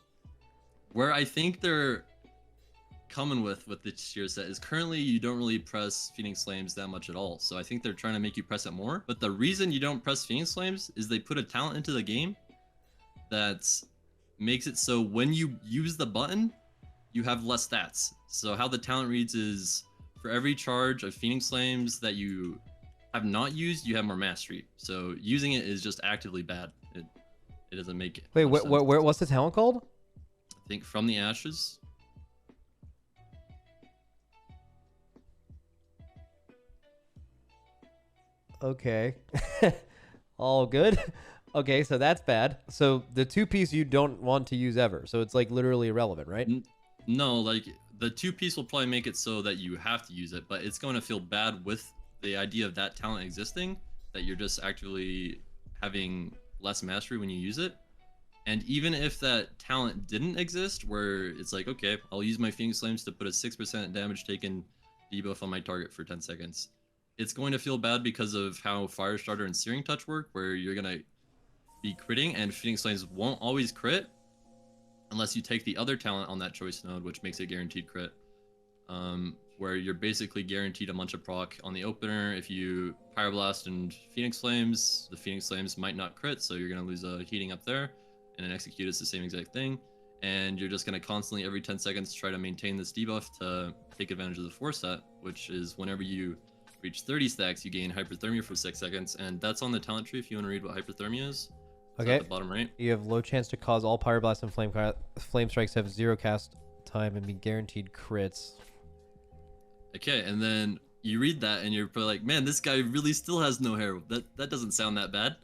Where I think they're coming with the tier set is currently you don't really press Phoenix Flames that much at all. So I think they're trying to make you press it more. But the reason you don't press Phoenix Flames is they put a talent into the game that makes it so when you use the button, you have less stats. So how the talent reads is for every charge of Phoenix Flames that you have not used, you have more mastery. So using it is just actively bad. It doesn't make it. Wait, what's the talent called? I think From the Ashes. Okay. All good. Okay, so that's bad. So the two piece you don't want to use ever. So it's like literally irrelevant, right? No, like the two piece will probably make it so that you have to use it, but it's going to feel bad with the idea of that talent existing, that you're just actively having less mastery when you use it. And even if that talent didn't exist, where it's like, okay, I'll use my Phoenix Flames to put a 6% damage taken debuff on my target for 10 seconds. It's going to feel bad because of how Firestarter and Searing Touch work, where you're going to be critting, and Phoenix Flames won't always crit unless you take the other talent on that choice node, which makes it guaranteed crit. Where you're basically guaranteed a bunch of proc on the opener. If you Pyroblast and Phoenix Flames, the Phoenix Flames might not crit, so you're going to lose a heating up there. And an Execute is the same exact thing. And you're just going to constantly, every 10 seconds, try to maintain this debuff to take advantage of the 4 set, which is whenever you reach 30 stacks, you gain Hyperthermia for 6 seconds. And that's on the talent tree if you want to read what Hyperthermia is. Okay. At the bottom right. You have low chance to cause all Pyroblast and Flame Strikes have 0 cast time and be guaranteed crits. Okay, and then you read that and you're probably like, man, this guy really still has no hair. That doesn't sound that bad.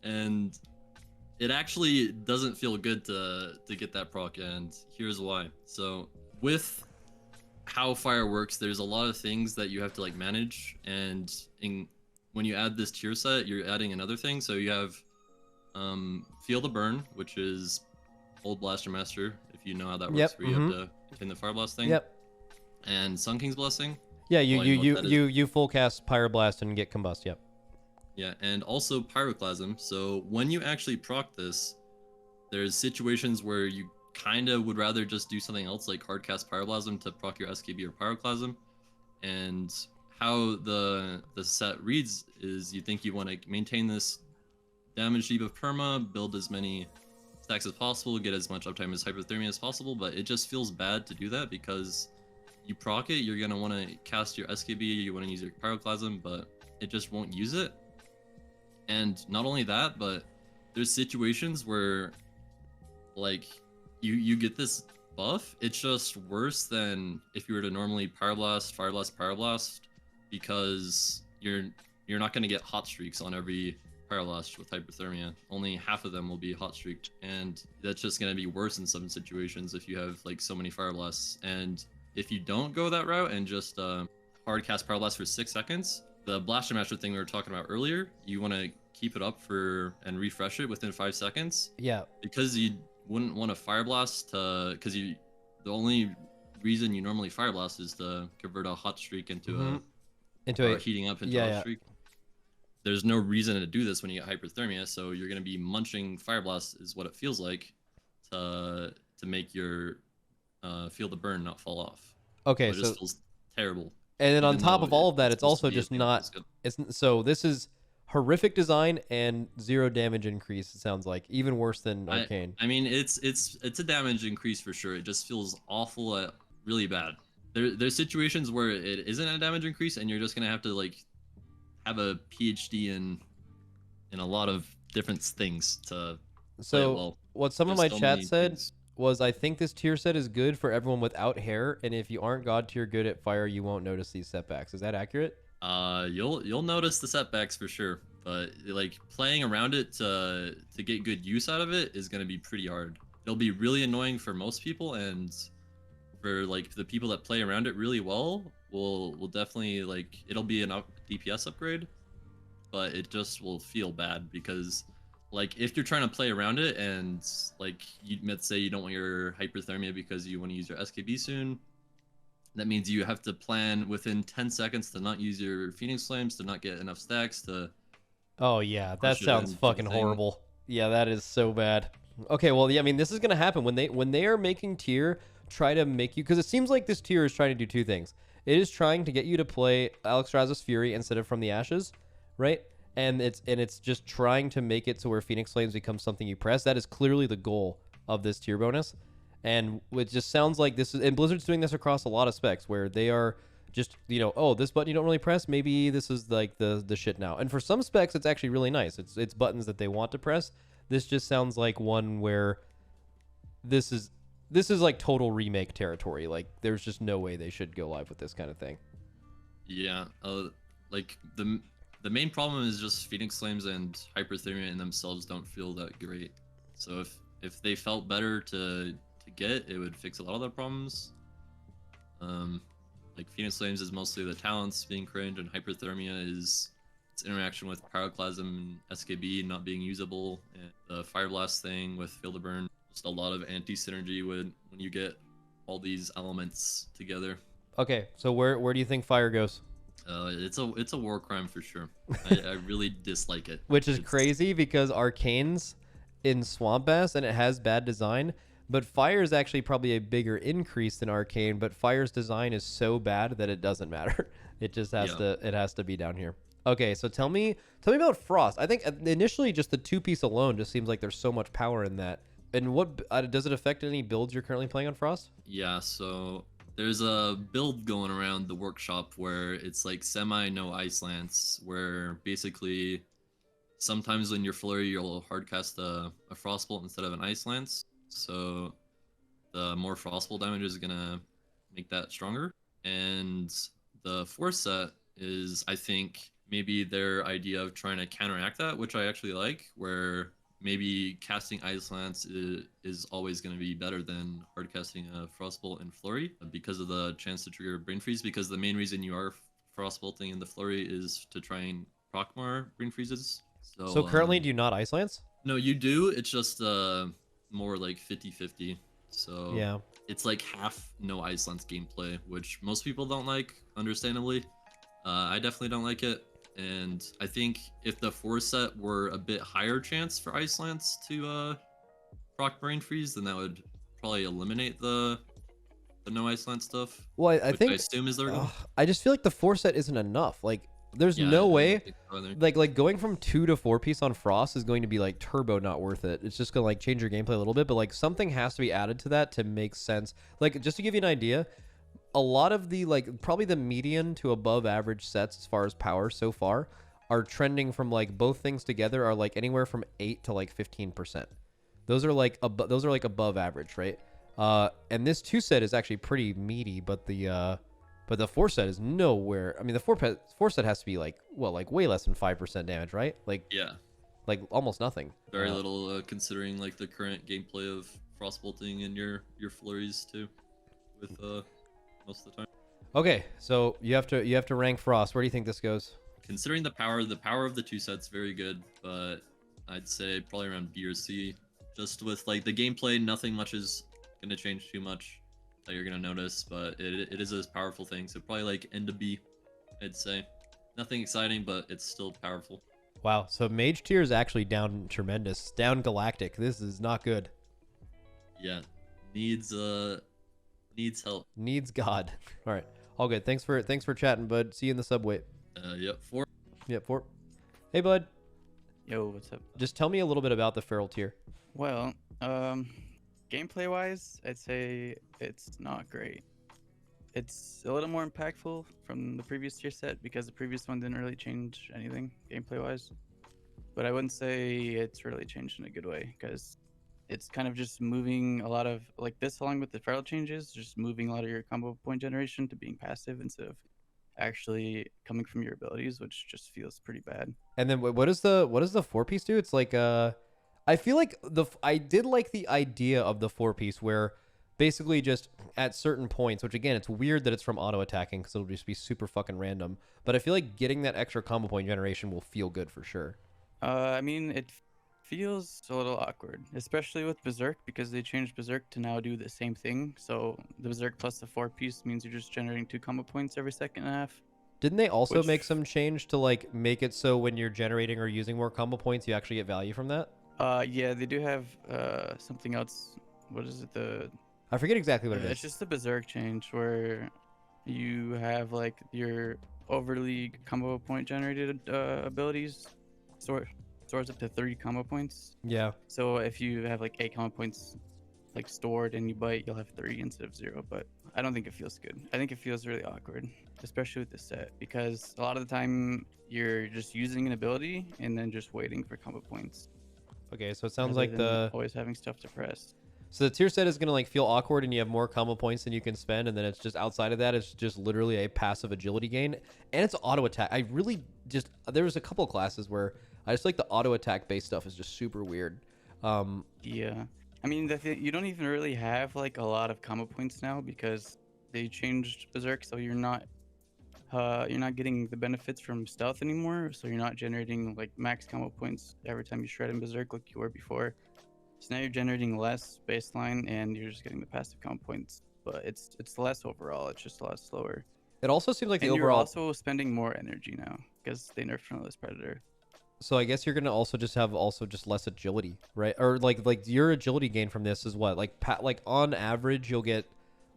And it actually doesn't feel good to get that proc, and here's why. So with how Fire works, there's a lot of things that you have to like manage, and when you add this tier set, you're adding another thing. So you have Feel the Burn, which is Old Blaster Master, if you know how that works, where you have to contain the Fire Blast thing. Yep. And Sun King's Blessing. Yeah, you full cast Pyroblast and get Combust, yep. Yeah, and also Pyroclasm. So when you actually proc this, there's situations where you kind of would rather just do something else, like hardcast Pyroclasm to proc your SKB or Pyroclasm. And how the set reads is you think you want to maintain this damage debuff perma, build as many stacks as possible, get as much uptime as Hyperthermia as possible, but it just feels bad to do that because you proc it, you're going to want to cast your SKB, you want to use your Pyroclasm, but it just won't use it. And not only that, but there's situations where like you get this buff, it's just worse than if you were to normally Pyroblast, Pyroblast, because you're not going to get hot streaks on every Pyroblast with Hyperthermia. Only half of them will be hot streaked, and that's just going to be worse in some situations if you have like so many Fire Blasts. And if you don't go that route and just hard cast Pyroblast for 6 seconds, the Blaster Master thing we were talking about earlier, you want to keep it up for and refresh it within 5 seconds. Yeah. Because you wouldn't want to Fire Blast because the only reason you normally Fire Blast is to convert a hot streak into a heating up into a hot streak. There's no reason to do this when you get Hyperthermia, so you're going to be munching Fire Blast is what it feels like to make your feel the burn not fall off. Okay, so it just feels terrible. And then on top of all of that, it's also just not. So this is horrific design and 0 damage increase. It sounds like even worse than Arcane. I mean, it's a damage increase for sure. It just feels awful, really bad. There's situations where it isn't a damage increase, and you're just gonna have to like have a PhD in a lot of different things to. So well. What some of my chat said was, I think this tier set is good for everyone without hair, and if you aren't god tier good at fire, you won't notice these setbacks. Is that accurate? You'll notice the setbacks for sure, but like playing around it to get good use out of it is going to be pretty hard. It'll be really annoying for most people, and for like the people that play around it really well, will definitely like it'll be an DPS upgrade, but it just will feel bad because like if you're trying to play around it and like let's say you don't want your Hyperthermia because you want to use your SKB soon. That means you have to plan within 10 seconds to not use your Phoenix Flames, to not get enough stacks, to... Oh, yeah, that sounds fucking horrible. Yeah, that is so bad. Okay, well, yeah, I mean, this is going to happen. When they are making tier, try to make you... Because it seems like this tier is trying to do 2 things. It is trying to get you to play Alexstrasza's Fury instead of From the Ashes, right? And it's just trying to make it to where Phoenix Flames becomes something you press. That is clearly the goal of this tier bonus. And it just sounds like this is, and Blizzard's doing this across a lot of specs where they are just, you know, oh, this button you don't really press, maybe this is like the shit now. And for some specs, it's actually really nice. It's buttons that they want to press. This just sounds like one where this is like total remake territory. Like there's just no way they should go live with this kind of thing. Yeah, like the main problem is just Phoenix Flames and Hyperthermia in themselves don't feel that great. So if they felt better to get, it would fix a lot of their problems. Like Phoenix Flames is mostly the talents being cringe, and Hyperthermia is its interaction with Pyroclasm and SKB not being usable, and the Fire Blast thing with Feel the Burn. Just a lot of anti-synergy when you get all these elements together. Okay, so where do you think fire goes? It's a war crime for sure. I really dislike it. Which is crazy because Arcane's in Swamp Bass and it has bad design. But fire is actually probably a bigger increase than Arcane, but fire's design is so bad that it doesn't matter. It just has to be down here. Okay, so tell me about Frost. I think initially just the 2-piece alone just seems like there's so much power in that. And what does it affect any builds you're currently playing on Frost? Yeah, so there's a build going around the workshop where it's like semi no ice lance, where basically sometimes when you're flurry you'll hardcast a frostbolt instead of an ice lance. So the more frostbolt damage is gonna make that stronger. And the force set is, I think, maybe their idea of trying to counteract that, which I actually like, where maybe casting Ice Lance is always going to be better than hard casting a Frostbolt and Flurry because of the chance to trigger Brain Freeze, because the main reason you are Frostbolting in the Flurry is to try and proc more Brain Freezes. So currently do you not Ice Lance? No, you do. It's just more like 50-50. So yeah, it's like half no Ice Lance gameplay, which most people don't like, understandably. I definitely don't like it. And I think if the 4-set were a bit higher chance for Ice Lance to proc Brain Freeze, then that would probably eliminate the no Ice Lance stuff. Well, I think I assume is there. I just feel like the 4-set isn't enough. Like there's no way like going from 2 to 4-piece on Frost is going to be like turbo not worth it. It's just gonna like change your gameplay a little bit, but like something has to be added to that to make sense. Like just to give you an idea, a lot of the like probably the median to above average sets as far as power so far are trending from like both things together are like anywhere from 8 to like 15%. Those are like above average, right? And this 2 set is actually pretty meaty, but the 4 set is nowhere. I mean, the 4 set has to be like way less than 5% damage, right? Like Yeah. like almost nothing. Very little considering like the current gameplay of frostbolting and your flurries too, with most of the time. Okay, so you have to rank Frost. Where do you think this goes? Considering the power of the 2 sets very good, but I'd say probably around B or C. Just with like the gameplay, nothing much is gonna change too much that you're gonna notice, but it is a powerful thing. So probably like N to B, I'd say. Nothing exciting, but it's still powerful. Wow, so Mage tier is actually down tremendous, down galactic. This is not good. Yeah, needs help. Needs God. All right, all good. Thanks for chatting, bud. See you in the subway. Yep, 4. Yep, 4. Hey, bud. Yo, what's up? Just tell me a little bit about the feral tier. Well, gameplay wise, I'd say it's not great. It's a little more impactful from the previous tier set because the previous one didn't really change anything gameplay wise. But I wouldn't say it's really changed in a good way because it's kind of just moving a lot of like this along with the feral changes, just moving a lot of your combo point generation to being passive instead of actually coming from your abilities, which just feels pretty bad. And then what does the 4-piece do? It's like I feel like I did like the idea of the 4-piece where basically just at certain points, which again, it's weird that it's from auto attacking because it'll just be super fucking random. But I feel like getting that extra combo point generation will feel good for sure. I mean, it feels a little awkward, especially with Berserk because they changed Berserk to now do the same thing. So the Berserk plus the 4-piece means you're just generating 2 combo points every second and a half. Didn't they also make some change to like make it so when you're generating or using more combo points, you actually get value from that? Yeah, they do have something else. What is it? I forget exactly what it is. It's just the Berserk change where you have like your overly combo point generated abilities stores up to 30 combo points. Yeah. So if you have like 8 combo points like stored and you bite, you'll have 3 instead of 0. But I don't think it feels good. I think it feels really awkward, especially with the set, because a lot of the time you're just using an ability and then just waiting for combo points. Okay, so it sounds rather like than always having stuff to press. So the tier set is gonna like feel awkward, and you have more combo points than you can spend, and then it's just outside of that, it's just literally a passive agility gain, and it's auto attack. I really just there was a couple classes where I just like the auto attack based stuff is just super weird. Yeah, I mean you don't even really have like a lot of combo points now because they changed Berserk, so you're not getting the benefits from stealth anymore. So you're not generating like max combo points every time you shred in Berserk like you were before. So now you're generating less baseline and you're just getting the passive combo points, but it's less overall. It's just a lot slower. It also seems like the and overall. You're also spending more energy now because they nerfed Relentless Predator. So I guess you're gonna also just have less agility, right? Or like your agility gain from this is what like on average you'll get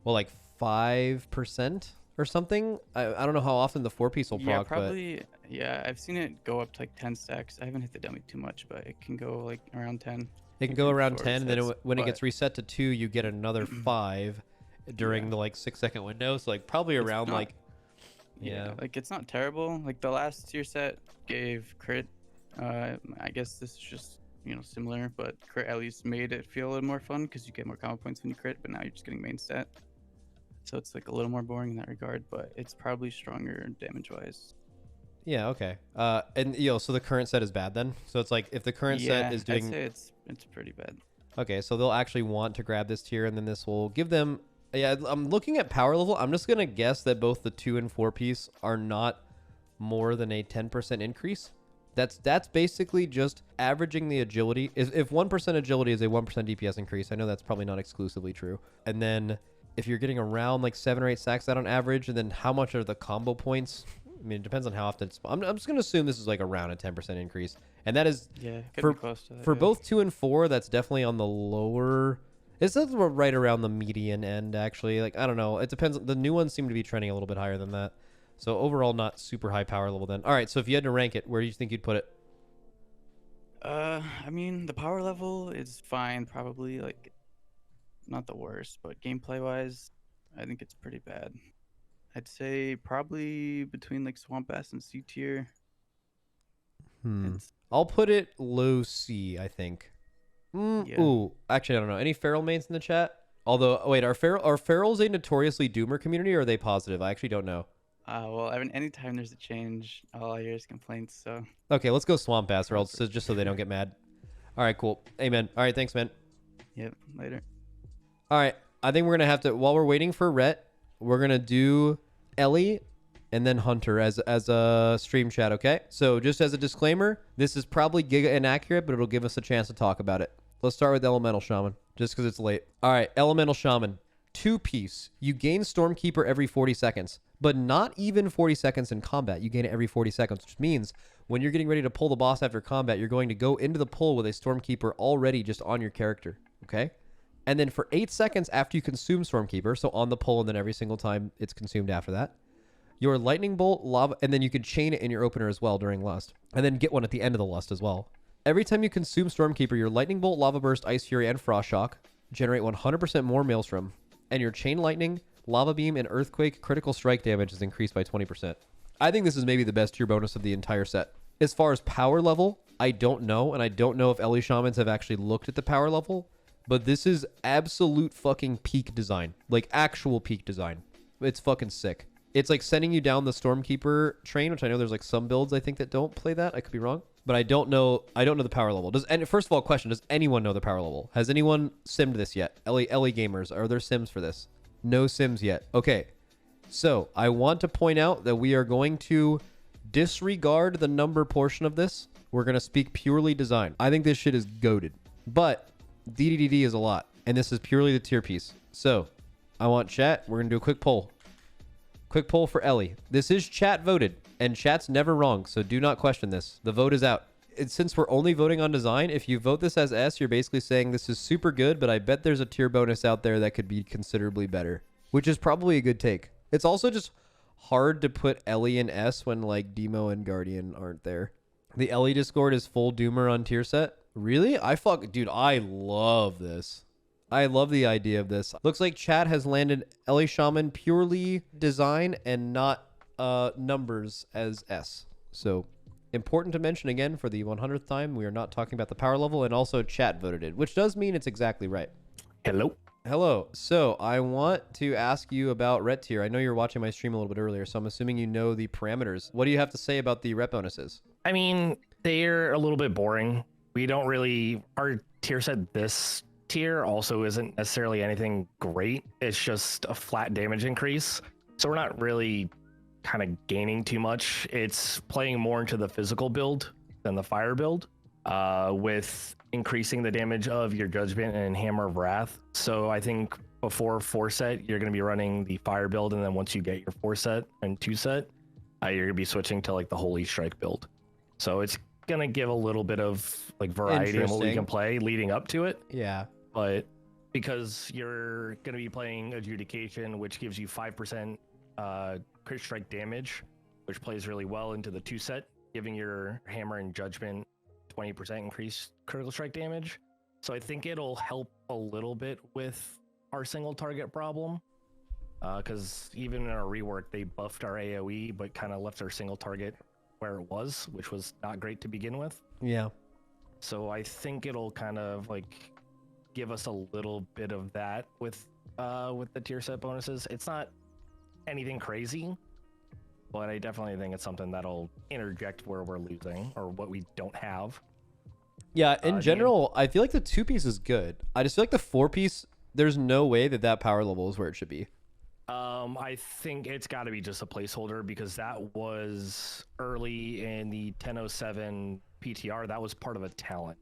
like 5% or something. I don't know how often the 4-piece will proc. Probably. But... Yeah, I've seen it go up to like 10 stacks. I haven't hit the dummy too much, but it can go like around 10. It can go around 10, and then when it gets reset to 2, you get another 5 during the like 6-second window. So like probably around not, like like it's not terrible. Like the last tier set gave crit. I guess this is just similar, but crit at least made it feel a little more fun because you get more combo points when you crit, but now you're just getting main stat. So it's like a little more boring in that regard, but it's probably stronger damage wise. Yeah, okay. And so the current set is bad then? So it's like if the current set is doing... I'd say it's pretty bad. Okay, so they'll actually want to grab this tier, and then this will give them... Yeah, I'm looking at power level. I'm just going to guess that both the 2 and 4-piece are not more than a 10% increase. That's basically just averaging the agility. If 1% agility is a 1% DPS increase, I know that's probably not exclusively true. And then if you're getting around like 7 or 8 stacks out on average, and then how much are the combo points? I mean, it depends on how often it's... I'm just going to assume this is like around a 10% increase. And that is... Yeah, for, be close to that, for both 2 and 4, that's definitely on the lower... It's right around the median end, actually. Like, I don't know. It depends. The new ones seem to be trending a little bit higher than that. So overall, not super high power level then. All right, so if you had to rank it, where do you think you'd put it? I mean, the power level is fine, probably. Like, not the worst, but gameplay-wise, I think it's pretty bad. I'd say probably between like Swamp Ass and C tier. I'll put it low C, I think. Yeah. Ooh, actually, I don't know. Any feral mains in the chat? Although, wait, are ferals a notoriously doomer community, or are they positive? I actually don't know. Well, I mean, anytime there's a change, all I hear is complaints. So. Okay, let's go swamp ass, or else just so they don't get mad. All right, cool. Amen. All right, thanks, man. Yep. Later. All right, I think we're gonna have to, while we're waiting for Rhett, we're gonna do Ellie and then Hunter as a stream chat. Okay. So just as a disclaimer, this is probably giga inaccurate, but it'll give us a chance to talk about it. Let's start with Elemental Shaman, just because it's late. All right, Elemental Shaman, 2-piece. You gain Stormkeeper every 40 seconds, but not even 40 seconds in combat. You gain it every 40 seconds, which means when you're getting ready to pull the boss after combat, you're going to go into the pull with a Stormkeeper already just on your character, okay? And then for 8 seconds after you consume Stormkeeper, so on the pull and then every single time it's consumed after that, your Lightning Bolt, Lava, and then you can chain it in your opener as well during Lust, and then get one at the end of the Lust as well. Every time you consume Stormkeeper, your Lightning Bolt, Lava Burst, Ice Fury, and Frost Shock generate 100% more Maelstrom, and your Chain Lightning, Lava Beam, and Earthquake critical strike damage is increased by 20%. I think this is maybe the best tier bonus of the entire set. As far as power level, I don't know, and I don't know if Ellie Shamans have actually looked at the power level, but this is absolute fucking peak design. Like, actual peak design. It's fucking sick. It's like sending you down the Stormkeeper train, which I know there's like some builds I think that don't play that. I could be wrong. But I don't know the power level. And first of all, question, does anyone know the power level? Has anyone simmed this yet? Ellie gamers, are there sims for this? No sims yet. Okay. So, I want to point out that we are going to disregard the number portion of this. We're going to speak purely design. I think this shit is goated. But DDDD is a lot, and this is purely the tier piece. So, I want chat. We're going to do a quick poll. Quick poll for Ellie. This is chat voted, and chat's never wrong, so do not question this. The vote is out. Since we're only voting on design, if you vote this as S, you're basically saying this is super good, but I bet there's a tier bonus out there that could be considerably better, which is probably a good take. It's also just hard to put Ellie in S when like Demo and Guardian aren't there. The Ellie Discord is full doomer on tier set. Really? Dude, I love this. I love the idea of this. Looks like chat has landed Ellie Shaman purely design and not numbers as S. So important to mention again for the 100th time, we are not talking about the power level, and also chat voted it, which does mean it's exactly right. Hello. So I want to ask you about ret tier. I know you were watching my stream a little bit earlier, so I'm assuming you know the parameters. What do you have to say about the rep bonuses? I mean, they're a little bit boring. We don't really, our tier set this tier also isn't necessarily anything great. It's just a flat damage increase. So we're not really kind of gaining too much. It's playing more into the physical build than the fire build, with increasing the damage of your Judgment and Hammer of Wrath. So I think before 4 set, you're going to be running the fire build, and then once you get your 4 set and 2 set, you're going to be switching to like the Holy Strike build. So it's going to give a little bit of like variety in what we can play leading up to it. Yeah. But because you're going to be playing Adjudication, which gives you 5% crit strike damage, which plays really well into the 2 set, giving your Hammer and Judgment 20% increased critical strike damage. So I think it'll help a little bit with our single target problem. Because even in our rework, they buffed our AoE, but kind of left our single target where it was, which was not great to begin with. Yeah. So I think it'll kind of like give us a little bit of that with the tier set bonuses. It's not anything crazy, but I definitely think it's something that'll interject where we're losing or what we don't have. Yeah, in general, I feel like the 2-piece is good. I just feel like the 4-piece, there's no way that power level is where it should be. I think it's got to be just a placeholder, because that was early in the 1007 PTR. That was part of a talent.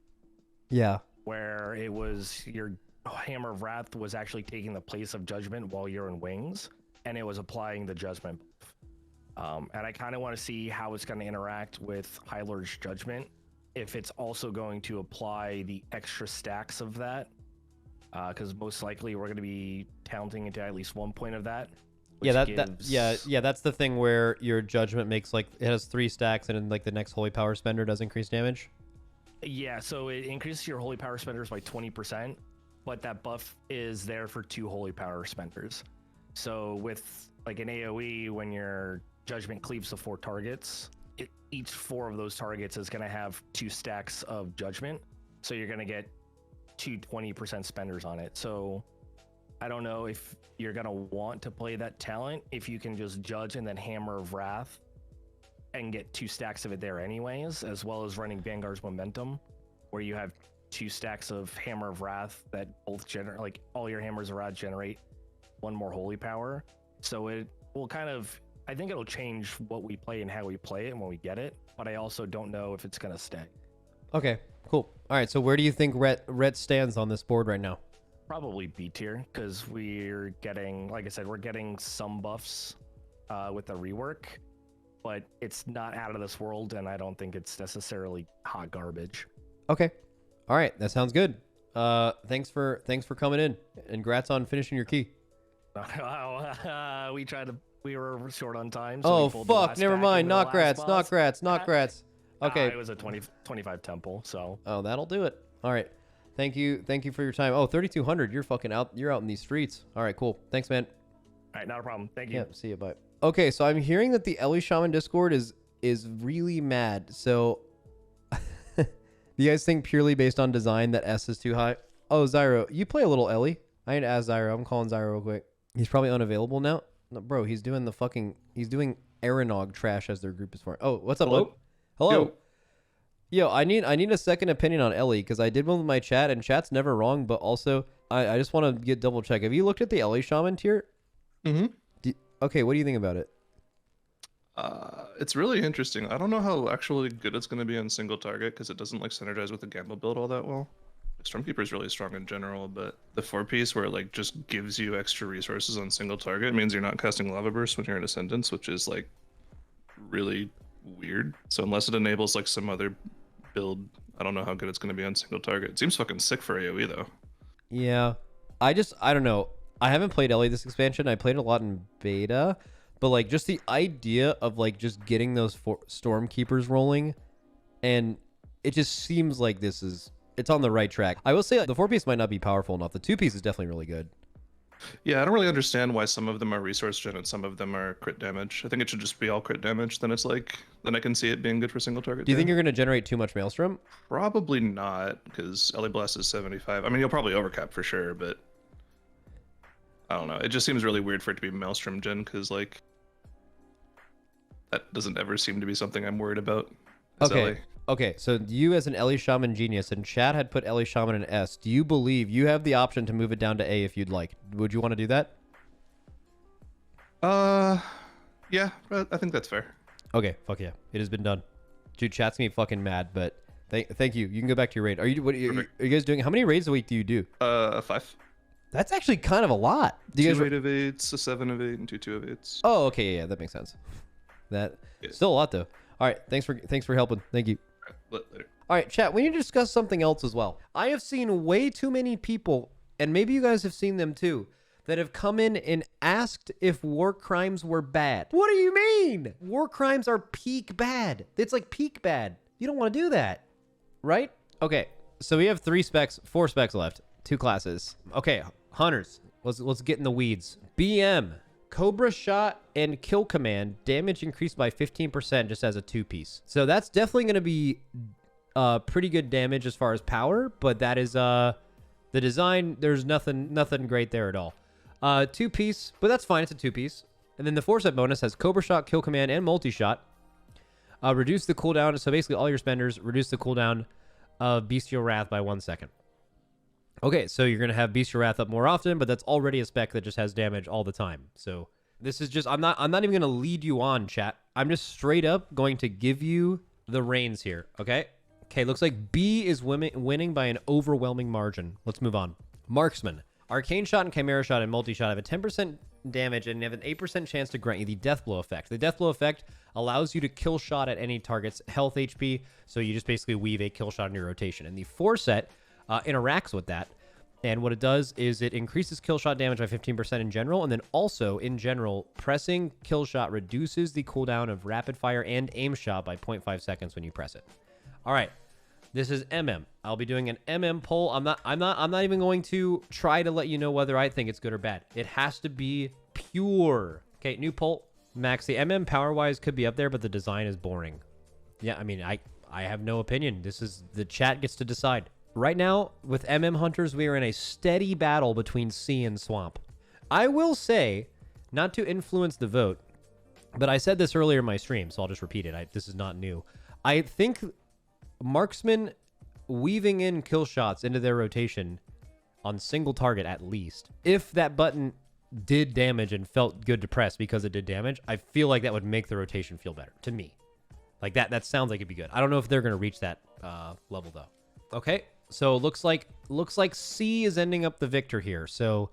Yeah. Where it was your Hammer of Wrath was actually taking the place of Judgment while you're in Wings, and it was applying the Judgment. And I kind of want to see how it's going to interact with High Lord's Judgment, if it's also going to apply the extra stacks of that, because most likely we're going to be talenting into at least 1 point of that. Yeah, that's the thing where your Judgment makes like, it has 3 stacks, and then like the next Holy Power Spender does increase damage. Yeah, so it increases your Holy Power Spenders by 20%, but that buff is there for 2 Holy Power Spenders. So with like an AoE, when your Judgment cleaves to 4 targets, each 4 of those targets is going to have 2 stacks of Judgment. So you're going to get 2 20% spenders on it. So I don't know if you're going to want to play that talent if you can just Judge and then Hammer of Wrath and get 2 stacks of it there anyways, as well as running Vanguard's Momentum, where you have 2 stacks of Hammer of Wrath that both generate, like all your Hammers of Wrath generate 1 more Holy Power. So it will kind of, I think it'll change what we play and how we play it and when we get it, but I also don't know if it's going to stay. Okay, cool. All right, so where do you think Rhett stands on this board right now? Probably B tier, because we're getting, like I said, we're getting some buffs with the rework, but it's not out of this world, and I don't think it's necessarily hot garbage. Okay. All right, that sounds good. Thanks for coming in, and congrats on finishing your key. Wow, we were short on time. So fuck, never mind. Not grats. Okay. It was a 25 temple, so. Oh, that'll do it. All right. Thank you for your time. Oh, 3,200. You're fucking out. You're out in these streets. All right, cool. Thanks, man. All right, not a problem. Thank you. Yeah, see you. Bye. Okay, so I'm hearing that the Ellie Shaman Discord is really mad. So, do you guys think purely based on design that S is too high? Oh, Xyro, you play a little Ellie. I need to ask Xyro. I'm calling Xyro real quick. He's probably unavailable now. No, bro, he's doing Aranog trash as their group is for. Oh, what's up, bud? Hello. Yo, I need a second opinion on Ellie because I did one with my chat and chat's never wrong, but also I just want to get double check. Have you looked at the Ellie Shaman tier? Mm-hmm. Okay, what do you think about it? It's really interesting. I don't know how actually good it's going to be on single target because it doesn't like synergize with the Gamble build all that well. Stormkeeper is really strong in general, but the 4-piece where it like just gives you extra resources on single target means you're not casting Lava Burst when you're in Ascendance, which is like really weird. So unless it enables like some other build, I don't know how good it's going to be on single target. It seems fucking sick for AoE though. Yeah, I don't know. I haven't played Ellie this expansion. I played a lot in beta, but like just the idea of like just getting those Stormkeepers rolling, and it just seems like it's on the right track. I will say like, the 4-piece might not be powerful enough. The 2-piece is definitely really good. Yeah, I don't really understand why some of them are resource gen and some of them are crit damage. I think it should just be all crit damage. Then I can see it being good for single target. Do you think you're going to generate too much Maelstrom? Probably not, because Ellie Blast is 75. I mean, you'll probably overcap for sure, but I don't know. It just seems really weird for it to be Maelstrom gen, because like that doesn't ever seem to be something I'm worried about. Okay, so you as an Ellie Shaman genius, and Chad had put Ellie Shaman in S. Do you believe you have the option to move it down to A if you'd like? Would you want to do that? Yeah, I think that's fair. Okay, fuck yeah. It has been done. Dude, chat's me fucking mad, but thank you. You can go back to your raid. Are you guys doing? How many raids a week do you do? 5. That's actually kind of a lot. Do you 2 guys 8 of 8s, a 7 of 8, and 2 2 of 8s. Oh, okay, yeah, that makes sense. Still a lot though. All right, thanks for helping. Thank you. Later. All right, chat, we need to discuss something else as well. I have seen way too many people, and maybe you guys have seen them too, that have come in and asked if war crimes were bad. What do you mean? War crimes are peak bad. It's like peak bad. You don't want to do that, right? Okay, so we have 4 specs left, 2 classes. Okay, hunters, let's get in the weeds. BM, Cobra Shot and Kill Command, damage increased by 15% just as a 2-piece. So that's definitely going to be pretty good damage as far as power, but that is the design. There's nothing great there at all. 2-piece, but that's fine. It's a 2-piece. And then the 4-set bonus has Cobra Shot, Kill Command, and Multi-Shot. Reduce the cooldown. So basically all your spenders reduce the cooldown of Bestial Wrath by 1 second. Okay, so you're going to have Bestial Wrath up more often, but that's already a spec that just has damage all the time. So this is just, I'm not even going to lead you on, chat. I'm just straight up going to give you the reins here, okay? Okay, looks like B is winning by an overwhelming margin. Let's move on. Marksman. Arcane Shot and Chimera Shot and Multi-Shot have a 10% damage and have an 8% chance to grant you the Death Blow effect. The Death Blow effect allows you to kill shot at any target's health HP, so you just basically weave a kill shot in your rotation. And the 4-set interacts with that, and what it does is it increases kill shot damage by 15% in general, and then also in general, pressing kill shot reduces the cooldown of rapid fire and aim shot by 0.5 seconds when you press it. All right, this is MM. I'll be doing an MM poll. I'm not even going to try to let you know whether I think it's good or bad. It has to be pure. Okay, new poll. Max, the MM power-wise could be up there, but the design is boring. Yeah, I mean, I have no opinion. This is the chat gets to decide. Right now, with MM Hunters, we are in a steady battle between Sea and Swamp. I will say, not to influence the vote, but I said this earlier in my stream, so I'll just repeat it. This is not new. I think Marksman weaving in kill shots into their rotation on single target at least, if that button did damage and felt good to press because it did damage, I feel like that would make the rotation feel better to me. Like that sounds like it'd be good. I don't know if they're going to reach that level though. Okay, so looks like C is ending up the victor here. So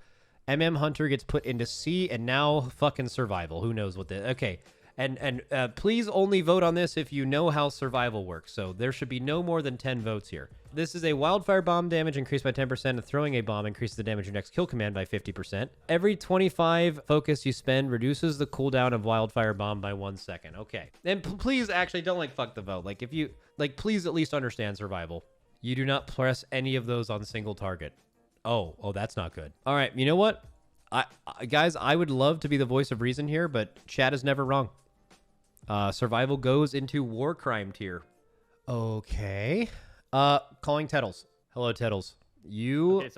MM Hunter gets put into C, and now fucking Survival. Who knows what the... Okay, and please only vote on this if you know how Survival works. So there should be no more than 10 votes here. This is a Wildfire Bomb damage increased by 10%, and throwing a bomb increases the damage of your next kill command by 50%. Every 25 focus you spend reduces the cooldown of Wildfire Bomb by 1 second. Okay. And please, actually, don't, like, fuck the vote. Like, if you... Like, please at least understand Survival. You do not press any of those on single target. Oh, that's not good. All right, you know what? Guys, I would love to be the voice of reason here, but chat is never wrong. Survival goes into War Crime tier. Okay. Calling Tettles. Hello, Tettles. You... Okay,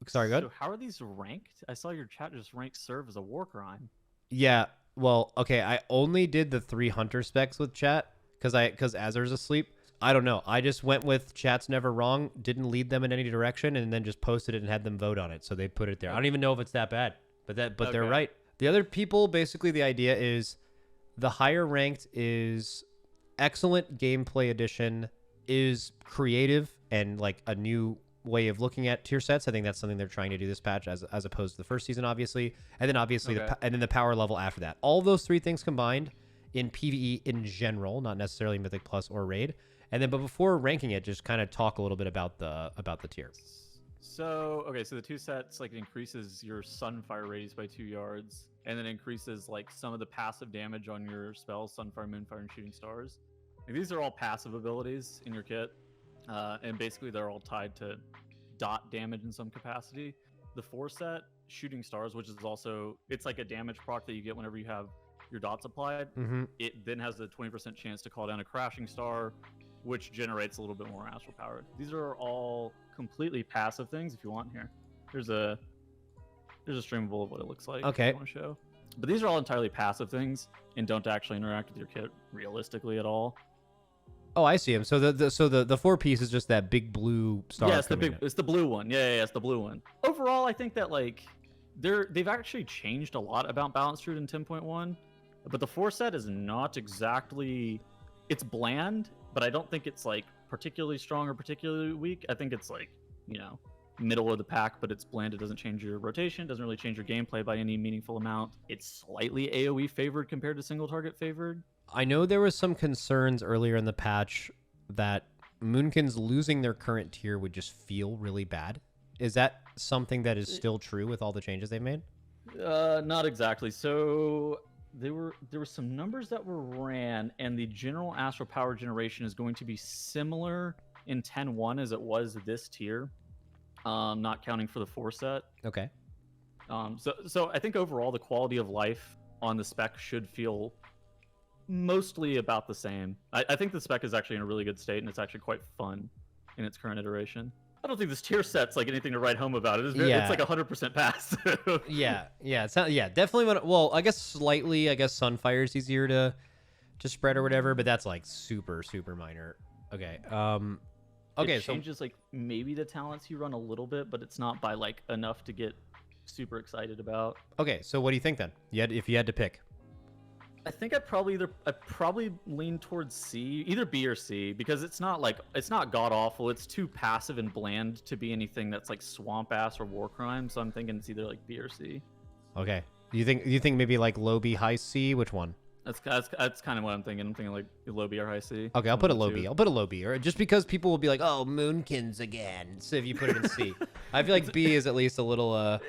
Sorry, go ahead. So how are these ranked? I saw your chat just ranked serve as a war crime. Yeah, well, okay, I only did the 3 hunter specs with chat because Azur's asleep. I don't know. I just went with chat's never wrong, didn't lead them in any direction, and then just posted it and had them vote on it. So they put it there. I don't even know if it's that bad, but they're right. The other people, basically the idea is the higher ranked is excellent gameplay addition, is creative and like a new way of looking at tier sets. I think that's something they're trying to do this patch as opposed to the first season, obviously. And then obviously the power level after that. All those 3 things combined in PvE in general, not necessarily Mythic Plus or Raid. And then, but before ranking it, just kind of talk a little bit about the tier. So, okay, so the 2 sets, like, it increases your Sunfire radius by 2 yards, and then increases, like, some of the passive damage on your spells, Sunfire, Moonfire, and Shooting Stars. Like, these are all passive abilities in your kit, and basically they're all tied to dot damage in some capacity. The 4 set, Shooting Stars, which is also, it's like a damage proc that you get whenever you have your dots applied. It then has the 20% chance to call down a Crashing Star, which generates a little bit more astral power. These are all completely passive things. If you want here, there's a streamable of what it looks like. Okay. I want to show, but these are all entirely passive things and don't actually interact with your kit realistically at all. Oh, I see him. So the 4 piece is just that big blue star. Yeah, it's the blue one. Yeah, it's the blue one. Overall, I think that like they've actually changed a lot about Balanced Druid in 10.1, but the 4 set is not exactly. It's bland, but I don't think it's like particularly strong or particularly weak. I think it's like, middle of the pack, but it's bland. It doesn't change your rotation, doesn't really change your gameplay by any meaningful amount. It's slightly AoE favored compared to single target favored. I know there was some concerns earlier in the patch that Moonkins losing their current tier would just feel really bad. Is that something that is still true with all the changes they've made? Not exactly. So there were some numbers that were ran, and the general astral power generation is going to be similar in 10.1 as it was this tier, not counting for the 4 set. Okay. So I think overall the quality of life on the spec should feel mostly about the same. I think the spec is actually in a really good state, and it's actually quite fun in its current iteration. I don't think this tier set's like anything to write home about. It's like 100% pass. yeah, it's not, definitely. Well, I guess slightly. I guess Sunfire's easier to spread or whatever, but that's like super minor. Okay. Okay. It changes like maybe the talents you run a little bit, but it's not by like enough to get super excited about. Okay, so what do you think then? If you had to pick. I think I'd probably lean towards C, either B or C, because it's not god awful. It's too passive and bland to be anything that's like swamp ass or war crime. So I'm thinking it's either like B or C. Okay. You think maybe like low B, high C? Which one? That's kind of what I'm thinking. I'm thinking like low B or high C. Okay, I'll put a low B. I'll put a low B, or just because people will be like, "Oh, Moonkins again." So if you put it in C, I feel like B is at least a little.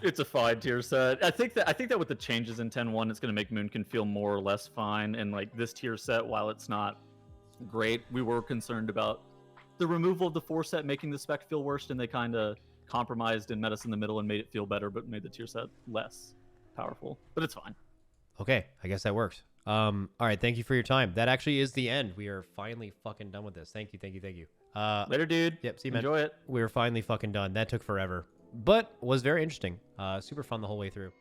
It's a fine tier set. I think that with the changes in 10.1, it's going to make Moonkin feel more or less fine. And like this tier set, while it's not great, we were concerned about the removal of the 4 set making the spec feel worse, and they kind of compromised and met us in the middle and made it feel better, but made the tier set less powerful. But it's fine. Okay, I guess that works. All right, thank you for your time. That actually is the end. We are finally fucking done with this. Thank you. Later, dude. Yep, see you, man. Enjoy it. We were finally fucking done. That took forever, but was very interesting. Super fun the whole way through.